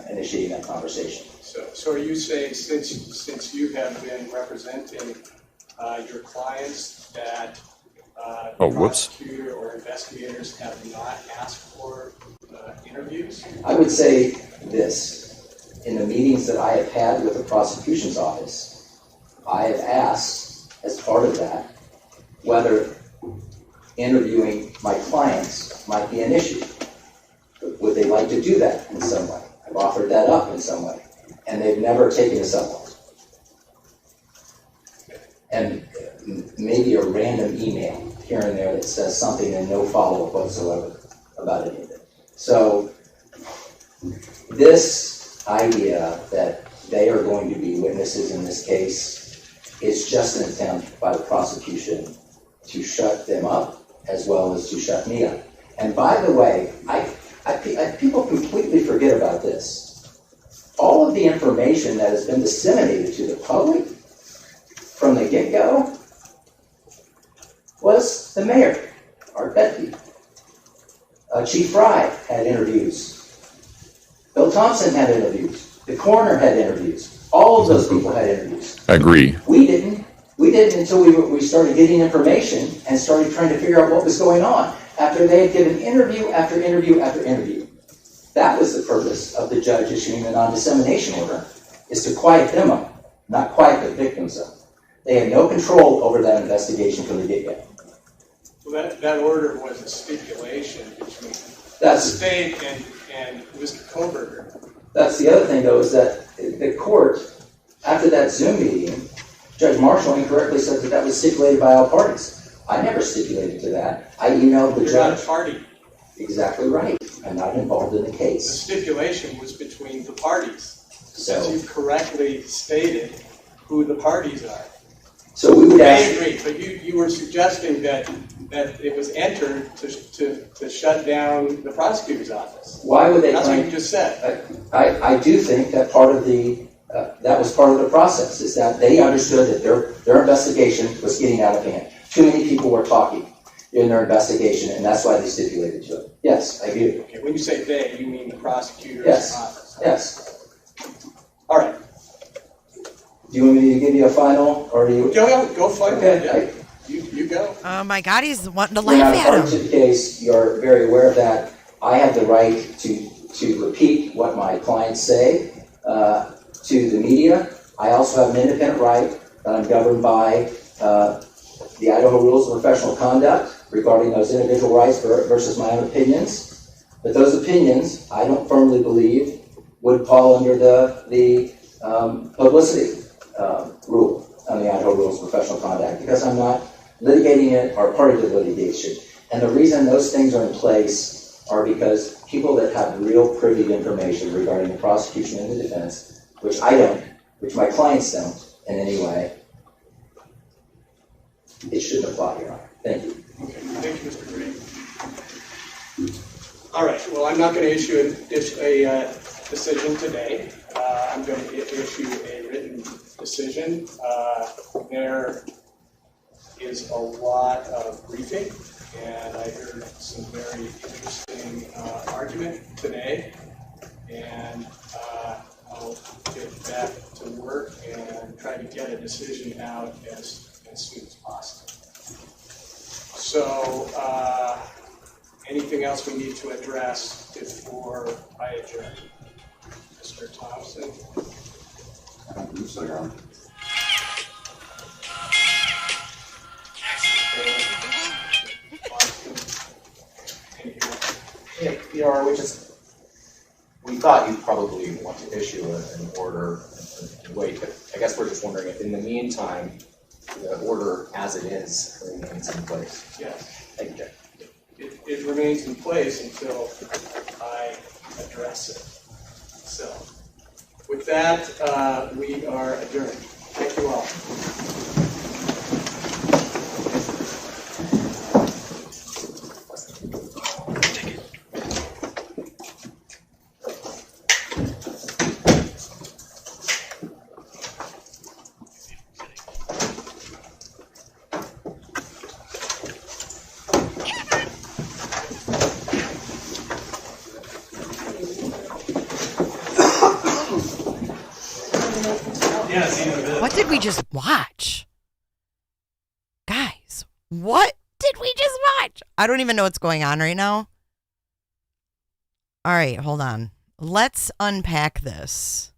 initiating that conversation. So are you saying since you have been representing your clients that the prosecutor or investigators have not asked for interviews? I would say this. In the meetings that I have had with the prosecution's office, I have asked, as part of that, whether interviewing my clients might be an issue. Would they like to do that in some way? I've offered that up in some way. And they've never taken us up on it. And maybe a random email here and there that says something and no follow-up whatsoever about any of it. So this idea that they are going to be witnesses in this case is just an attempt by the prosecution to shut them up as well as to shut me up. And by the way, people completely forget about this. All of the information that has been disseminated to the public from the get-go was the mayor, Art Bedke. Chief Fry had interviews. Bill Thompson had interviews. The coroner had interviews. All of those people had interviews. Agree. We didn't until we started getting information and started trying to figure out what was going on after they had given interview after interview after interview. That was the purpose of the judge issuing the non-dissemination order, is to quiet them up, not quiet the victims up. They had no control over that investigation from the get-go. Well, that order was a stipulation between the state and Mr. Kohberger. That's the other thing, though, is that the court, after that Zoom meeting, Judge Marshall incorrectly said that was stipulated by all parties. I never stipulated to that. I emailed the judge. You're not a party. Exactly right. I'm not involved in the case. The stipulation was between the parties. So, as you correctly stated who the parties are. So we would ask. I agree, but you were suggesting that it was entered to shut down the prosecutor's office. Why would they? That's what you just said. I do think that part of the that was part of the process, is that they understood that their investigation was getting out of hand. Too many people were talking in their investigation, and that's why they stipulated to it. Yes, I agree. Okay, when you say they, you mean the prosecutor's office? Yes. All right. Do you want me to give you a final, or do you? Go final. Okay. You go. Oh my God, he's wanting to laugh at him. In the case, you're very aware of that. I have the right to repeat what my clients say to the media. I also have an independent right that I'm governed by the Idaho Rules of Professional Conduct regarding those individual rights versus my own opinions. But those opinions, I don't firmly believe, would fall under the publicity rule on the Idaho Rules of Professional Conduct, because I'm not litigating it or party to litigation. And the reason those things are in place are because people that have real privy information regarding the prosecution and the defense, which I don't, which my clients don't in any way, it shouldn't apply, Your Honor. Thank you. Okay, thank you, Mr. Gray. All right, well, I'm not going to issue a decision today. I'm going to issue a written decision. There is a lot of briefing, and I heard some very interesting argument today, and I'll get back to work and try to get a decision out as soon as possible. So, anything else we need to address before I adjourn? Mr. Thompson? I don't believe so, Your Honor. Yeah, Your Honor, we thought you'd probably want to issue an order and wait, but I guess we're just wondering if in the meantime, the order as it is remains in place. Yes. Thank you, Judge. It remains in place until I address it. So, with that, we are adjourned. Thank you all. What did we just watch? Guys, what did we just watch? I don't even know what's going on right now. All right, hold on. Let's unpack this.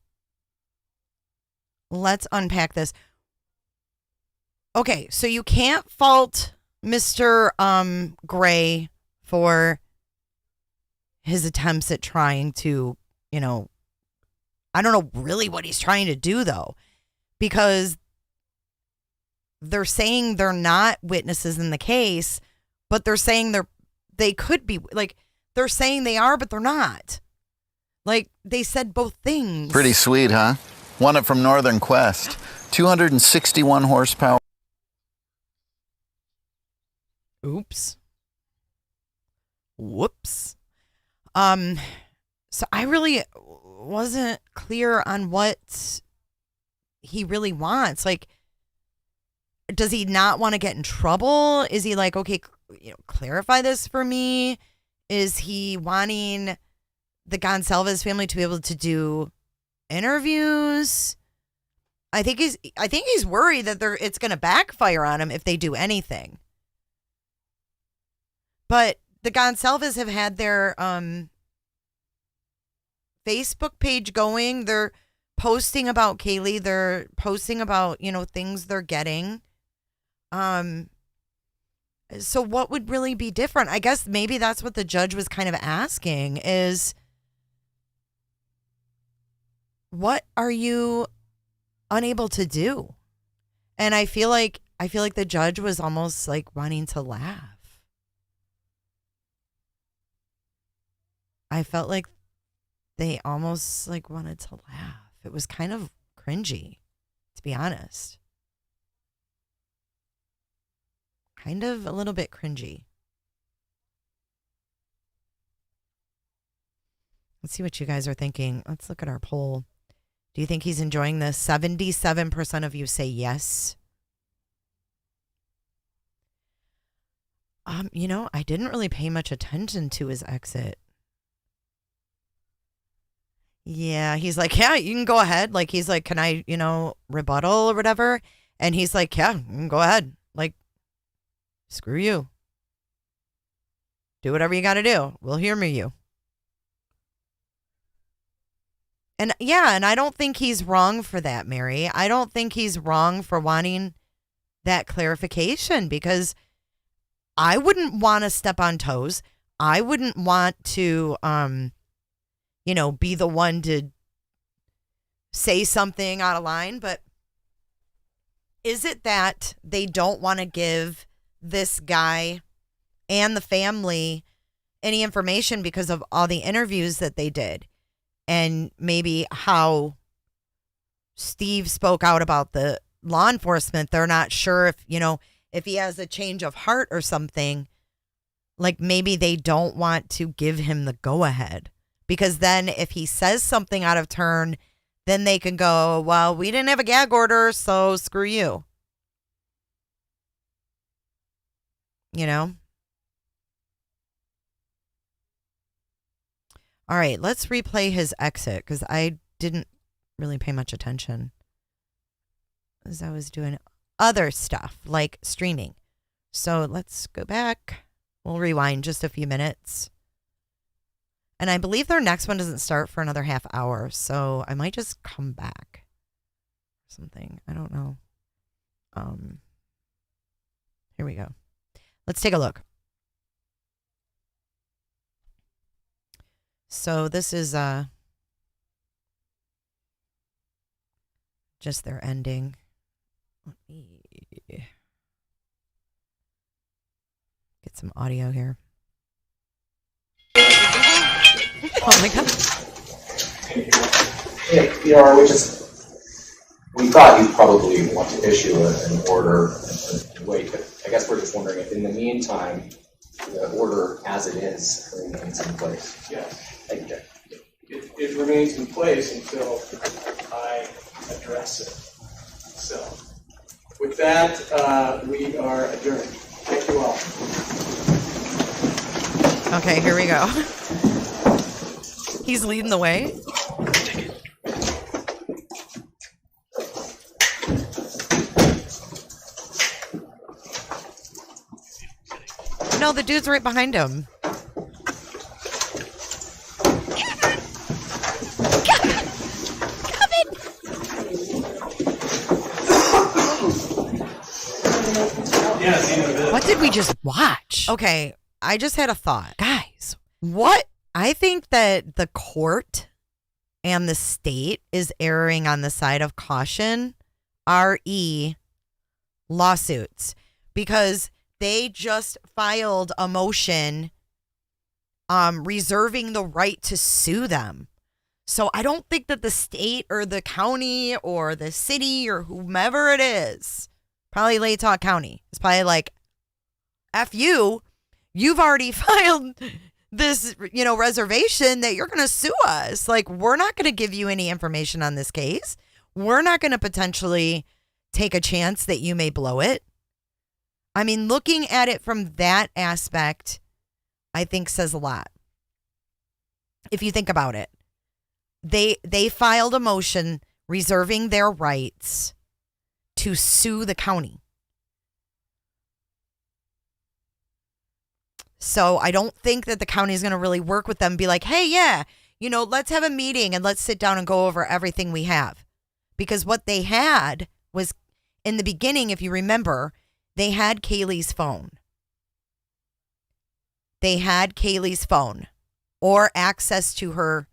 Okay, so you can't fault Mr. Gray for his attempts at trying to, I don't know really what he's trying to do, though, because they're saying they're not witnesses in the case, but they're saying they could be. Like, they're saying they are, but they're not. Like, they said both things. Pretty sweet, huh? Won it from Northern Quest. 261 horsepower. Oops. Whoops. So I really wasn't clear on what he really wants. Like, does he not want to get in trouble? Is he like, okay, clarify this for me? Is he wanting the Gonsalves family to be able to do interviews? I think he's worried that it's going to backfire on him if they do anything. But the Gonsalves have had their Facebook page going. They're posting about Kaylee. They're posting about, things they're getting. So what would really be different? I guess maybe that's what the judge was kind of asking is, what are you unable to do? And I feel like the judge was almost like wanting to laugh. I felt like they almost like wanted to laugh. It was kind of cringy, to be honest. Kind of a little bit cringy. Let's see what you guys are thinking. Let's look at our poll. Do you think he's enjoying this? 77% of you say yes. I didn't really pay much attention to his exit. Yeah, he's like, yeah, you can go ahead. Like, he's like, can I, rebuttal or whatever? And he's like, yeah, you can go ahead. Like, screw you. Do whatever you got to do. We'll humor you. And yeah, and I don't think he's wrong for that, Mary. I don't think he's wrong for wanting that clarification, because I wouldn't want to step on toes. I wouldn't want to, be the one to say something out of line. But is it that they don't want to give this guy and the family any information because of all the interviews that they did? And maybe how Steve spoke out about the law enforcement. They're not sure if he has a change of heart or something. Like, maybe they don't want to give him the go ahead, because then if he says something out of turn, then they can go, well, we didn't have a gag order, so screw you. All right, let's replay his exit, because I didn't really pay much attention as I was doing other stuff like streaming. So let's go back. We'll rewind just a few minutes. And I believe their next one doesn't start for another half hour, so I might just come back or something. I don't know. Here we go. Let's take a look. So this is just their ending. Let me get some audio here. Oh my God. We thought you'd probably want to issue an order and wait, but I guess we're just wondering if in the meantime, the order as it is remains in place. Yes. Thank you, Jack. It remains in place until I address it. So, with that, we are adjourned. Thank you all. Okay, here we go. He's leading the way. No, the dude's right behind him. What did we just watch? Okay, I just had a thought. Guys, what? I think that the court and the state is erring on the side of caution, RE lawsuits, because they just filed a motion reserving the right to sue them. So I don't think that the state or the county or the city or whomever it is, probably Latah County, is probably like, F you, you've already filed this, reservation that you're going to sue us. Like, we're not going to give you any information on this case. We're not going to potentially take a chance that you may blow it. I mean, looking at it from that aspect, I think says a lot. If you think about it, they filed a motion reserving their rights to sue the county. So I don't think that the county is going to really work with them and be like, hey, yeah, let's have a meeting and let's sit down and go over everything we have. Because what they had was, in the beginning, if you remember, they had Kaylee's phone. They had Kaylee's phone or access to her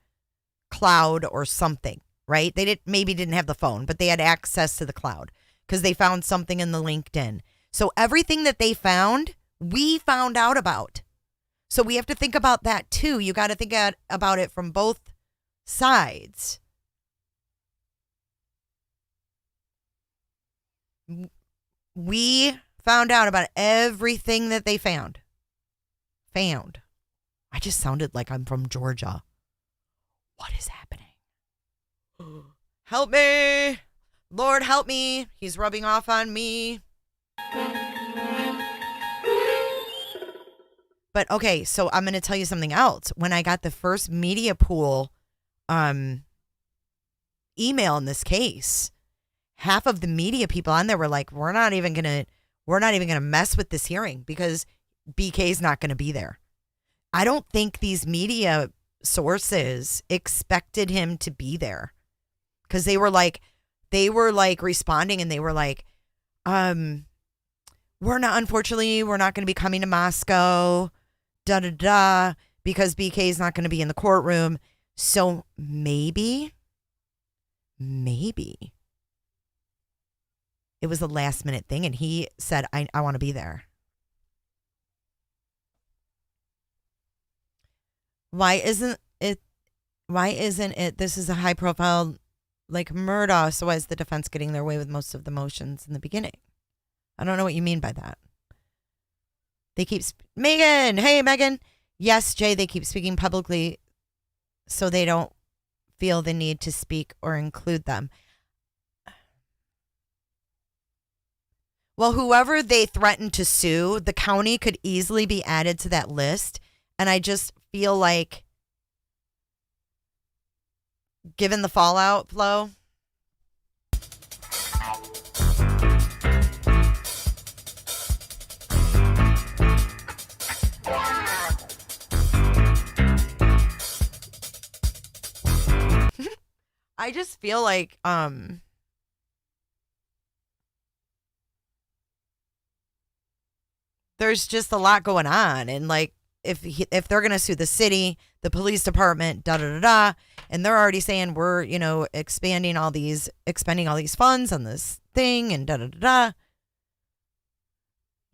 cloud or something, right? They maybe didn't have the phone, but they had access to the cloud because they found something in the LinkedIn. So everything that they found, we found out about. So we have to think about that too. You got to think about it from both sides. We found out about everything that they found. I just sounded like I'm from Georgia. What is happening? Help me. Lord, help me. He's rubbing off on me. But okay, so I'm going to tell you something else. When I got the first media pool email in this case, half of the media people on there were like, we're not even going to mess with this hearing because BK's not going to be there. I don't think these media sources expected him to be there because they were like responding and they were like, unfortunately, we're not going to be coming to Moscow, because BK's not going to be in the courtroom. So maybe it was a last minute thing. And he said, I want to be there. Why isn't it? This is a high profile like murder. So why is the defense getting their way with most of the motions in the beginning? I don't know what you mean by that. They keep, Megan, hey, Megan. Yes, Jay, they keep speaking publicly so they don't feel the need to speak or include them. Well, whoever they threatened to sue, the county could easily be added to that list. And I just feel like, given the fallout flow, I just feel like there's just a lot going on, and like if they're gonna sue the city, the police department, and they're already saying we're expending all these funds on this thing and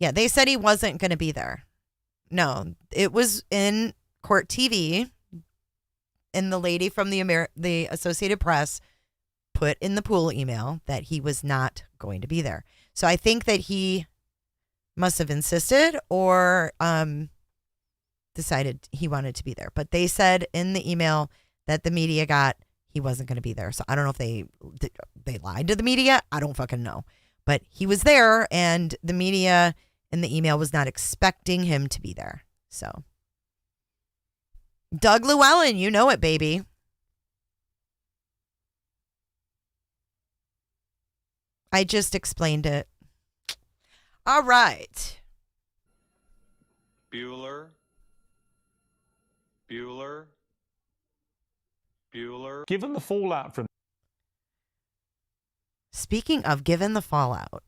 Yeah, they said he wasn't gonna be there. No, it was in court TV. And the lady from the Associated Press put in the pool email that he was not going to be there. So I think that he must have insisted or decided he wanted to be there. But they said in the email that the media got he wasn't going to be there. So I don't know if they lied to the media. I don't fucking know. But he was there, and the media in the email was not expecting him to be there. So Doug Llewellyn, you know it, baby. I just explained it. All right. Bueller. Given the fallout from... Speaking of given the fallout,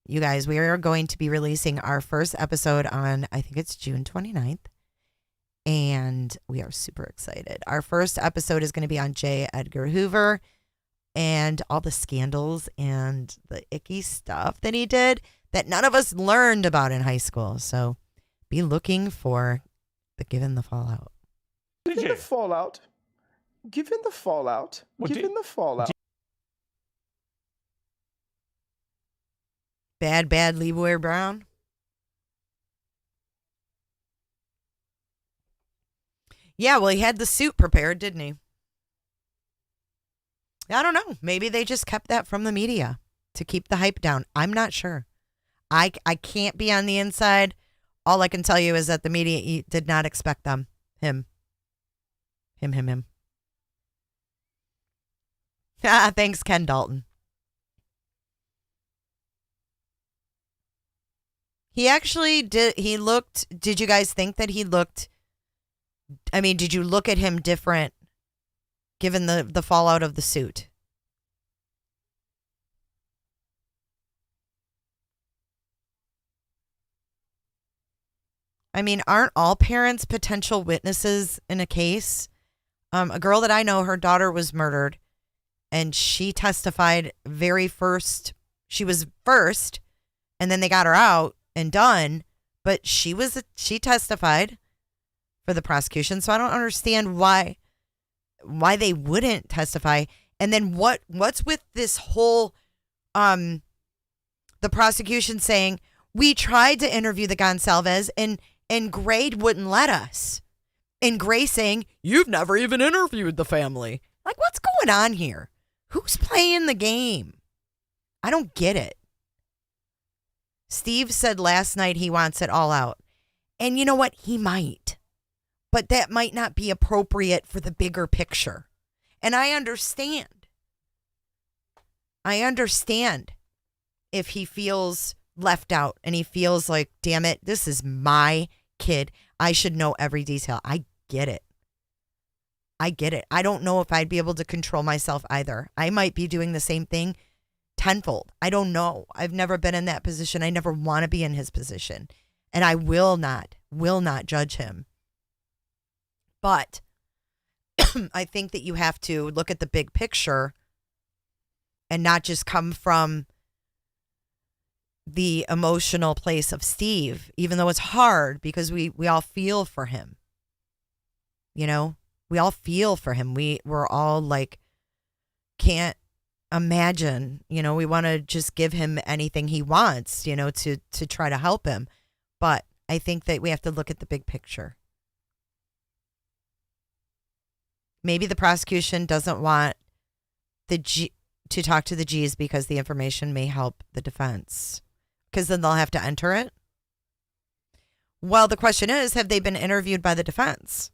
you guys, we are going to be releasing our first episode on, I think it's June 29th. And we are super excited. Our first episode is going to be on J. Edgar Hoover and all the scandals and the icky stuff that he did that none of us learned about in high school. So be looking for the Given the Fallout. Given the fallout. Bad Leroy Brown. Yeah, well, he had the suit prepared, didn't he? I don't know. Maybe they just kept that from the media to keep the hype down. I'm not sure. I can't be on the inside. All I can tell you is that the media did not expect him. Thanks, Ken Dalton. He actually did. Did you guys think that he looked? I mean, did you look at him different given the fallout of the suit? I mean, aren't all parents potential witnesses in a case? A girl that I know, her daughter was murdered, and she testified She was first, and then they got her out and done. But she testified for the prosecution, so I don't understand why they wouldn't testify. And then what's with this whole the prosecution saying we tried to interview the Gonsalves and Gray wouldn't let us. And Gray saying, you've never even interviewed the family. Like, what's going on here? Who's playing the game? I don't get it. Steve said last night he wants it all out. And you know what? He might. But that might not be appropriate for the bigger picture. And I understand. If he feels left out and he feels like, damn it, this is my kid. I should know every detail. I get it. I don't know if I'd be able to control myself either. I might be doing the same thing tenfold. I don't know. I've never been in that position. I never want to be in his position. And I will not judge him. But I think that you have to look at the big picture and not just come from the emotional place of Steve, even though it's hard because we all feel for him. You know, we all feel for him. We're all like, can't imagine, you know, we want to just give him anything he wants, you know, to try to help him. But I think that we have to look at the big picture. Maybe the prosecution doesn't want to talk to the G's because the information may help the defense. Because then they'll have to enter it. Well, the question is, have they been interviewed by the defense?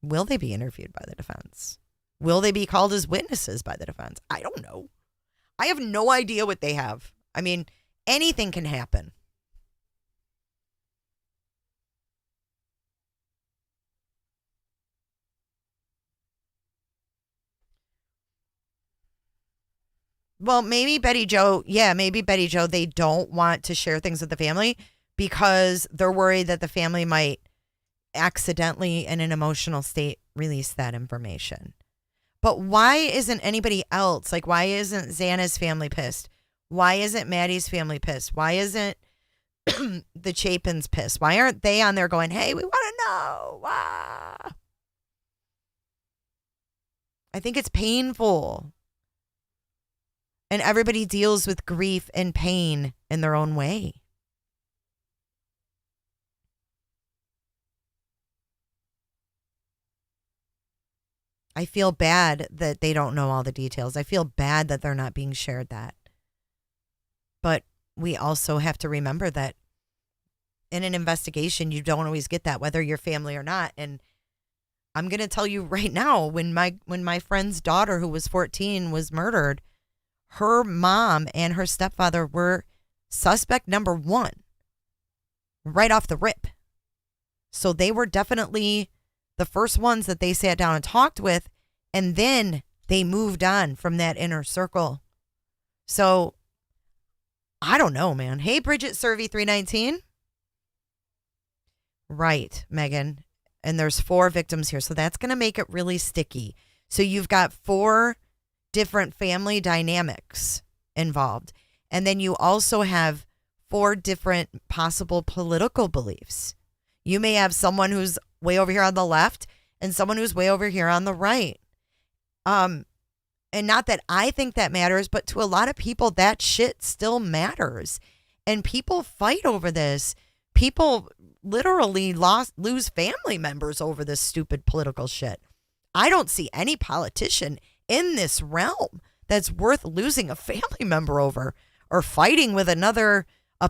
Will they be interviewed by the defense? Will they be called as witnesses by the defense? I don't know. I have no idea what they have. I mean, anything can happen. Well, maybe Betty Jo, they don't want to share things with the family because they're worried that the family might accidentally, in an emotional state, release that information. But why isn't anybody else, like why isn't Xana's family pissed? Why isn't Maddie's family pissed? Why isn't the Chapins pissed? Why aren't they on there going, hey, we want to know? Ah. I think it's painful. And everybody deals with grief and pain in their own way. I feel bad that they don't know all the details. I feel bad that they're not being shared that. But we also have to remember that in an investigation, you don't always get that, whether you're family or not. And I'm going to tell you right now, when my friend's daughter, who was 14, was murdered, her mom and her stepfather were suspect number one right off the rip. So they were definitely the first ones that they sat down and talked with, and then they moved on from that inner circle. So I don't know, man. Hey, Bridget Servey 319. Right, Megan. And there's 4 victims here. So that's going to make it really sticky. So you've got 4 different family dynamics involved. And then you also have 4 different possible political beliefs. You may have someone who's way over here on the left and someone who's way over here on the right. And not that I think that matters, but to a lot of people, that shit still matters. And people fight over this. People literally lose family members over this stupid political shit. I don't see any politician in this realm that's worth losing a family member over or fighting with a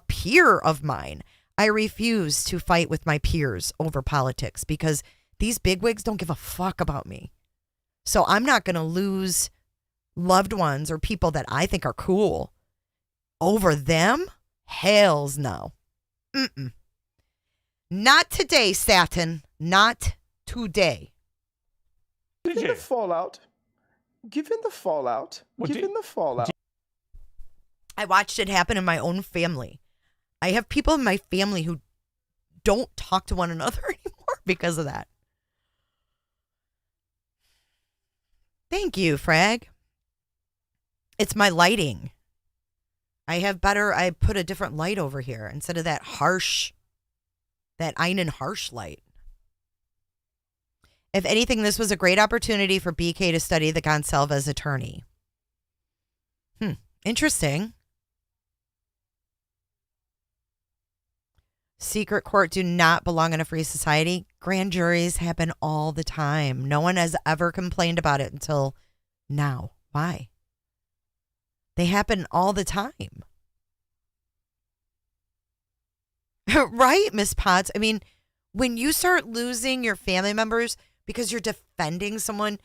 peer of mine. I refuse to fight with my peers over politics because these bigwigs don't give a fuck about me. So I'm not going to lose loved ones or people that I think are cool over them. Hells no. Mm-mm. Not today, Satin. Not today. Given the fallout. I watched it happen in my own family. I have people in my family who don't talk to one another anymore because of that. Thank you, Frag. It's my lighting. I put a different light over here instead of that Einen harsh light. If anything, this was a great opportunity for BK to study the Gonsalves attorney. Interesting. Secret court do not belong in a free society. Grand juries happen all the time. No one has ever complained about it until now. Why? They happen all the time. Right, Miss Potts? I mean, when you start losing your family members because you're defending someone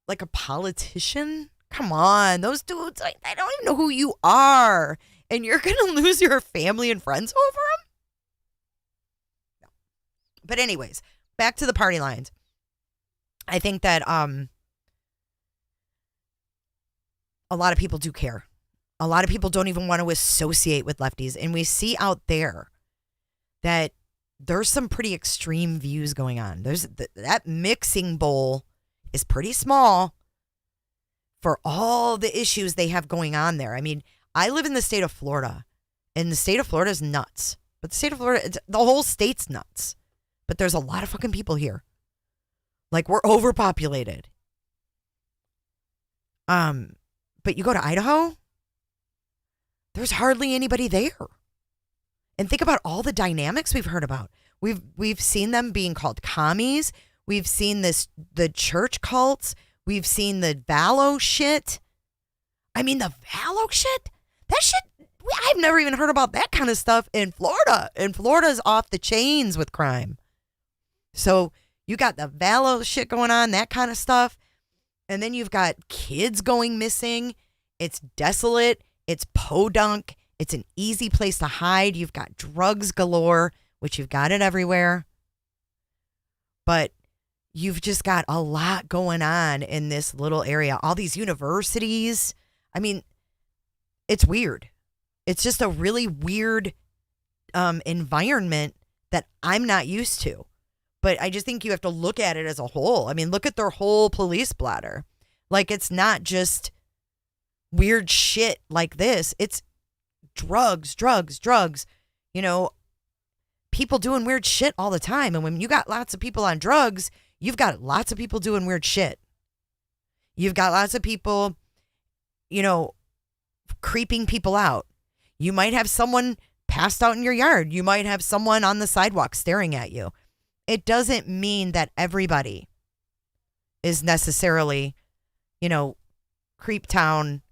like a politician, come on. Those dudes, I don't even know who you are. And you're going to lose your family and friends over them? No. But anyways, back to the party lines. I think that a lot of people do care. A lot of people don't even want to associate with lefties. And we see out there that there's some pretty extreme views going on. There's that mixing bowl is pretty small for all the issues they have going on there. I mean, I live in the state of Florida, and the state of Florida is nuts. But the state of Florida, the whole state's nuts. But there's a lot of fucking people here. Like, we're overpopulated. But you go to Idaho, there's hardly anybody there. And think about all the dynamics we've heard about. We've seen them being called commies. We've seen the church cults. We've seen the Valo shit. I mean, the Valo shit? That shit, I've never even heard about that kind of stuff in Florida. And Florida's off the chains with crime. So you got the Valo shit going on, that kind of stuff. And then you've got kids going missing. It's desolate. It's podunk. It's an easy place to hide. You've got drugs galore, which you've got it everywhere. But you've just got a lot going on in this little area. All these universities. I mean, it's weird. It's just a really weird environment that I'm not used to. But I just think you have to look at it as a whole. I mean, look at their whole police blotter. Like, it's not just weird shit like this. It's drugs. You know, people doing weird shit all the time. And when you got lots of people on drugs, you've got lots of people doing weird shit. You've got lots of people, you know, creeping people out. You might have someone passed out in your yard. You might have someone on the sidewalk staring at you. It doesn't mean that everybody is necessarily, you know, creep town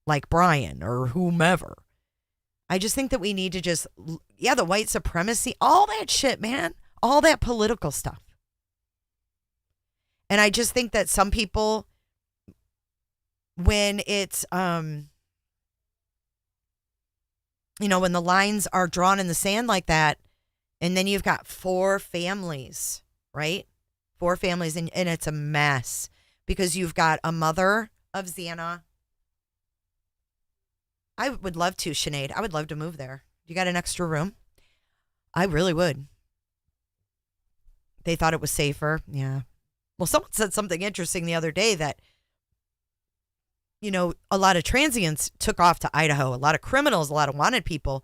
like Bryan or whomever. I just think that we need to just, the white supremacy, all that shit, man, all that political stuff. And I just think that some people, when it's, you know, when the lines are drawn in the sand like that, and then you've got 4 families, right? 4 families, and it's a mess because you've got a mother of Xana. I would love to, Sinead. I would love to move there. You got an extra room? I really would. They thought it was safer. Yeah. Well, someone said something interesting the other day that, you know, a lot of transients took off to Idaho. A lot of criminals, a lot of wanted people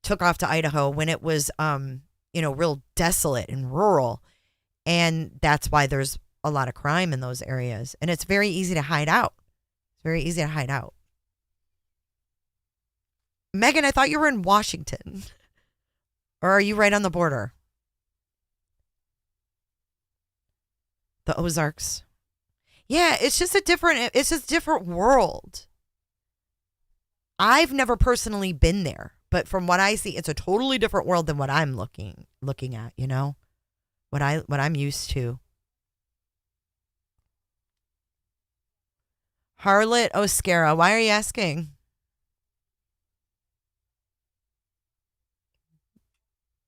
took off to Idaho when it was, you know, real desolate and rural. And that's why there's a lot of crime in those areas. And it's very easy to hide out. It's very easy to hide out. Megan, I thought you were in Washington. Or are you right on the border? The Ozarks. Yeah, it's just a different world. I've never personally been there, but from what I see, it's a totally different world than what I'm looking at, you know? What I'm used to. Harlot Oscara, why are you asking?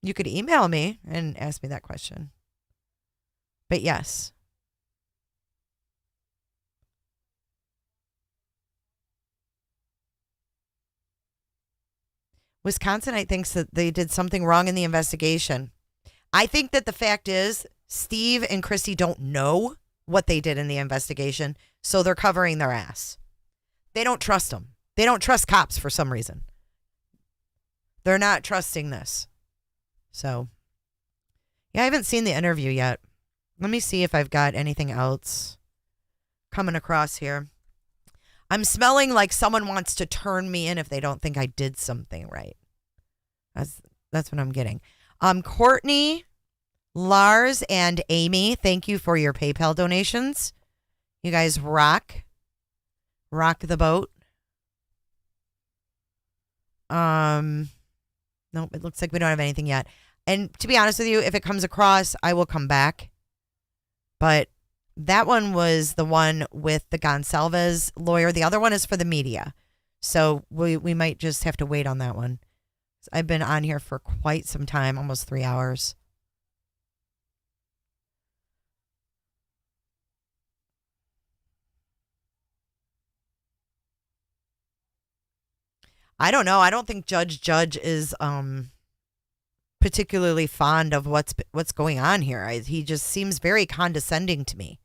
You could email me and ask me that question. But yes. Wisconsinite thinks that they did something wrong in the investigation. I think that the fact is Steve and Christy don't know what they did in the investigation, so they're covering their ass. They don't trust them. They don't trust cops for some reason. They're not trusting this. So, yeah, I haven't seen the interview yet. Let me see if I've got anything else coming across here. I'm smelling like someone wants to turn me in if they don't think I did something right. That's what I'm getting. Courtney, Lars, and Amy, thank you for your PayPal donations. You guys rock. Rock the boat. Nope, it looks like we don't have anything yet. And to be honest with you, if it comes across, I will come back. But that one was the one with the Gonsalves lawyer. The other one is for the media. So we might just have to wait on that one. I've been on here for quite some time, almost 3 hours. I don't know. I don't think Judge is particularly fond of what's going on here. He just seems very condescending to me.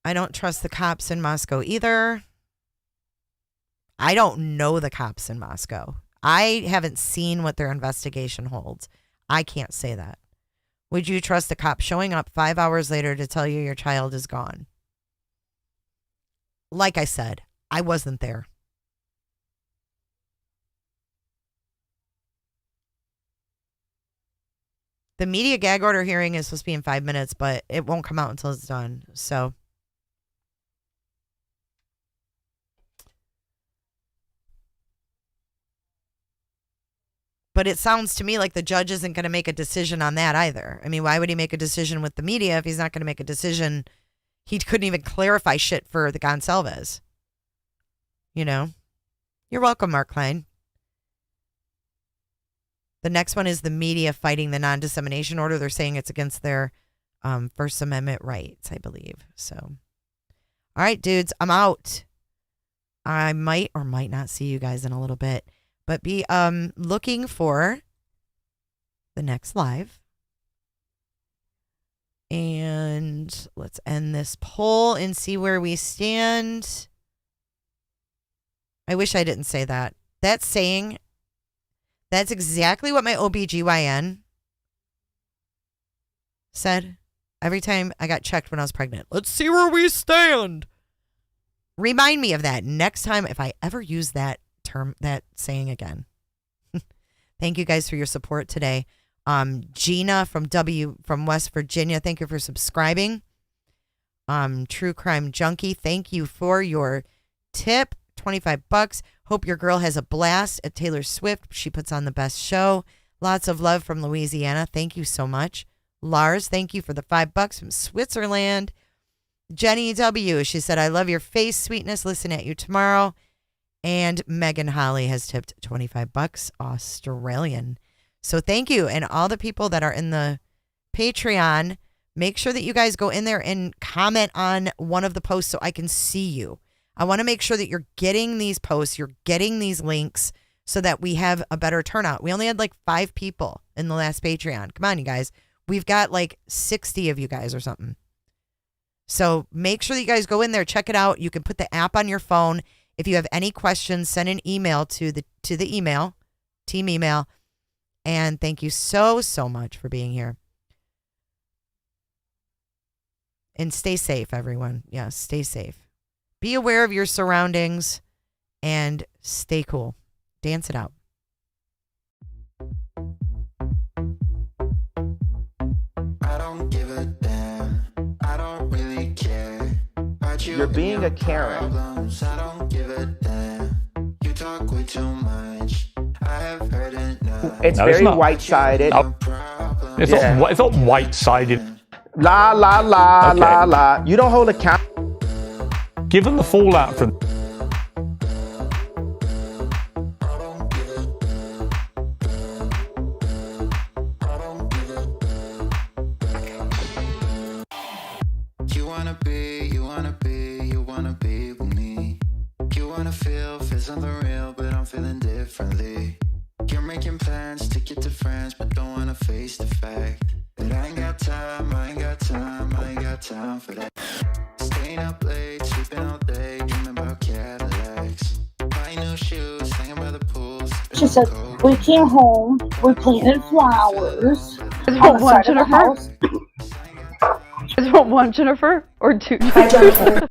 I don't trust the cops in Moscow either. I don't know the cops in Moscow. I haven't seen what their investigation holds. I can't say that. Would you trust a cop showing up 5 hours later to tell you your child is gone? Like I said, I wasn't there. The media gag order hearing is supposed to be in 5 minutes, but it won't come out until it's done. So, but it sounds to me like the judge isn't going to make a decision on that either. I mean, why would he make a decision with the media if he's not going to make a decision? He couldn't even clarify shit for the Gonsalves. You know? You're welcome, Mark Klein. The next one is the media fighting the non-dissemination order. They're saying it's against their First Amendment rights, I believe. So, all right, dudes, I'm out. I might or might not see you guys in a little bit, but be looking for the next live. And let's end this poll and see where we stand. I wish I didn't say that. That's exactly what my OBGYN said every time I got checked when I was pregnant. Let's see where we stand. Remind me of that next time if I ever use that term, that saying again. Thank you guys for your support today. Gina from West Virginia, thank you for subscribing. True Crime Junkie, thank you for your tip. $25. Hope your girl has a blast at Taylor Swift. She puts on the best show. Lots of love from Louisiana. Thank you so much. Lars, thank you for the $5 from Switzerland. Jenny W., she said, I love your face, sweetness. Listen at you tomorrow. And Megan Holly has tipped $25 Australian. So thank you. And all the people that are in the Patreon, make sure that you guys go in there and comment on one of the posts so I can see you. I want to make sure that you're getting these posts, you're getting these links so that we have a better turnout. We only had like 5 people in the last Patreon. Come on, you guys. We've got like 60 of you guys or something. So make sure that you guys go in there, check it out. You can put the app on your phone. If you have any questions, send an email to the email, team email. And thank you so much for being here. And stay safe, everyone. Yeah, stay safe. Be aware of your surroundings and stay cool. Dance it out. You're being a Karen. I don't give a damn. You talk way too much. I have heard enough. It's No, very it's not. white-sided. No. It's not white-sided. La la la Okay. la la. You don't hold account. Given the fallout from You wanna be with me. You wanna feel something real, but I'm feeling differently. You're making plans to get to France, but don't wanna face the fact that I ain't got time for that. Staying up late, sleeping all day, dreaming about Cadillacs. Buying new shoes, hanging by the pool. She said, we came home, we planted flowers. Is on it the one side of the Jennifer? house. Is it one Jennifer or two? Hi, Jennifer.